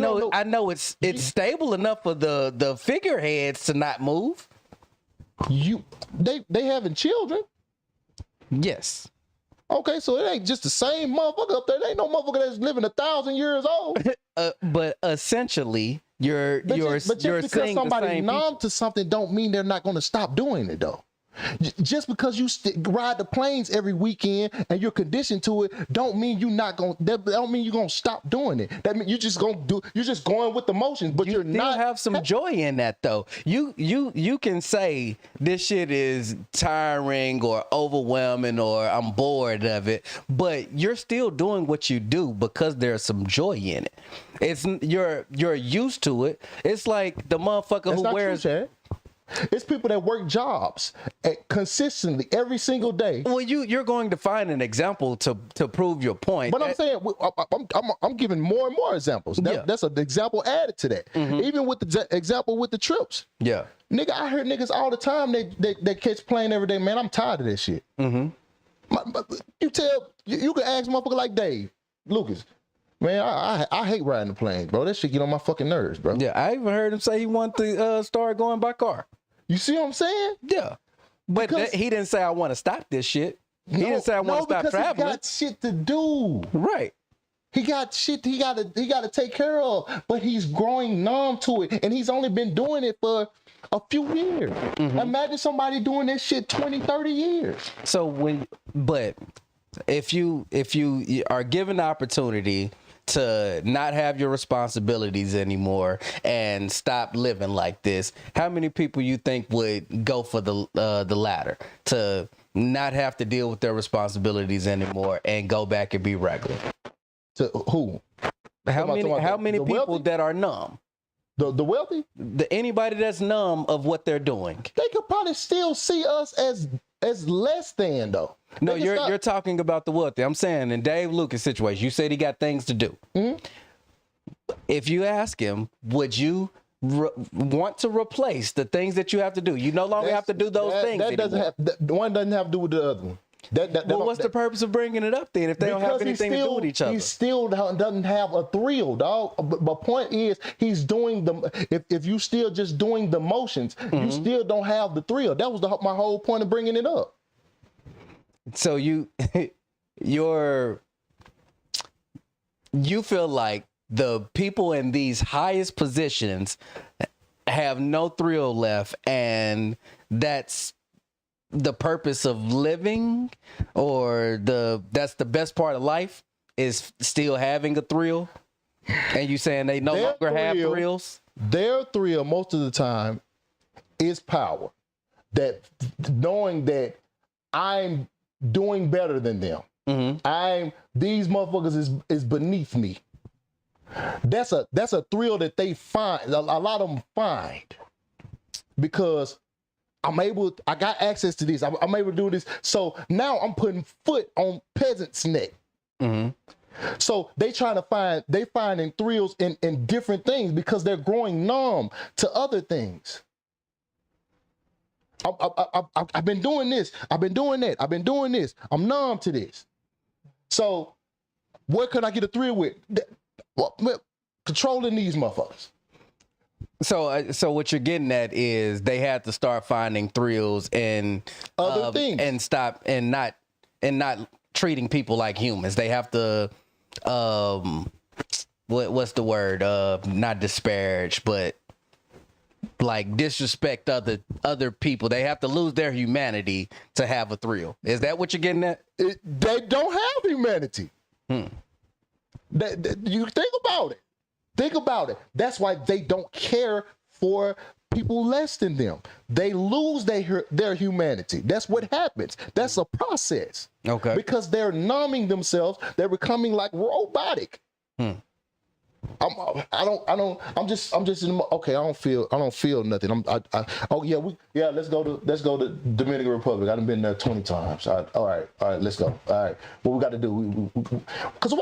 know it's stable enough for the figureheads to not move. They having children. Yes. Okay, so it ain't just the same motherfucker up there. There ain't no motherfucker that's living 1,000 years old. But essentially, you're just because saying somebody numb to something don't mean they're not going to stop doing it though. Just because you ride the planes every weekend and you're conditioned to it, don't mean you're not going. That don't mean you're going to stop doing it. That mean you're just going with the motions. But you're not. You have some joy in that though. You can say this shit is tiring or overwhelming or I'm bored of it, but you're still doing what you do because there's some joy in it. It's you're used to it. It's like the motherfucker who wears. True, it's people that work jobs consistently every single day. Well, you're going to find an example to prove your point. But I'm saying I'm giving more and more examples. That's an example added to that. Even with the example with the trips. Yeah, nigga, I heard niggas all the time they catch plane every day. Man, I'm tired of this shit. You can ask motherfucker like Dave Lucas. Man, I hate riding the plane, bro. That shit get on my fucking nerves, bro. Yeah, I even heard him say he wanted to start going by car. You see what I'm saying? Yeah. But he didn't say I want to stop this shit. He didn't say I want to stop traveling. He got shit to do. Right. He got shit he gotta take care of. But he's growing numb to it. And he's only been doing it for a few years. Imagine somebody doing this shit 20, 30 years. So if you are given the opportunity to not have your responsibilities anymore and stop living like this, how many people you think would go for the latter, to not have to deal with their responsibilities anymore and go back and be regular? To who? How many the people wealthy? that are numb? The wealthy? Anybody that's numb of what they're doing? They could probably still see us as less than though. No, They just you're talking about the wealthy. I'm saying in Dave Lucas' situation, you said he got things to do. Mhm. If you ask him, would you want to replace the things that you have to do? You no longer have to do those things That doesn't anymore. have, one doesn't have to do with the other one. Well, what's the purpose of bringing it up then if they don't have anything to do with each other? He still doesn't have a thrill, dog. But point is, he's doing if you still just doing the motions, you still don't have the thrill. That was my whole point of bringing it up. So you feel like the people in these highest positions have no thrill left, and that's the purpose of living, or that's the best part of life is still having a thrill, and you saying they no longer have thrills? Their thrill most of the time is power. That knowing that I'm doing better than them. These motherfuckers is beneath me. That's a thrill that they find. A lot of them find because I got access to this. I'm able to do this. So now I'm putting foot on peasants' neck. So they finding thrills in different things because they're growing numb to other things. I've been doing this. I've been doing that. I've been doing this. I'm numb to this. So what could I get a thrill with? Controlling these motherfuckers. So what you're getting at is they had to start finding thrills in other things and stop and not treating people like humans. They have to what's the word? Not disparage, but like disrespect other people. They have to lose their humanity to have a thrill. Is that what you're getting at? They don't have humanity. You think about it. Think about it. That's why they don't care for people less than them. They lose their humanity. That's what happens. That's a process. Okay. Because they're numbing themselves. They're becoming like robotic. I'm just okay. I don't feel nothing. Let's go to Dominican Republic. I've been there 20 times. All right, let's go. All right, what we got to do? Because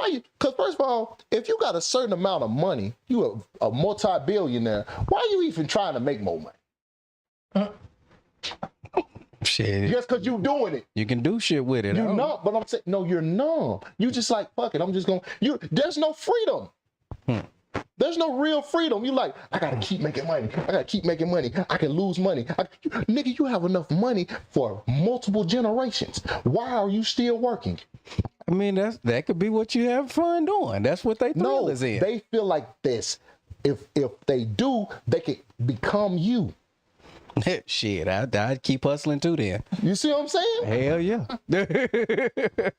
first of all, if you got a certain amount of money, you are a multi-billionaire. Why are you even trying to make more money? Shit. Just because you doing it. You can do shit with it. You're not, but I'm saying, no, you're numb. You just like, fuck it, I'm just going, there's no freedom. There's no real freedom. You like, I gotta keep making money. I can lose money. Nigga, you have enough money for multiple generations. Why are you still working? I mean, that could be what you have fun doing. That's what they thrill is in. They feel like this. If they do, they can become you. Shit, I'd keep hustling too then. You see what I'm saying? Hell yeah.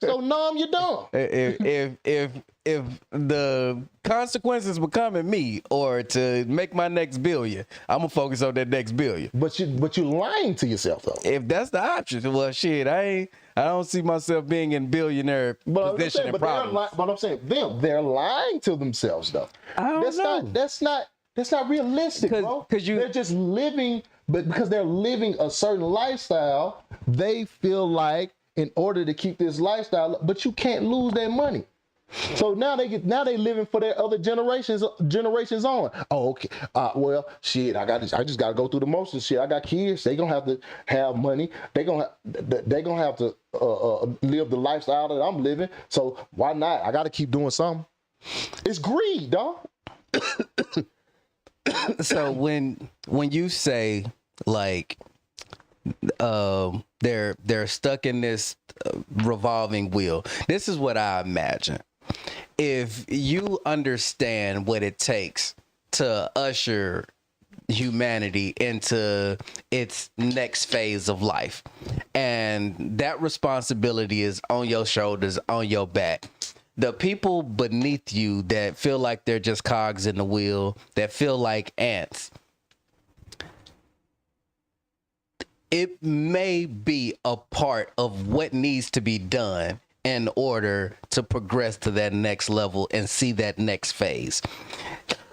So numb, you dumb. If the consequences becoming me or to make my next billion, I'm gonna focus on that next billion. But you're lying to yourself though. If that's the option, well, shit, I don't see myself being in billionaire position and problems. But I'm saying they're lying to themselves though. I don't know. That's not realistic, bro. They're just living, but because they're living a certain lifestyle, they feel like in order to keep this lifestyle, but you can't lose that money. So now they living for their other generations on. Oh, okay. Well, shit. I just gotta go through the motions. Shit. I got kids. They gonna have to have money. They gonna have to live the lifestyle that I'm living. So why not? I gotta keep doing something. It's greed, dog. So when you say like they're stuck in this revolving wheel, this is what I imagine. If you understand what it takes to usher humanity into its next phase of life, and that responsibility is on your shoulders, on your back, the people beneath you that feel like they're just cogs in the wheel, that feel like ants, it may be a part of what needs to be done in order to progress to that next level and see that next phase.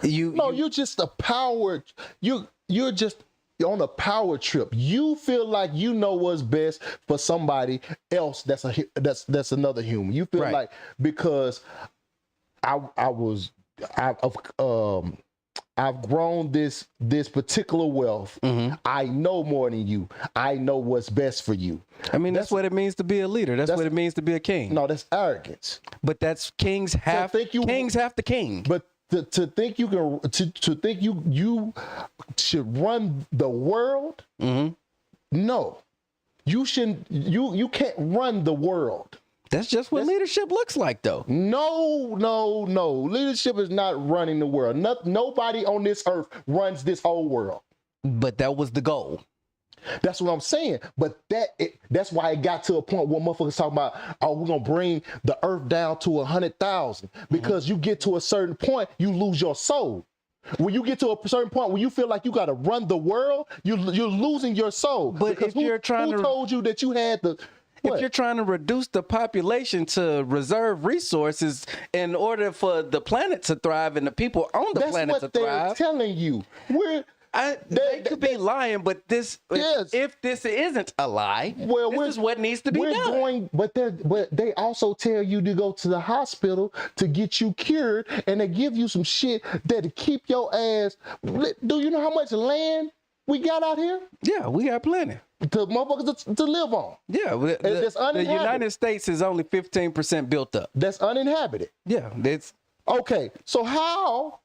You're just a power. You're just on a power trip. You feel like you know what's best for somebody else. That's another human. You feel Right. like because I've grown this particular wealth. Mm-hmm. I know more than you. I know what's best for you. I mean, that's what it means to be a leader. That's what it means to be a king. No, that's arrogance. But that's kings have the king. But to think you can to think you should run the world, no, you shouldn't. You can't run the world. That's just what leadership looks like, though. No. Leadership is not running the world. Nobody on this earth runs this whole world. But that was the goal. That's what I'm saying. But that's why it got to a point where motherfuckers talking about, oh, we're going to bring the earth down to 100,000. Because you get to a certain point, you lose your soul. When you get to a certain point where you feel like you got to run the world, you're losing your soul. But because if you're trying who to... told you that you had the... If you're trying to reduce the population to reserve resources in order for the planet to thrive and the people on the planet to thrive. That's what they're telling you. They could be lying, but if this isn't a lie, this is what needs to be done. But they also tell you to go to the hospital to get you cured, and they give you some shit that to keep your ass. Do you know how much land we got out here? Yeah, we got plenty. To motherfuckers to live on. Yeah, the United States is only 15% built up. That's uninhabited. Yeah, that's okay. So how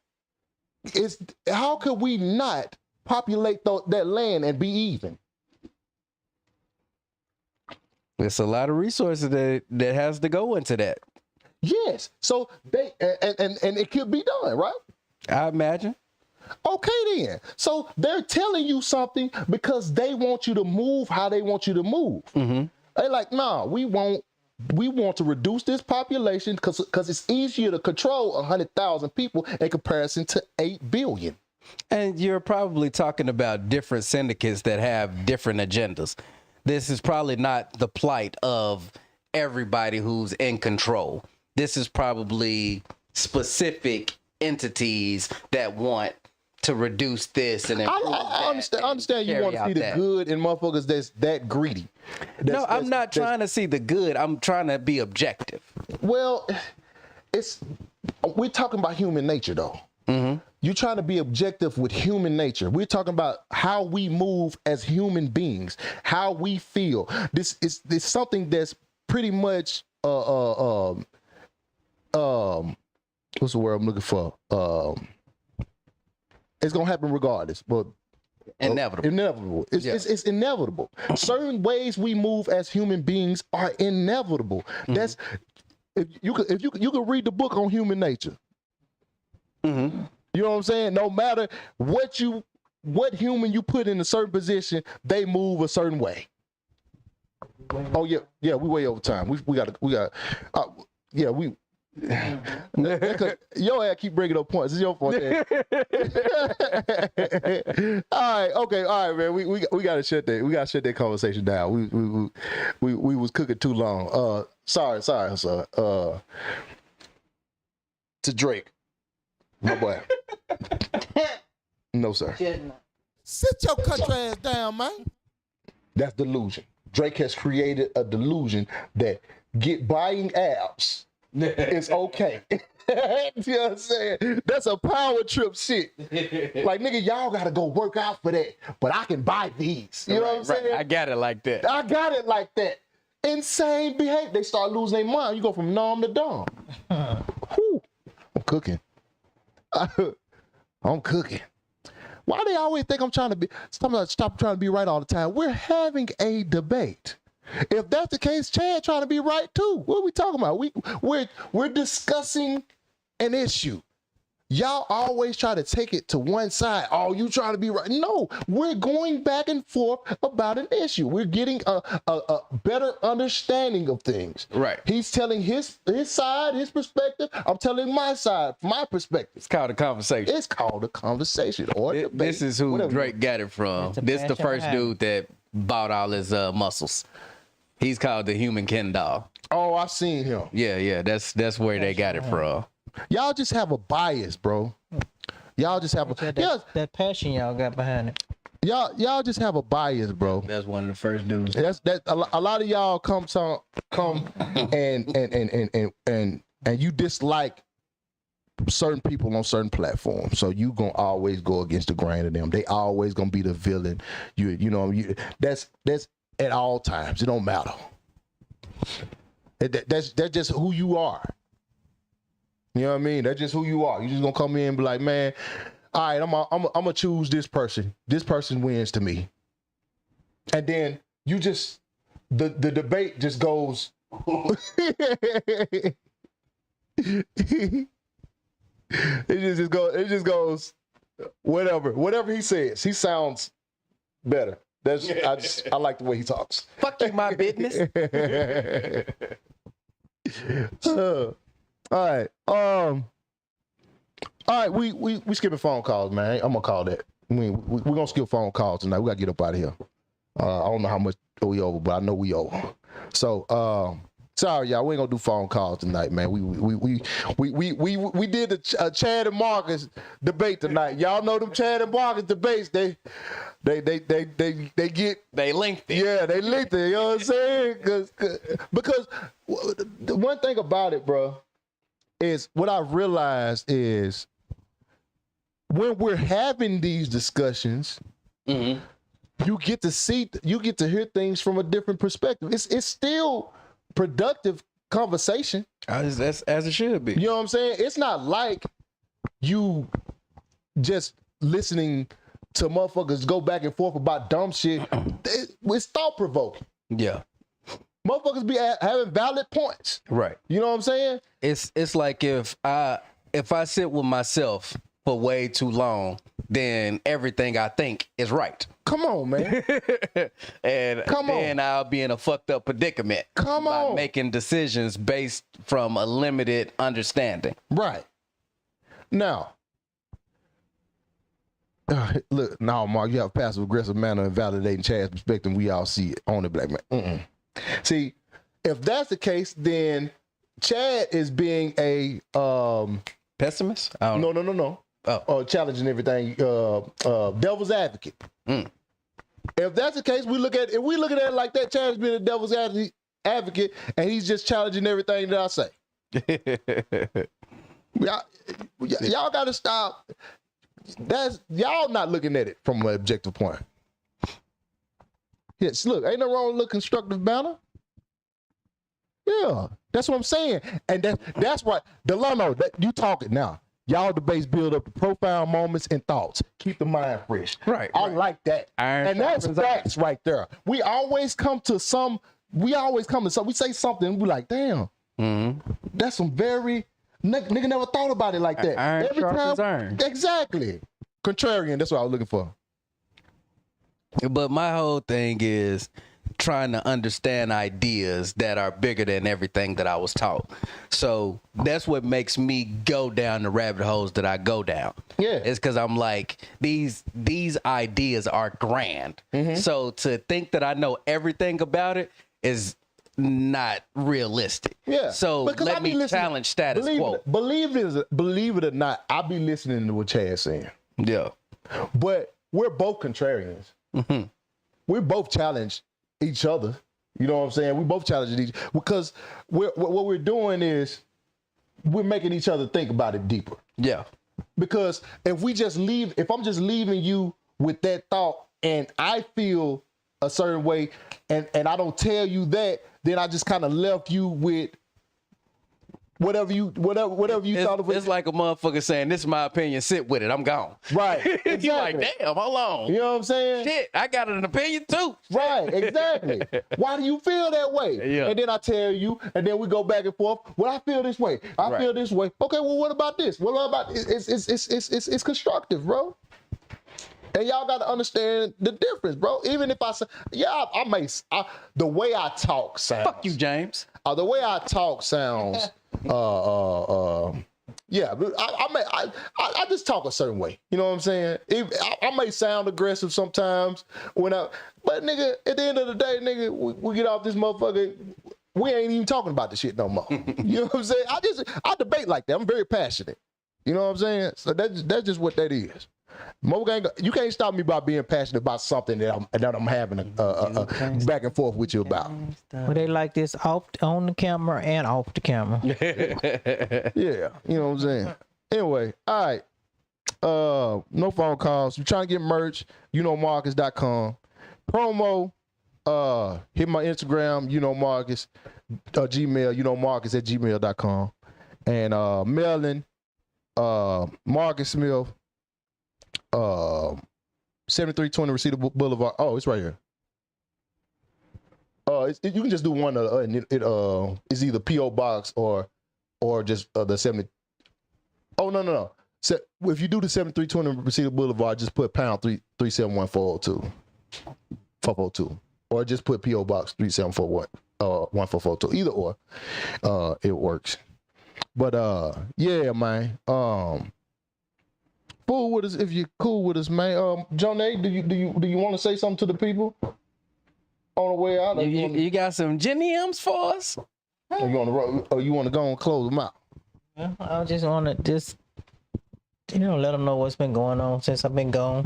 could we not populate that land and be even? There's a lot of resources that has to go into that. Yes. So they and it could be done, right? I imagine. Okay then. So they're telling you something because they want you to move how they want you to move. They're like, nah, we want to reduce this population because it's easier to control 100,000 people in comparison to 8 billion. And you're probably talking about different syndicates that have different agendas. This is probably not the plight of everybody who's in control. This is probably specific entities that want to reduce this and improve I understand you want to see the good in motherfuckers that's that greedy. I'm not trying to see the good. I'm trying to be objective. Well, we're talking about human nature though. You're trying to be objective with human nature. We're talking about how we move as human beings, how we feel. This is something that's pretty much what's the word I'm looking for? It's gonna happen regardless, but inevitable. It's inevitable. Certain ways we move as human beings are inevitable. That's if you could read the book on human nature. You know what I'm saying? No matter what human you put in a certain position, they move a certain way. Oh yeah, we way over time. We got your ass keep bringing up points. It's your fault. All right, man. We gotta shut that. We gotta shut that conversation down. We was cooking too long. Sorry, sir. To Drake, my boy. No, sir. Sit your country ass down, man. That's delusion. Drake has created a delusion that buying apps is okay. You know what I'm saying? That's a power trip shit. Like, nigga, y'all gotta go work out for that, but I can buy these. You know what I'm saying? I got it like that. Insane behavior. They start losing their mind. You go from numb to dumb. Whew. I'm cooking. I'm cooking. Why they always think I'm trying to be, stop trying to be right all the time? We're having a debate. If that's the case, Chad trying to be right too. What are we talking about? We're discussing an issue. Y'all always try to take it to one side. Oh, you trying to be right. No, we're going back and forth about an issue. We're getting a better understanding of things. Right. He's telling his side, his perspective. I'm telling my side, my perspective. It's called a conversation. Or debate. This is who whatever. Drake got it from. This the first dude that bought all his muscles. He's called the Human Ken doll. Oh, I seen him. Yeah, that's where they got it from. Y'all just have a bias, bro. Y'all just have That passion y'all got behind it. y'all just have a bias, bro. That's one of the first dudes. A lot of y'all come and you dislike certain people on certain platforms, so you gonna always go against the grain of them. They always gonna be the villain. That's at all times. It don't matter. That's just who you are. You know what I mean? That's just who you are. You just gonna come in and be like, man, all right, I'm gonna choose this person. This person wins to me. And then you just the debate just goes. It just goes whatever he says. He sounds better. I like the way he talks. Fuck you, my business. All right. We skipping phone calls, man. I'm gonna call that. We gonna skip phone calls tonight. We gotta get up out of here. I don't know how much we over, but I know we over. So sorry, y'all. We ain't gonna do phone calls tonight, man. We did the Chad and Maaacus debate tonight. Y'all know them Chad and Maaacus debates. They get lengthy. Yeah, they lengthy. You know what I'm saying? Because the one thing about it, bro, is what I realized is when we're having these discussions, you get to hear things from a different perspective. It's still productive conversation. As it should be. You know what I'm saying? It's not like you just listening to motherfuckers go back and forth about dumb shit. It's thought provoking. Yeah. Motherfuckers be having valid points. Right. You know what I'm saying? It's like if I sit with myself for way too long, then everything I think is right. Come on, man. And then I'll be in a fucked up predicament. By making decisions based from a limited understanding. Right. Now, look, now, Mark, you have a passive aggressive manner of validating Chad's perspective. We all see it on the black man. See, if that's the case, then Chad is being a pessimist. I don't know. No. Challenging everything. Devil's advocate. If that's the case, we look at it like that. Chad is being a devil's advocate, and he's just challenging everything that I say. Y'all got to stop. Y'all not looking at it from an objective point. Yes, look, ain't no wrong with a constructive banner. Yeah, that's what I'm saying. And that's right. Delano, you talking now. Y'all debates build up the profound moments and thoughts. Keep the mind fresh. Right. I like that. And that's facts right there. We always come to something. We say something and we're like, damn, that's some very, nigga never thought about it like that. Iron sharpens iron. Exactly. Contrarian, that's what I was looking for. But my whole thing is trying to understand ideas that are bigger than everything that I was taught. So that's what makes me go down the rabbit holes that I go down. Yeah. It's because I'm like, these ideas are grand. So to think that I know everything about it is not realistic. Yeah. So let me challenge status quo. Believe it or not, I be listening to what Chad's saying. Yeah. But we're both contrarians. We both challenge each other. You know what I'm saying? We both challenge each because what we're doing is we're making each other think about it deeper. Yeah. Because if I'm just leaving you with that thought and I feel a certain way and I don't tell you that, then I just kind of left you with whatever you thought of it. It's like a motherfucker saying, this is my opinion, sit with it, I'm gone. Right. Exactly. You're like, damn, hold on. You know what I'm saying? Shit, I got an opinion too. Right, exactly. Why do you feel that way? Yeah. And then I tell you, and then we go back and forth. Well, I feel this way. I feel this way. Okay, well, what about this? What about it's constructive, bro. And y'all got to understand the difference, bro. Even if I say, the way I talk sounds. Fuck you, James. The way I talk sounds, I just talk a certain way. You know what I'm saying? I may sound aggressive sometimes but nigga, at the end of the day, nigga, we get off this motherfucker. We ain't even talking about this shit no more. You know what I'm saying? I debate like that. I'm very passionate. You know what I'm saying? So that's just what that is. You can't stop me by being passionate about something that I'm having a back and forth with you about. Well, they like this on the camera and off the camera. Yeah, you know what I'm saying? Anyway, all right. No phone calls. You're trying to get merch, YouknowMaaacus.com. Promo, hit my Instagram, YouknowMaaacus, Gmail, YouknowMaaacus@gmail.com. And mailing, Marcus Smith, 7320 Reseda Boulevard. Oh, it's right here. You can just do one. It's either PO Box or just the 70. Oh no. So if you do the 7320 Reseda Boulevard, just put pound 371402, or just put PO Box 3741 1442. Either or, it works. But yeah, man. Fool with us if you're cool with us, man. John A, do you want to say something to the people on the way out? You got some Geniums for us? Or you want to go and close them out? Yeah, I just want to let them know what's been going on since I've been gone.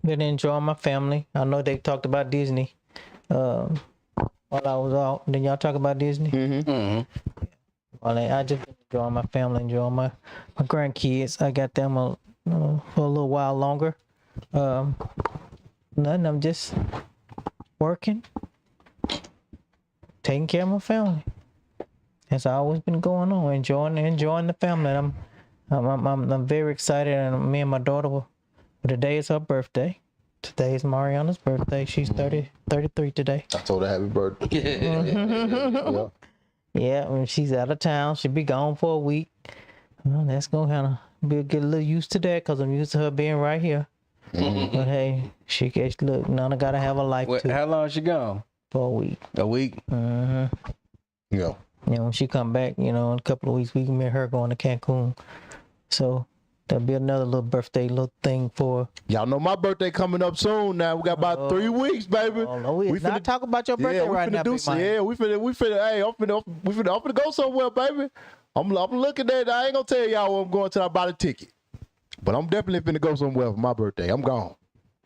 Been enjoying my family. I know they talked about Disney while I was out. Didn't y'all talk about Disney? Mm-hmm. Well, I just been enjoying my family, enjoying my grandkids. I got them for a little while longer. Nothing. I'm just working, taking care of my family. That's always been going on. Enjoying the family. I'm very excited, and me and my daughter. Today is her birthday. Today is Mariana's birthday. She's 33 today. I told her happy birthday. Yeah. Yeah, when she's out of town, she'll be gone for a week. Well, that's gonna kind of get a little used to that, because I'm used to her being right here. Mm-hmm. But hey, she gets Nana gotta have a life too. How long is she gone? For a week. A week. Mm-hmm. Yeah. When she come back, in a couple of weeks, we can meet her going to Cancun. So there'll be another little birthday thing for her. Y'all know my birthday coming up soon now. We got about 3 weeks, baby. Oh, no, we not talk about your birthday right now, big man. Yeah, we finna. Hey, I'm finna go somewhere, baby. I'm looking at. I ain't gonna tell y'all where I'm going till I buy the ticket. But I'm definitely finna go somewhere for my birthday. I'm gone.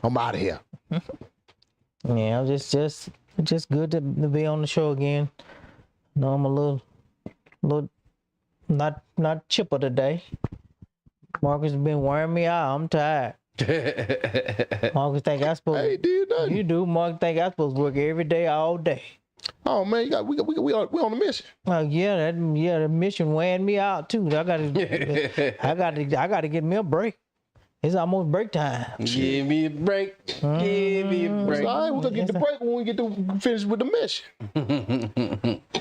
I'm out of here. Yeah, I'm just good to be on the show again. No, I'm a little not chipper today. Marcus has been wearing me out. I'm tired. Marcus think I supposed. Hey, did nothing. You do. Marcus think I supposed to work every day, all day. Oh man, we on a mission. Oh yeah, the mission wearing me out too. I gotta get me a break. It's almost break time. Give me a break. Give me a break. All right, we're gonna get the break when we get to finish with the mission.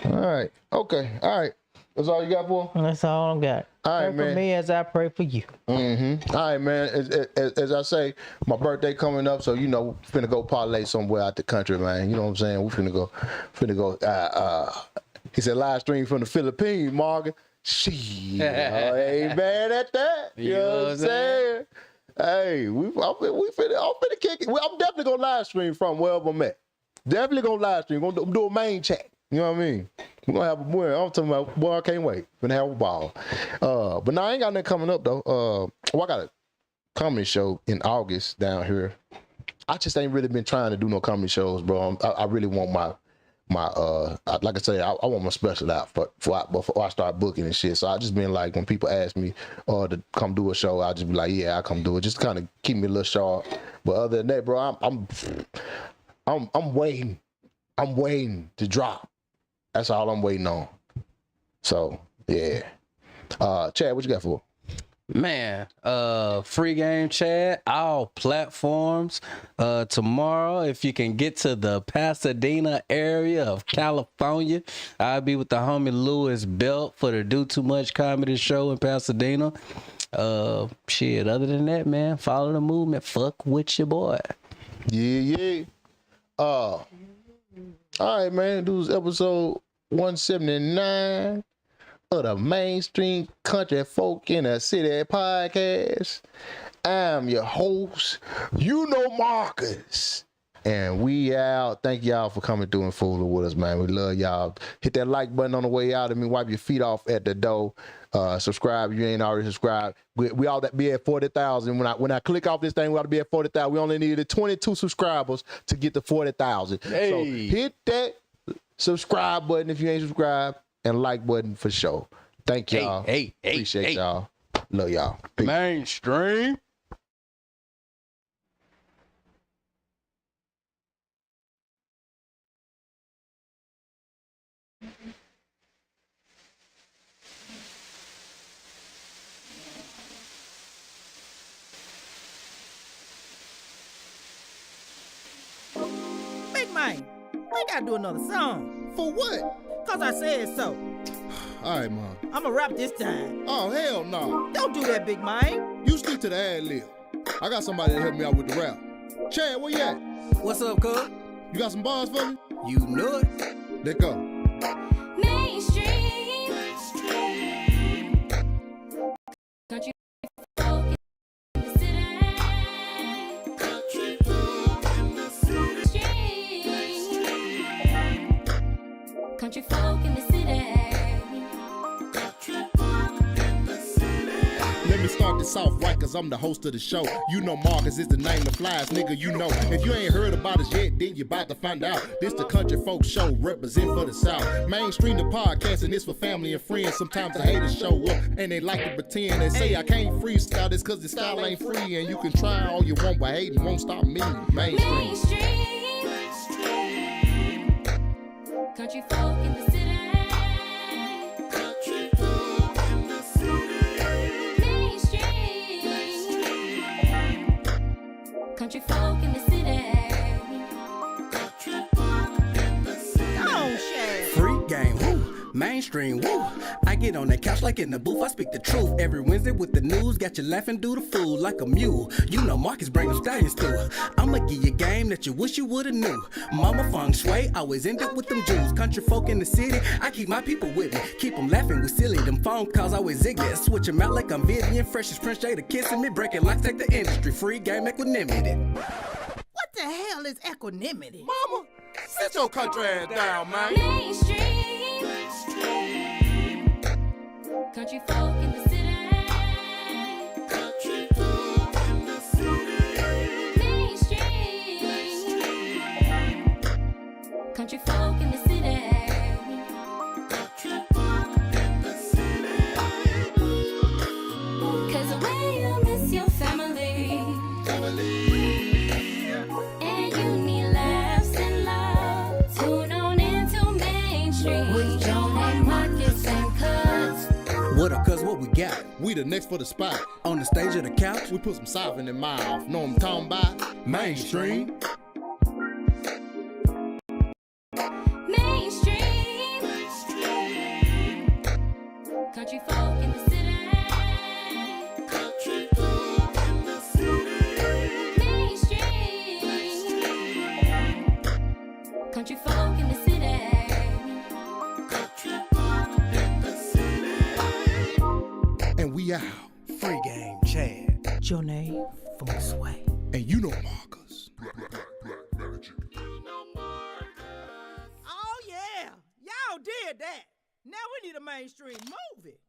All right. Okay. All right. That's all you got for? That's all I got. All right, pray man. for me as I pray for you. Mm-hmm. All right, man. As I say, my birthday coming up, so finna go parlay somewhere out the country, man. You know what I'm saying? We finna go. He said live stream from the Philippines, Morgan. She ain't mad at that. You know what I'm saying? Hey, I'm finna kick it. I'm definitely gonna live stream from wherever I'm at. Definitely gonna live stream. Gonna do a main chat. You know what I mean? We're gonna have a boy. I'm talking about, boy, I can't wait. We're gonna have a ball. But now I ain't got nothing coming up though. I got a comedy show in August down here. I just ain't really been trying to do no comedy shows, bro. I really want my like I say, I want my special out before I start booking and shit. So I just been like, when people ask me to come do a show, I just be like, yeah, I come do it. Just kind of keep me a little sharp. But other than that, bro, I'm waiting. I'm waiting to drop. That's all I'm waiting on. So yeah. Chad, what you got for? Man, free game Chad, all platforms. Tomorrow, if you can get to the Pasadena area of California, I'll be with the homie Louis Belt for the Do Too Much comedy show in Pasadena. Shit, other than that, man, follow the movement. Fuck with your boy. Yeah. All right, man. This was episode 179. of the Mainstream Country Folk in the City podcast. I'm your host, YouknowMaaacus. And we out. Thank y'all for coming through and fooling with us, man. We love y'all. Hit that like button on the way out. Wipe your feet off at the door. Subscribe if you ain't already subscribed. We ought to be at 40,000. When I click off this thing, we ought to be at 40,000. We only needed 22 subscribers to get to 40,000. Hey. So hit that subscribe button if you ain't subscribed and like button for sure. Thank y'all. Appreciate y'all. Love y'all. Peace. Mainstream. Big man, we gotta do another song. For what? Cause I said so. All right, Mom. I'ma rap this time. Oh, hell no. Don't do that, big man. You stick to the ad lib. I got somebody to help me out with the rap. Chad, where you at? What's up, cuz? You got some bars for me? You know it. Let's go. Mainstream. Country folk in the city. Country folk in the city. Country folk in the city. Let me start this off right, cause I'm the host of the show. You know Maaacus is the name that flies, nigga, you know. If you ain't heard about us yet, then you about to find out. This the Country Folk Show, represent for the South. Mainstream the podcast, and it's for family and friends. Sometimes the haters show up, and they like to pretend. They say I can't freestyle this cause the style ain't free. And you can try all you want, but hating won't stop me. Mainstream. Country folk in the city. Country folk in the city. Mainstream. Country folk in the city. Country folk in the city. Come on, Shad. Free game, woo. Mainstream, woo. I get on that couch like in the booth, I speak the truth. Every Wednesday with the news, got you laughing, do the fool like a mule. You know Maaacus bring them stallions through. I'ma give you game that you wish you would've knew. Mama feng shui, always end up with them Jews. Country folk in the city, I keep my people with me. Keep them laughing with silly, them phone calls always ignorant. Switch them out like I'm Vivian, fresh as Prince Jada kissing me. Breaking locks, take the industry, free game equanimity. What the hell is equanimity? Mama, sit your country ass down, man. Mainstream. Country folk in the city. Country folk in the city. Mainstream. Country folk in the city. Country folk in the city. 'Cause the way you miss your family. And you need laughs and love. Tune on into Mainstream. With YouknowMaaacus and Chad. What up, cuz what we got? We the next for the spot. On the stage of the couch, We put some soft in their mouth. Know what I'm talking about? Mainstream. Mainstream. Country folk in the city. Country folk in the city. Mainstream. Country folk in the city. Country folk in the city. And we out. Free game, Chad. Johnny Feng Shui. And you know Maaacus. Oh, yeah. Y'all did that. Now we need a mainstream movie.